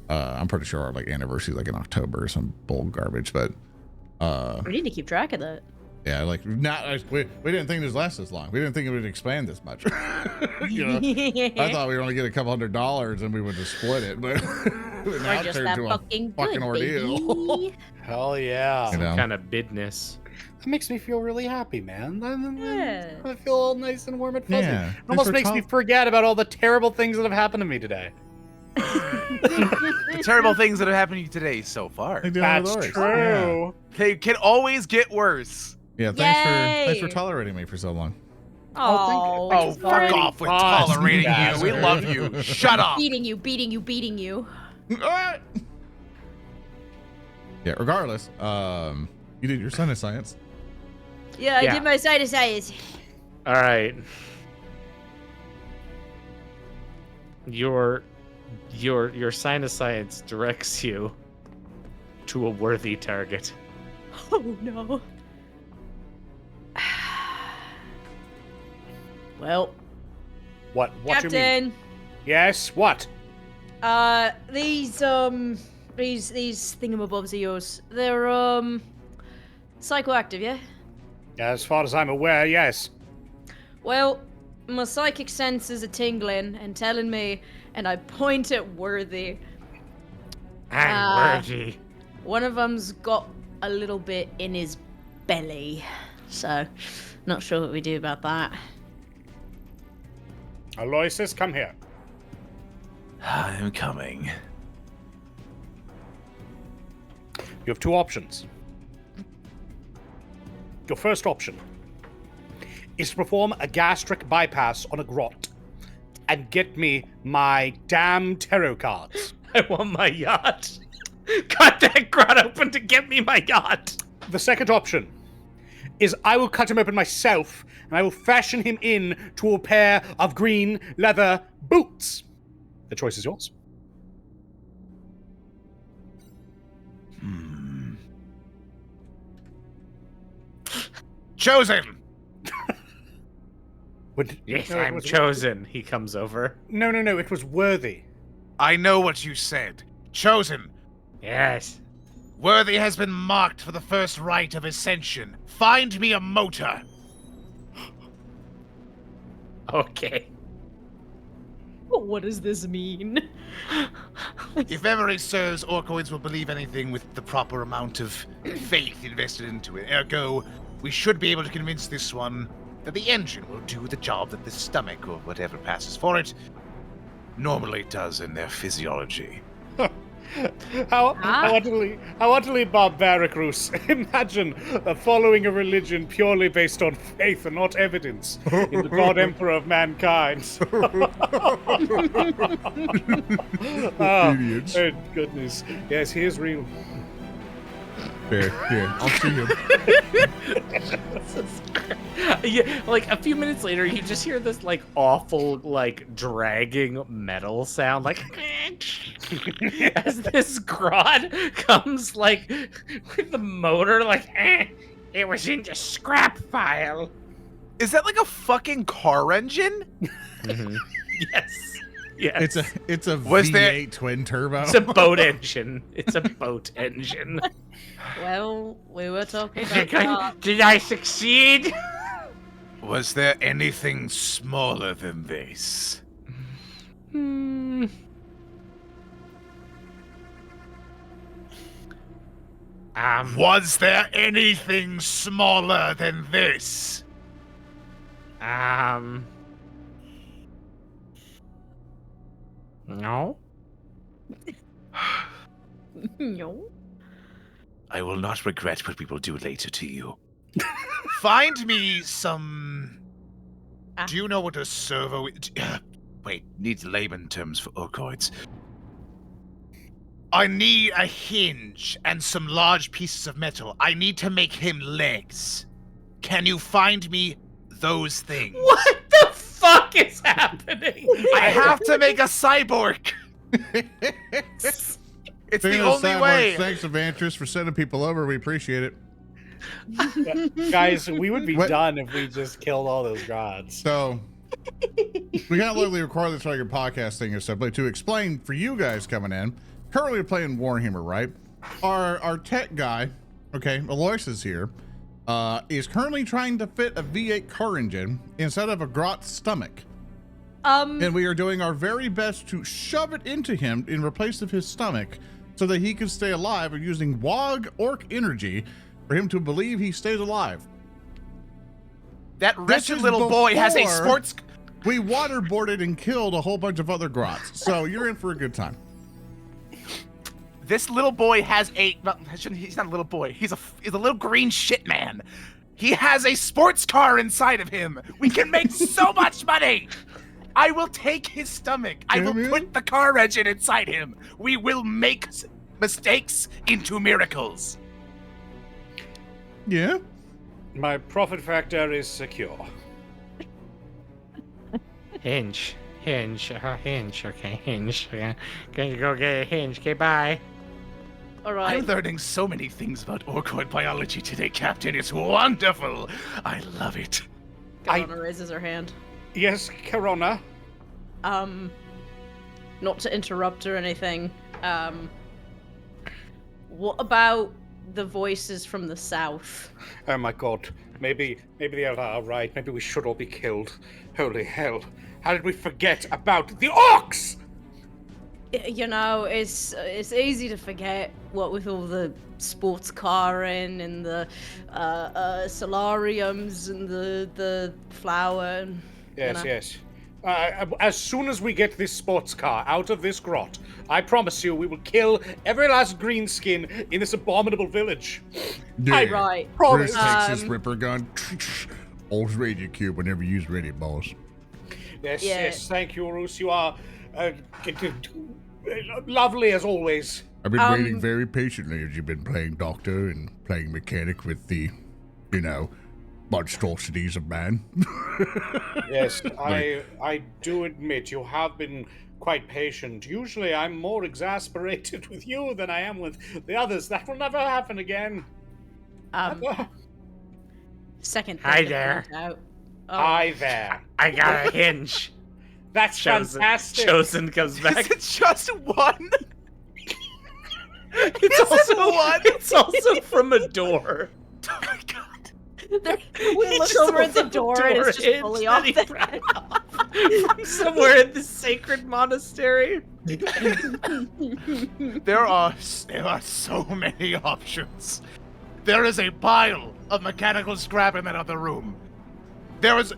I'm pretty sure our like anniversary is like in October or some bull garbage. But We need to keep track of that. yeah, like we didn't think this last this long. We didn't think it would expand this much. You know, I thought we were only get a couple $100 and we would just split it, but now We're it just turned that to a fucking fucking good, ordeal. baby. Hell yeah! You know? Kind of business. That makes me feel really happy, man. Yeah. I feel all nice and warm and fuzzy. Yeah, It almost makes me forget about all the terrible things that have happened to me today. The terrible things that have happened to you today so far. That's true. They can always get worse. Yeah, thanks for Yay. tolerating me for so long. Oh, Oh, fuck off with tolerating you. We bastard. love you. Shut up. beating you. Yeah, regardless, you did your science science. Yeah, I Yeah. did my science. All right. Your sign of science directs you to a worthy target. Oh no. Well, What do you mean? Captain, Yes, what? these thingamabobs of yours, they're psychoactive, yeah? As far as I'm aware, yes. Well, my psychic senses are tingling and telling me, and I point at Worthy. I'm worthy. One of them's got a little bit in his belly, so not sure what we do about that. Aloysus, come here. I'm coming. You have two options. Your first option is to perform a gastric bypass on a grot and get me my damn tarot cards. I want my yacht. Cut that grot open to get me my yacht. The second option is I will cut him open myself and I will fashion him in to a pair of green leather boots. The choice is yours. Chosen. Yes, No, it I'm was- chosen. He comes over. No, it was worthy. I know what you said. Chosen. Yes. Worthy has been marked for the first rite of ascension. Find me a motor. Okay. What does this mean? If memory serves, Orcoids will believe anything with the proper amount of faith invested into it. Ergo, we should be able to convince this one that the engine will do the job that the stomach, or whatever passes for it, normally does in their physiology. How utterly barbaric, Roos. Imagine following a religion purely based on faith and not evidence in the God Emperor of mankind. Oh, Idiots. thank goodness. Yes, he is real. Here, I'll see him. Yeah, like a few minutes later, you just hear this like awful, like dragging metal sound, like as this grot comes like with the motor, like it was in the scrap pile. Is that like a fucking car engine? Yes. Yes. It's a Was V8 there- twin turbo. It's a boat engine. It's a boat engine. Well, we were talking about that. Did I succeed? Was there anything smaller than this? Was there anything smaller than this? No. No. I will not regret what we will do later to you. Find me some. Do you know what a servo? Wait, needs layman terms for orcoids. I need a hinge and some large pieces of metal. I need to make him legs. Can you find me those things? What the fuck is happening? I have to make a cyborg. It's the only way. Thanks, Evantress, for sending people over. We appreciate it. Guys, we would be What? done if we just killed all those gods. So, we gotta literally record this like a podcast thing or something to explain for you guys coming in. Currently, we're playing Warhammer, right? Our tech guy, okay, Aloysus here, is currently trying to fit a V8 car engine inside of a Grot's stomach. And we are doing our very best to shove it into him in place of his stomach so that he can stay alive, and using Wog Orc energy for him to believe he stays alive. That wretched is little boy has a before- sports. We waterboarded and killed a whole bunch of other Grots, so you're in for a good time. This little boy has a. Well, he's not a little boy. He's a little green shit man. He has a sports car inside of him. We can make so much money. I will take his stomach. I will Damn it. put the car engine inside him. We will make mistakes into miracles. Yeah? My profit factor is secure. Hinge. Hinge. Hinge. Okay, hinge. Okay. Gonna go get a hinge. Okay, bye. All right. I'm learning so many things about orcoid biology today, Captain. It's wonderful. I love it. Khelrana raises her hand. Yes, Khelrana. Not to interrupt or anything. What about the voices from the south? Oh my god. Maybe they are right. Maybe we should all be killed. Holy hell. How did we forget about the orcs? You know, it's easy to forget what with all the sports caring and the solariums and the flower. And, Yes, you know. yes. As soon as we get this sports car out of this grot, I promise you we will kill every last greenskin in this abominable village. Yeah. Right. Bruce takes Um, his ripper gun. All's ready to cube whenever you's ready, boss. Yes, Yeah. yes. Thank you, Roos. You are lovely as always. I've been waiting very patiently as you've been playing doctor and playing mechanic with the, monstrosities of man. Yes, I do admit you have been quite patient. Usually I'm more exasperated with you than I am with the others. That will never happen again. Second thing Hi to there. point out. Oh, Hi there. I got a hinge. That's fantastic. Chosen comes Is back. it just one? It's also one? It's also from a door. Oh my god. we look Just over at the opens door and it's just hinge fully that off. he brought off from somewhere in the sacred monastery. There are so many options. There is a pile of mechanical scrap in that other room. There was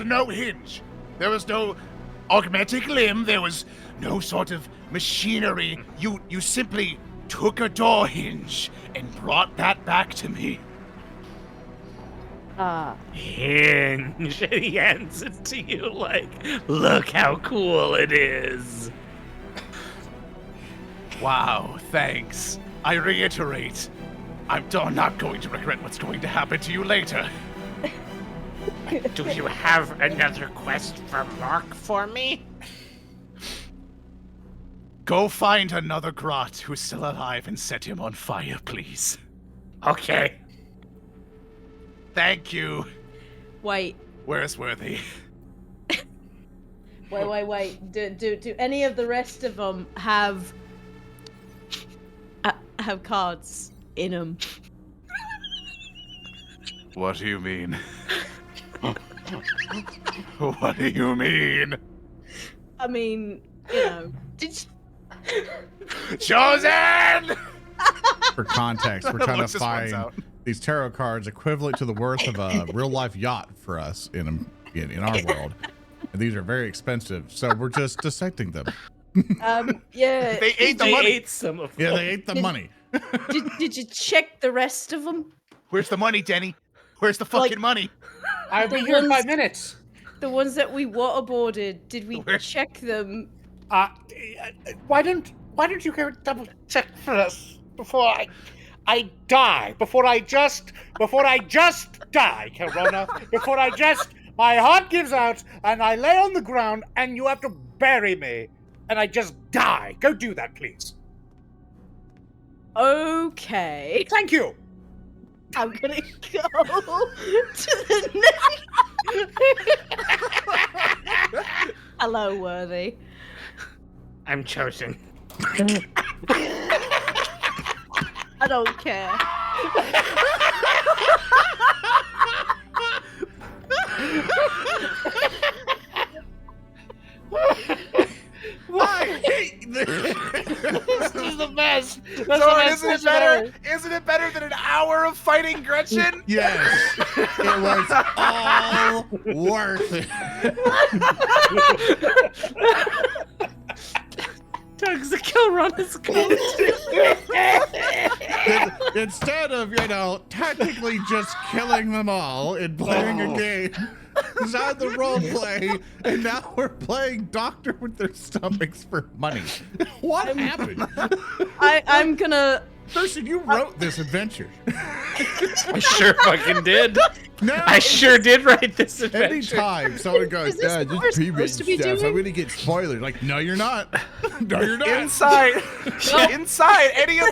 no hinge. There was no augmentic limb. There was no sort of machinery. You simply took a door hinge and brought that back to me. Hinge. He hands it to you like, look how cool it is. Wow, thanks. I reiterate, I'm not going to regret what's going to happen to you later. Do you have another quest for Mark for me? Go find another Grot who's still alive and set him on fire, please. Okay. Thank you. Wait, Where's Worthy? wait. Do any of the rest of them have cards in them? What do you mean? What do you mean? I mean, you know, Chosen! For context, we're trying to Looks this one's find out. these tarot cards equivalent to the worth of a real life yacht for us in our world. And these are very expensive, so we're just dissecting them. yeah. They ate the They money. ate some of Yeah, them. they ate the money. Did you check the rest of them? Where's the money, Denny? Where's the fucking money? I'll be The here in ones- 5 minutes. The ones that we waterboarded, did we Where- check them? Why don't why don't you go double check first before I die? Before I just die, Khelrana. My heart gives out and I lay on the ground and you have to bury me and I just die. Go do that, please. Okay. Thank you. I'm gonna go to the next. Hello, Worthy. I'm chosen. I don't care. Why? This is the best. Isn't it better than an hour of fighting Gretchen? Yes, it was all worth it. Doug's the Khelrana's goat. Instead of, tactically just killing them all and playing a game, is on the role play, and now we're playing doctor with their stomachs for money. What happened? I'm gonna. Person, you wrote this adventure. I sure fucking did. No, I sure did write this adventure. anytime someone goes, Is this what we're just supposed previous to be stuff, I'm doing? gonna get spoilers. Like, no, you're not. No, you're not. Inside any of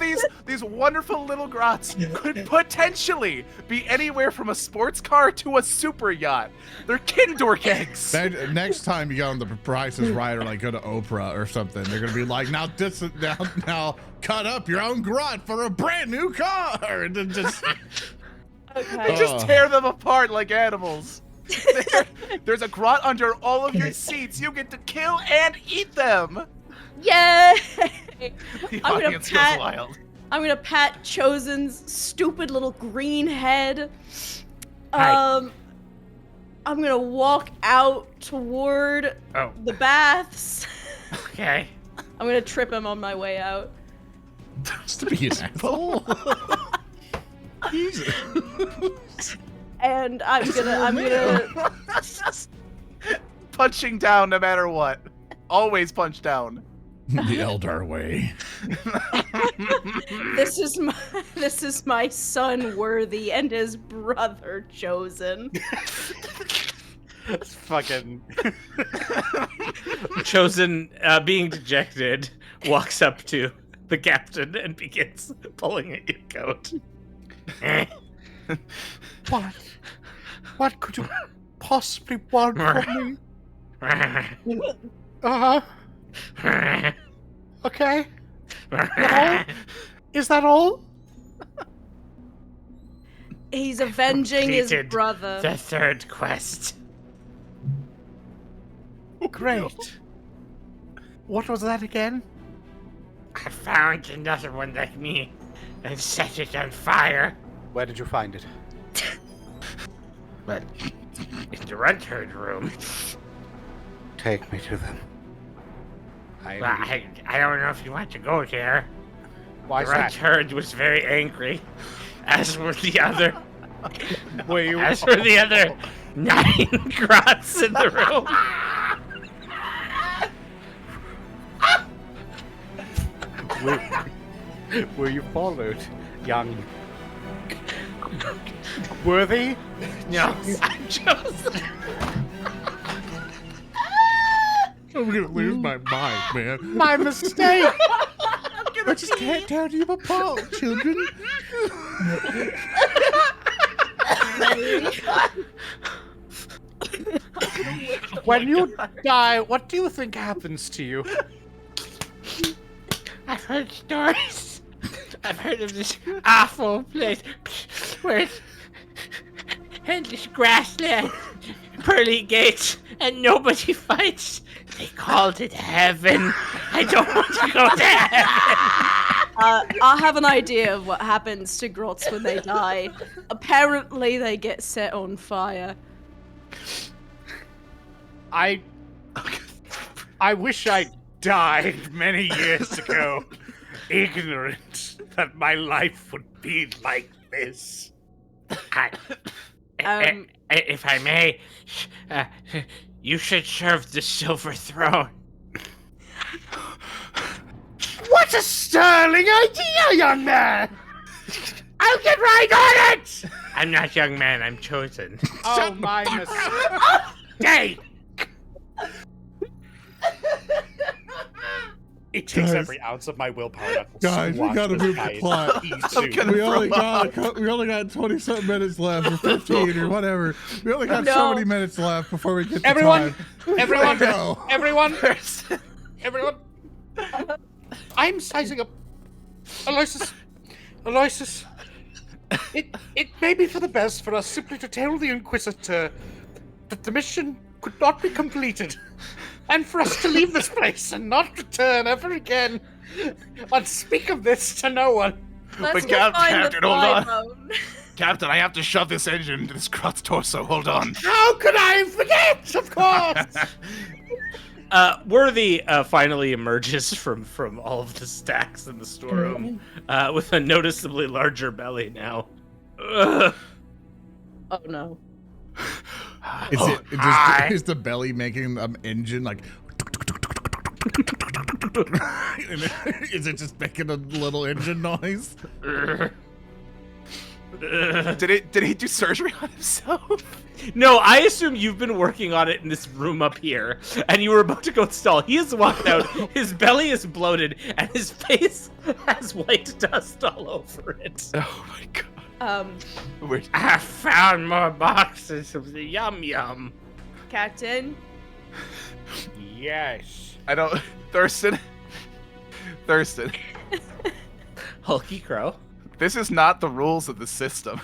these wonderful little grots could potentially be anywhere from a sports car to a super yacht. They're Kindork eggs. Next time you go on the Price is Right or like go to Oprah or something, they're gonna be like, now cut up your own grot for a brand new car, and then just Okay. Just tear them apart like animals. There's a grot under all of your seats. You get to kill and eat them. Yay! The I'm gonna audience goes pat- wild. I'm gonna pat Chosen's stupid little green head. Hi. I'm gonna walk out toward Oh, the baths. okay. I'm gonna trip him on my way out. just to be an asshole. Jesus. And I'm gonna Punching down no matter what. Always punch down. The Eldar way. this is my son Worthy and his brother Chosen. Fucking Chosen, being dejected, walks up to the captain and begins pulling at your coat. What could you possibly want from me? Okay. No? Is that all? He's avenging his Completed brother. The third quest. Great. What was that again? I found another one like me and set it on fire. Where did you find it? But in the Runtard room. Take me to them. Well, I don't know if you want to go there. Why The Runtard was very angry, as were the other. As were the other 9 grots in the room. Were you followed, young Worthy? No, I'm chosen. I'm gonna lose my mind, man. My mistake! I just can't tear you apart, children. When you die, what do you think happens to you? I've heard stories. I've heard of this awful place where it's endless grassland, pearly gates, and nobody fights. They called it heaven. I don't want to go to heaven. I have an idea of what happens to grots when they die. Apparently, they get set on fire. I wish I died many years ago, ignorant that my life would be like this. If I may, you should serve the silver throne. What? That's a sterling idea, young man! I'll get right on it! I'm not young man, I'm chosen. Oh, my mistake. Dang! It takes Guys. every ounce of my willpower not to Guys, we squash gotta this move the fight. plot. I'm gonna We only throw up. got 20-something minutes left, or 15, or whatever. We only got so No. many minutes left before we get to Everyone, time. everyone, Go. everyone, everyone. I'm sizing up. Aloysus. It may be for the best for us simply to tell the Inquisitor that the mission could not be completed, and for us to leave this place and not return ever again. But speak of this to no one. Let's But go find Captain, the hold on. fly bone. Captain, I have to shove this engine into this Grot's torso. Hold on. How could I forget? Of course. Worthy finally emerges from all of the stacks in the storeroom with a noticeably larger belly now. Ugh. Oh no. Is the belly making an engine like? Is it just making a little engine noise? Did he do surgery on himself? No, I assume you've been working on it in this room up here, and you were about to go install. He has walked out, his belly is bloated, and his face has white dust all over it. Oh my god. Wait. I found more boxes of the yum yum. Captain. Yes. I don't. Thurston. Hulky Crow. This is not the rules of the system.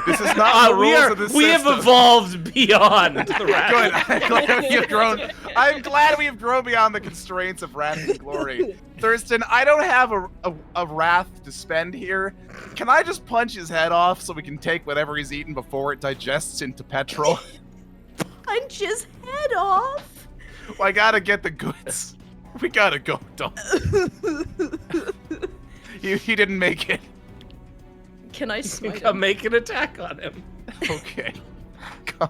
This is not the rules of the system. We have evolved beyond the rat. Good. I'm glad we have grown. I'm glad we have grown beyond the constraints of wrath and glory. Thurston, I don't have a wrath to spend here. Can I just punch his head off so we can take whatever he's eaten before it digests into petrol? Punch his head off. Well, I gotta get the goods. We gotta go. Don't. He didn't make it. Can I smite Come him? make an attack on him. Okay. Come.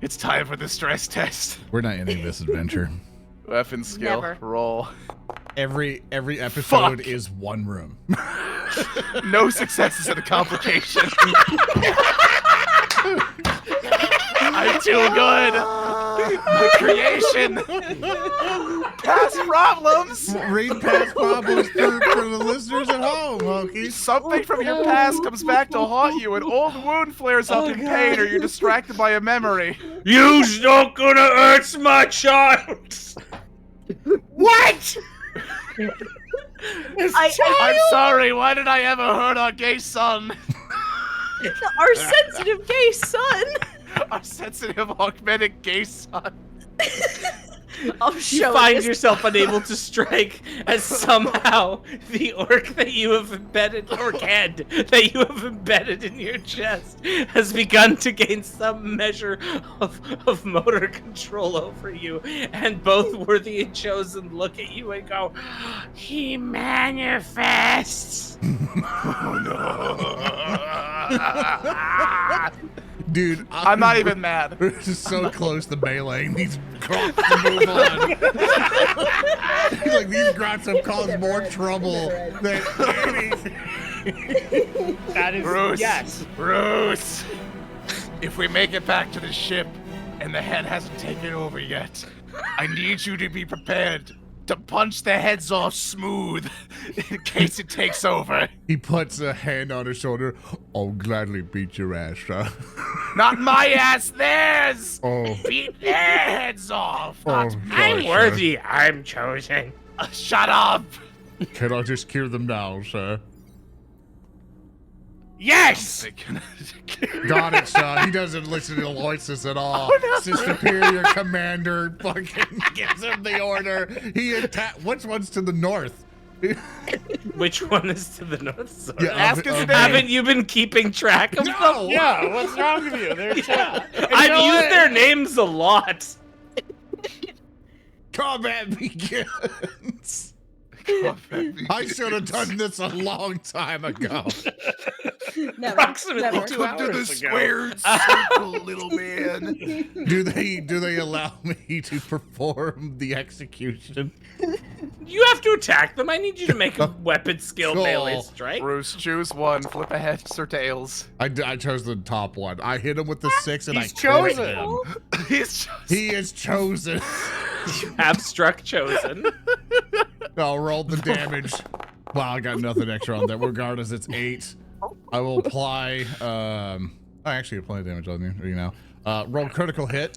It's time for the stress test. We're not ending this adventure. Weapon skill. Never. Roll. Every episode Fuck. is one room. No successes and a complication. I'm too good. The creation. Past problems. Read past problems for the listeners at home, Hokey. Something from your past comes back to haunt you. An old wound flares up in pain, or you're distracted by a memory. You's not gonna hurt my child. What? I'm sorry. Why did I ever hurt our gay son? Our sensitive gay son. Our sensitive augmented gay son. I'll You show find this. yourself unable to strike as somehow the orc that you have embedded, orc head that you have embedded in your chest, has begun to gain some measure of motor control over you, and both Worthy and Chosen look at you and go, He manifests. Dude, I'm not even mad. We're just so close to meleeing these grots to move on. Like, these grots have caused more trouble than anything. That is Roos. yes. Roos. If we make it back to the ship and the head hasn't taken over yet, I need you to be prepared to punch the heads off smooth in case it takes over. He puts a hand on his shoulder. I'll gladly beat your ass, huh? Not my ass, theirs! Oh, Beat their heads off! oh, I'm gosh, worthy, I'm chosen. Shut up! Can I just kill them now, sir? Yes. Got it, sir. He doesn't listen to Aloysus at all. It's his superior commander fucking gives him the order. He Which one's to the north? which one is to the north? Sorry. Yeah, Ask his name. Haven't you been keeping track of them? No! Yeah, what's wrong with you? There's I've used their names a lot. Combat begins. I should have done this a long time ago. Never. Approximately Never. 2 Come to the hours ago. squared circle, little man. Do they allow me to perform the execution? You have to attack them. I need you to make a weapon skill Cool. melee strike. Roos, choose one. Flip a heads or tails. I chose the top one. I hit him with the 6 and He's I crit chosen. him. He's He is chosen. You have struck chosen. I'll roll the damage. Wow, I got nothing extra on that. Regardless, it's 8. I will apply. I actually apply damage on you now. Roll critical hit.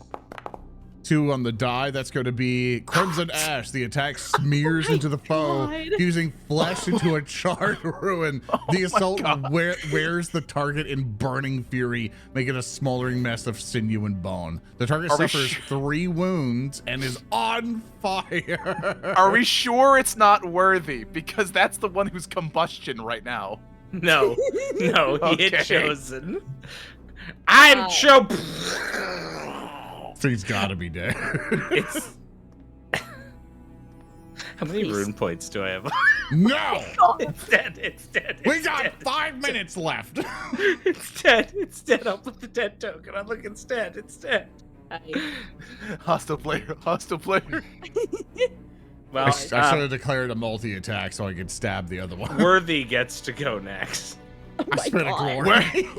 2 on the die. That's going to be Crimson Ash. The attack smears into the foe, God. fusing flesh into a charred ruin. The assault wears the target in burning fury, making a smoldering mess of sinew and bone. The target Are we suffers 3 wounds and is on fire. Are we sure it's not worthy? Because that's the one who's combustion right now. No, no, he hit Okay. chosen. I'm Wow. So he's got to be dead. It's. How many rune points do I have? No! It's dead. It's dead. We It's got dead. 5 minutes left. It's dead. It's dead. I'll put the dead token. I'm looking it's dead. It's dead. Hostile player. Hostile player. Well, I should have declared a multi-attack so I could stab the other one. Worthy gets to go next. Oh I my spent a God. glory.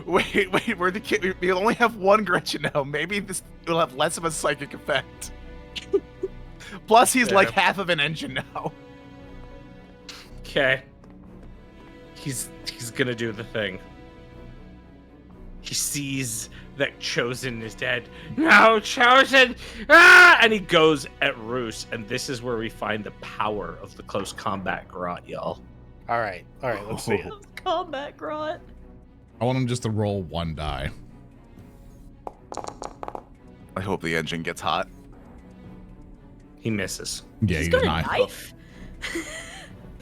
Wait. We're the kid. We only have one Gretchen now. Maybe this will have less of a psychic effect. Plus, he's like Fair. half of an engine now. Okay. He's gonna do the thing. He sees that Chosen is dead. No, Chosen! Ah! And he goes at Roos, and this is where we find the power of the close combat Grot, y'all. All right, let's see it. Combat Grot. I want him just to roll 1 die. I hope the engine gets hot. He misses. Yeah, He's he got does a not. knife.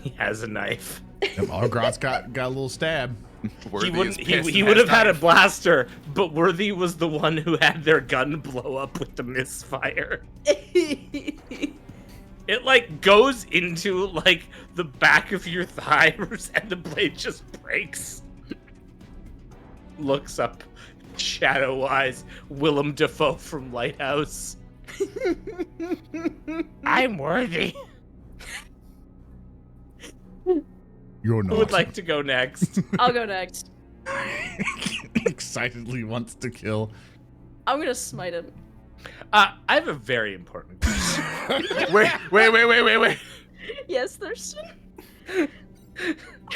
He has a knife. Oh, Grot's got a little stab. Worthy He wouldn't. is pissed He and would has have had a knife. blaster, but Worthy was the one who had their gun blow up with the misfire. It like goes into like the back of your thighs, and the blade just breaks. Looks up, shadow eyes, Willem Dafoe from Lighthouse. I'm worthy. You're Who not. would like to go next? I'll go next. Excitedly wants to kill. I'm gonna smite him. I have a very important question. Wait. Yes, Thurston.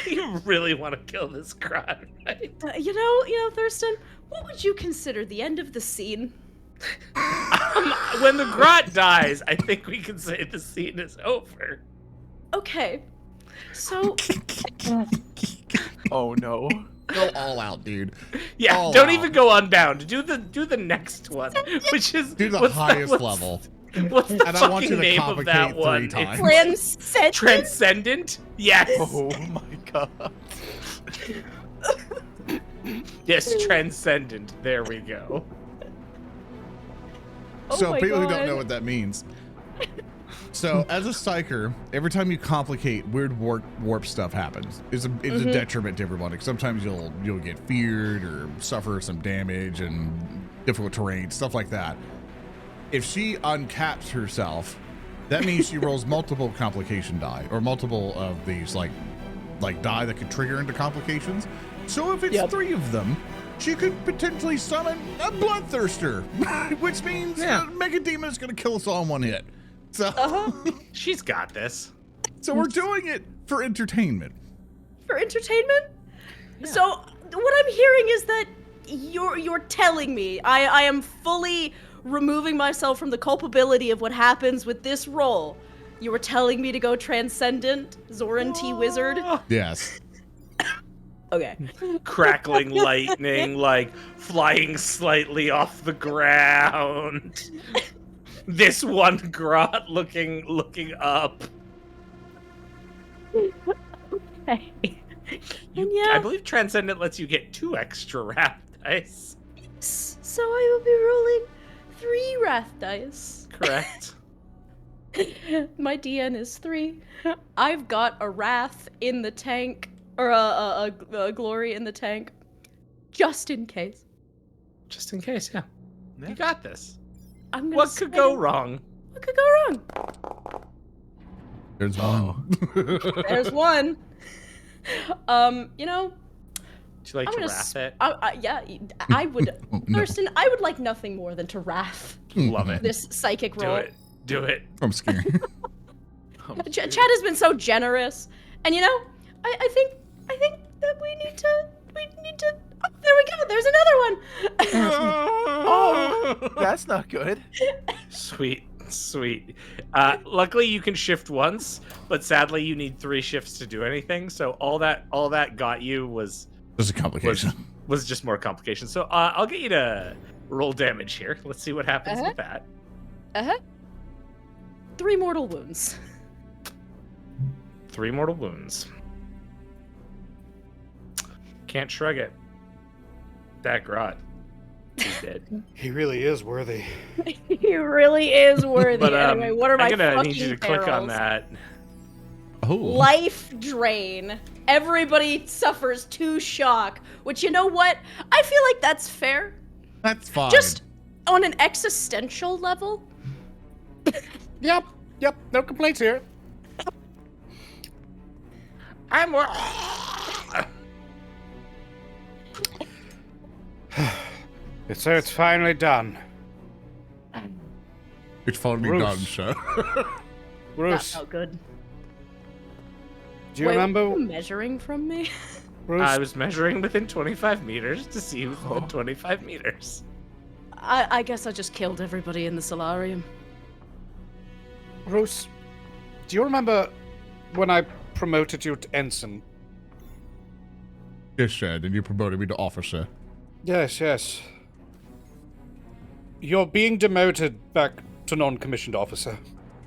You really want to kill this Grot, right? You know, Thurston. What would you consider the end of the scene? When the Grot dies, I think we can say the scene is over. Okay. So Oh no. Go all out, dude. Yeah, Oh, don't wow. even go unbound. Do the next one, which is Do the what's highest what's- level. What's the And I want you fucking to name of that complicate one? 3 It's times. transcendent. Transcendent. Yes. Oh my god. Yes, transcendent. There we go. Oh So my people who don't God. know what that means. So as a psyker, every time you complicate, weird warp stuff happens. It's a detriment to everybody. Sometimes you'll get feared or suffer some damage and difficult terrain, stuff like that. If she uncaps herself, that means she rolls multiple complication die or multiple of these like die that could trigger into complications. So if it's 3 of them, she could potentially summon a bloodthirster, which means Mega Demon is going to kill us all in 1 hit. So, She's got this. so we're doing it for entertainment. For entertainment? So what I'm hearing is that you're telling me I am fully removing myself from the culpability of what happens with this roll. You were telling me to go transcendent, Zoran T Wizard. Yes. Okay. Crackling lightning, like flying slightly off the ground. This one Grot looking up. Hey. I believe Transcendent lets you get 2 extra wrath dice. So I will be rolling 3 wrath dice. Correct. My DN is 3. I've got a wrath in the tank or a glory in the tank, just in case. Just in case, yeah. Yeah. You got this. I'm gonna What could go wrong? What could go wrong? There's one. There's one. You know, Do you like I'm to gonna wrap it? yeah, I would. Oh, no. Thurston, I would like nothing more than to wrath Love it. this psychic Do roll. it. Do it. I'm scared. Chad has been so generous, and you know, I think that we need to. Oh, there we go. There's another one. Oh, that's not good. Sweet. Luckily, you can shift once, but sadly, you need 3 shifts to do anything. So all that got you was There's a complication. was just more complications. So I'll get you to roll damage here. Let's see what happens with that. 3 mortal wounds. 3 mortal wounds. Can't shrug it. That Grot is dead. He really is worthy. He really is worthy. But Anyway, what are my I'm gonna fucking need you to click on perils? that. Oh. Life drain. Everybody suffers 2 shock, which, you know what? I feel like that's fair. That's fine. Just on an existential level. Yep. No complaints here. I'm. So it's finally done. It's finally Roos. done, sir. That Roos, felt good. do you Wait, remember? were you measuring from me? Roos, I was measuring within 25 meters to see who's within 25 meters. I guess I just killed everybody in the solarium. Roos, do you remember when I promoted you to ensign? Yes, sir. Then you promoted me to officer. Yes. You're being demoted back to non-commissioned officer.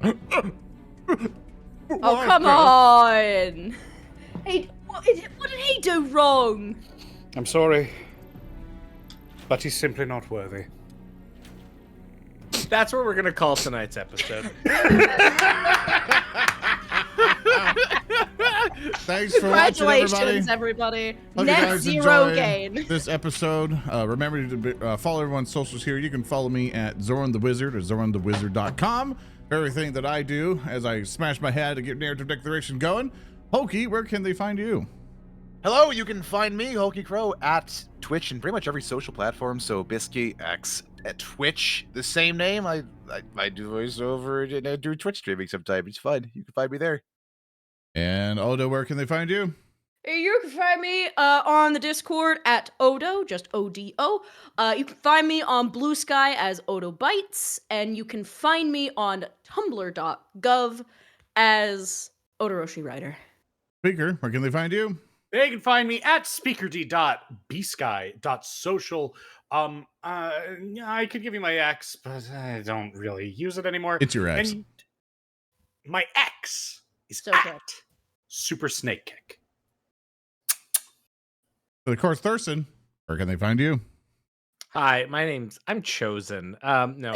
Oh, come on! Hey, what did he do wrong? I'm sorry, but he's simply not worthy. That's what we're gonna call tonight's episode. Thanks for watching, Congratulations, everybody. everybody. Hope you Net guys 0 enjoy gain. this episode. Remember to follow everyone's socials here. You can follow me at Zoran the Wizard or zoranthewizard.com for everything that I do as I smash my head to get narrative declaration going. Hokey, where can they find you? Hello, you can find me, Hulky Crow, at Twitch and pretty much every social platform. So Biscuit X at Twitch, the same name. I do voiceover and I do Twitch streaming sometimes. It's fun. You can find me there. And Odo, where can they find you? You can find me on the Discord at Odo, just O-D-O. You can find me on Blue Sky as Odo Bites, and you can find me on tumblr.gov as Odoroshi Writer. Speaker, where can they find you? They can find me at speakerd.bsky.social. I could give you my X, but I don't really use it anymore. It's your X. And my X is So at good. Super Snake Kick. Of course, Thurston, where can they find you? Hi, I'm Chosen. No.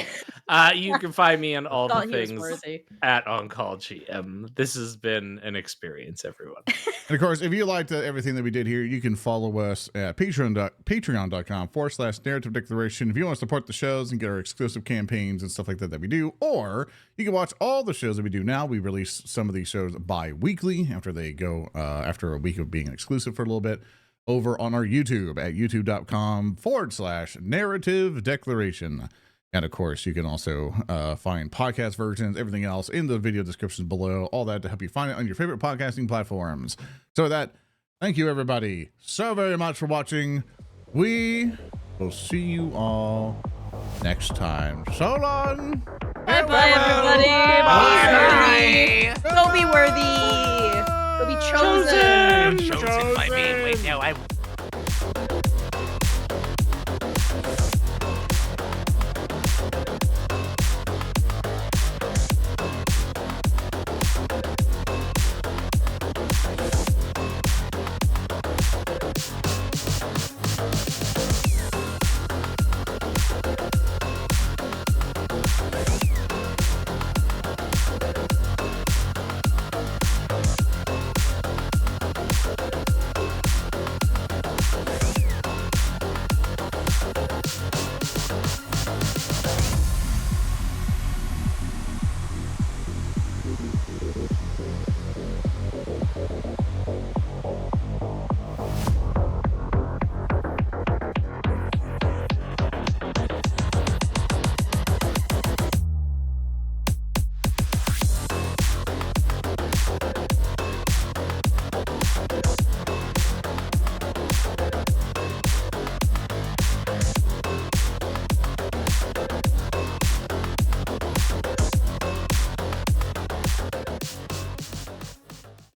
You can find me on all the Thought he was things worthy. at Oncology. This has been an experience, everyone. And of course, if you liked everything that we did here, you can follow us at patreon.com/narrative declaration if you want to support the shows and get our exclusive campaigns and stuff like that we do. Or you can watch all the shows that we do now. We release some of these shows bi-weekly after they go, after a week of being exclusive for a little bit, over on our YouTube at youtube.com/narrative declaration. And of course, you can also find podcast versions, everything else in the video descriptions below, all that to help you find it on your favorite podcasting platforms. So with that, thank you everybody so very much for watching. We will see you all next time. So long. Bye-bye, everybody. Bye. Go be worthy. Go be chosen. Chosen by me. Wait, no, I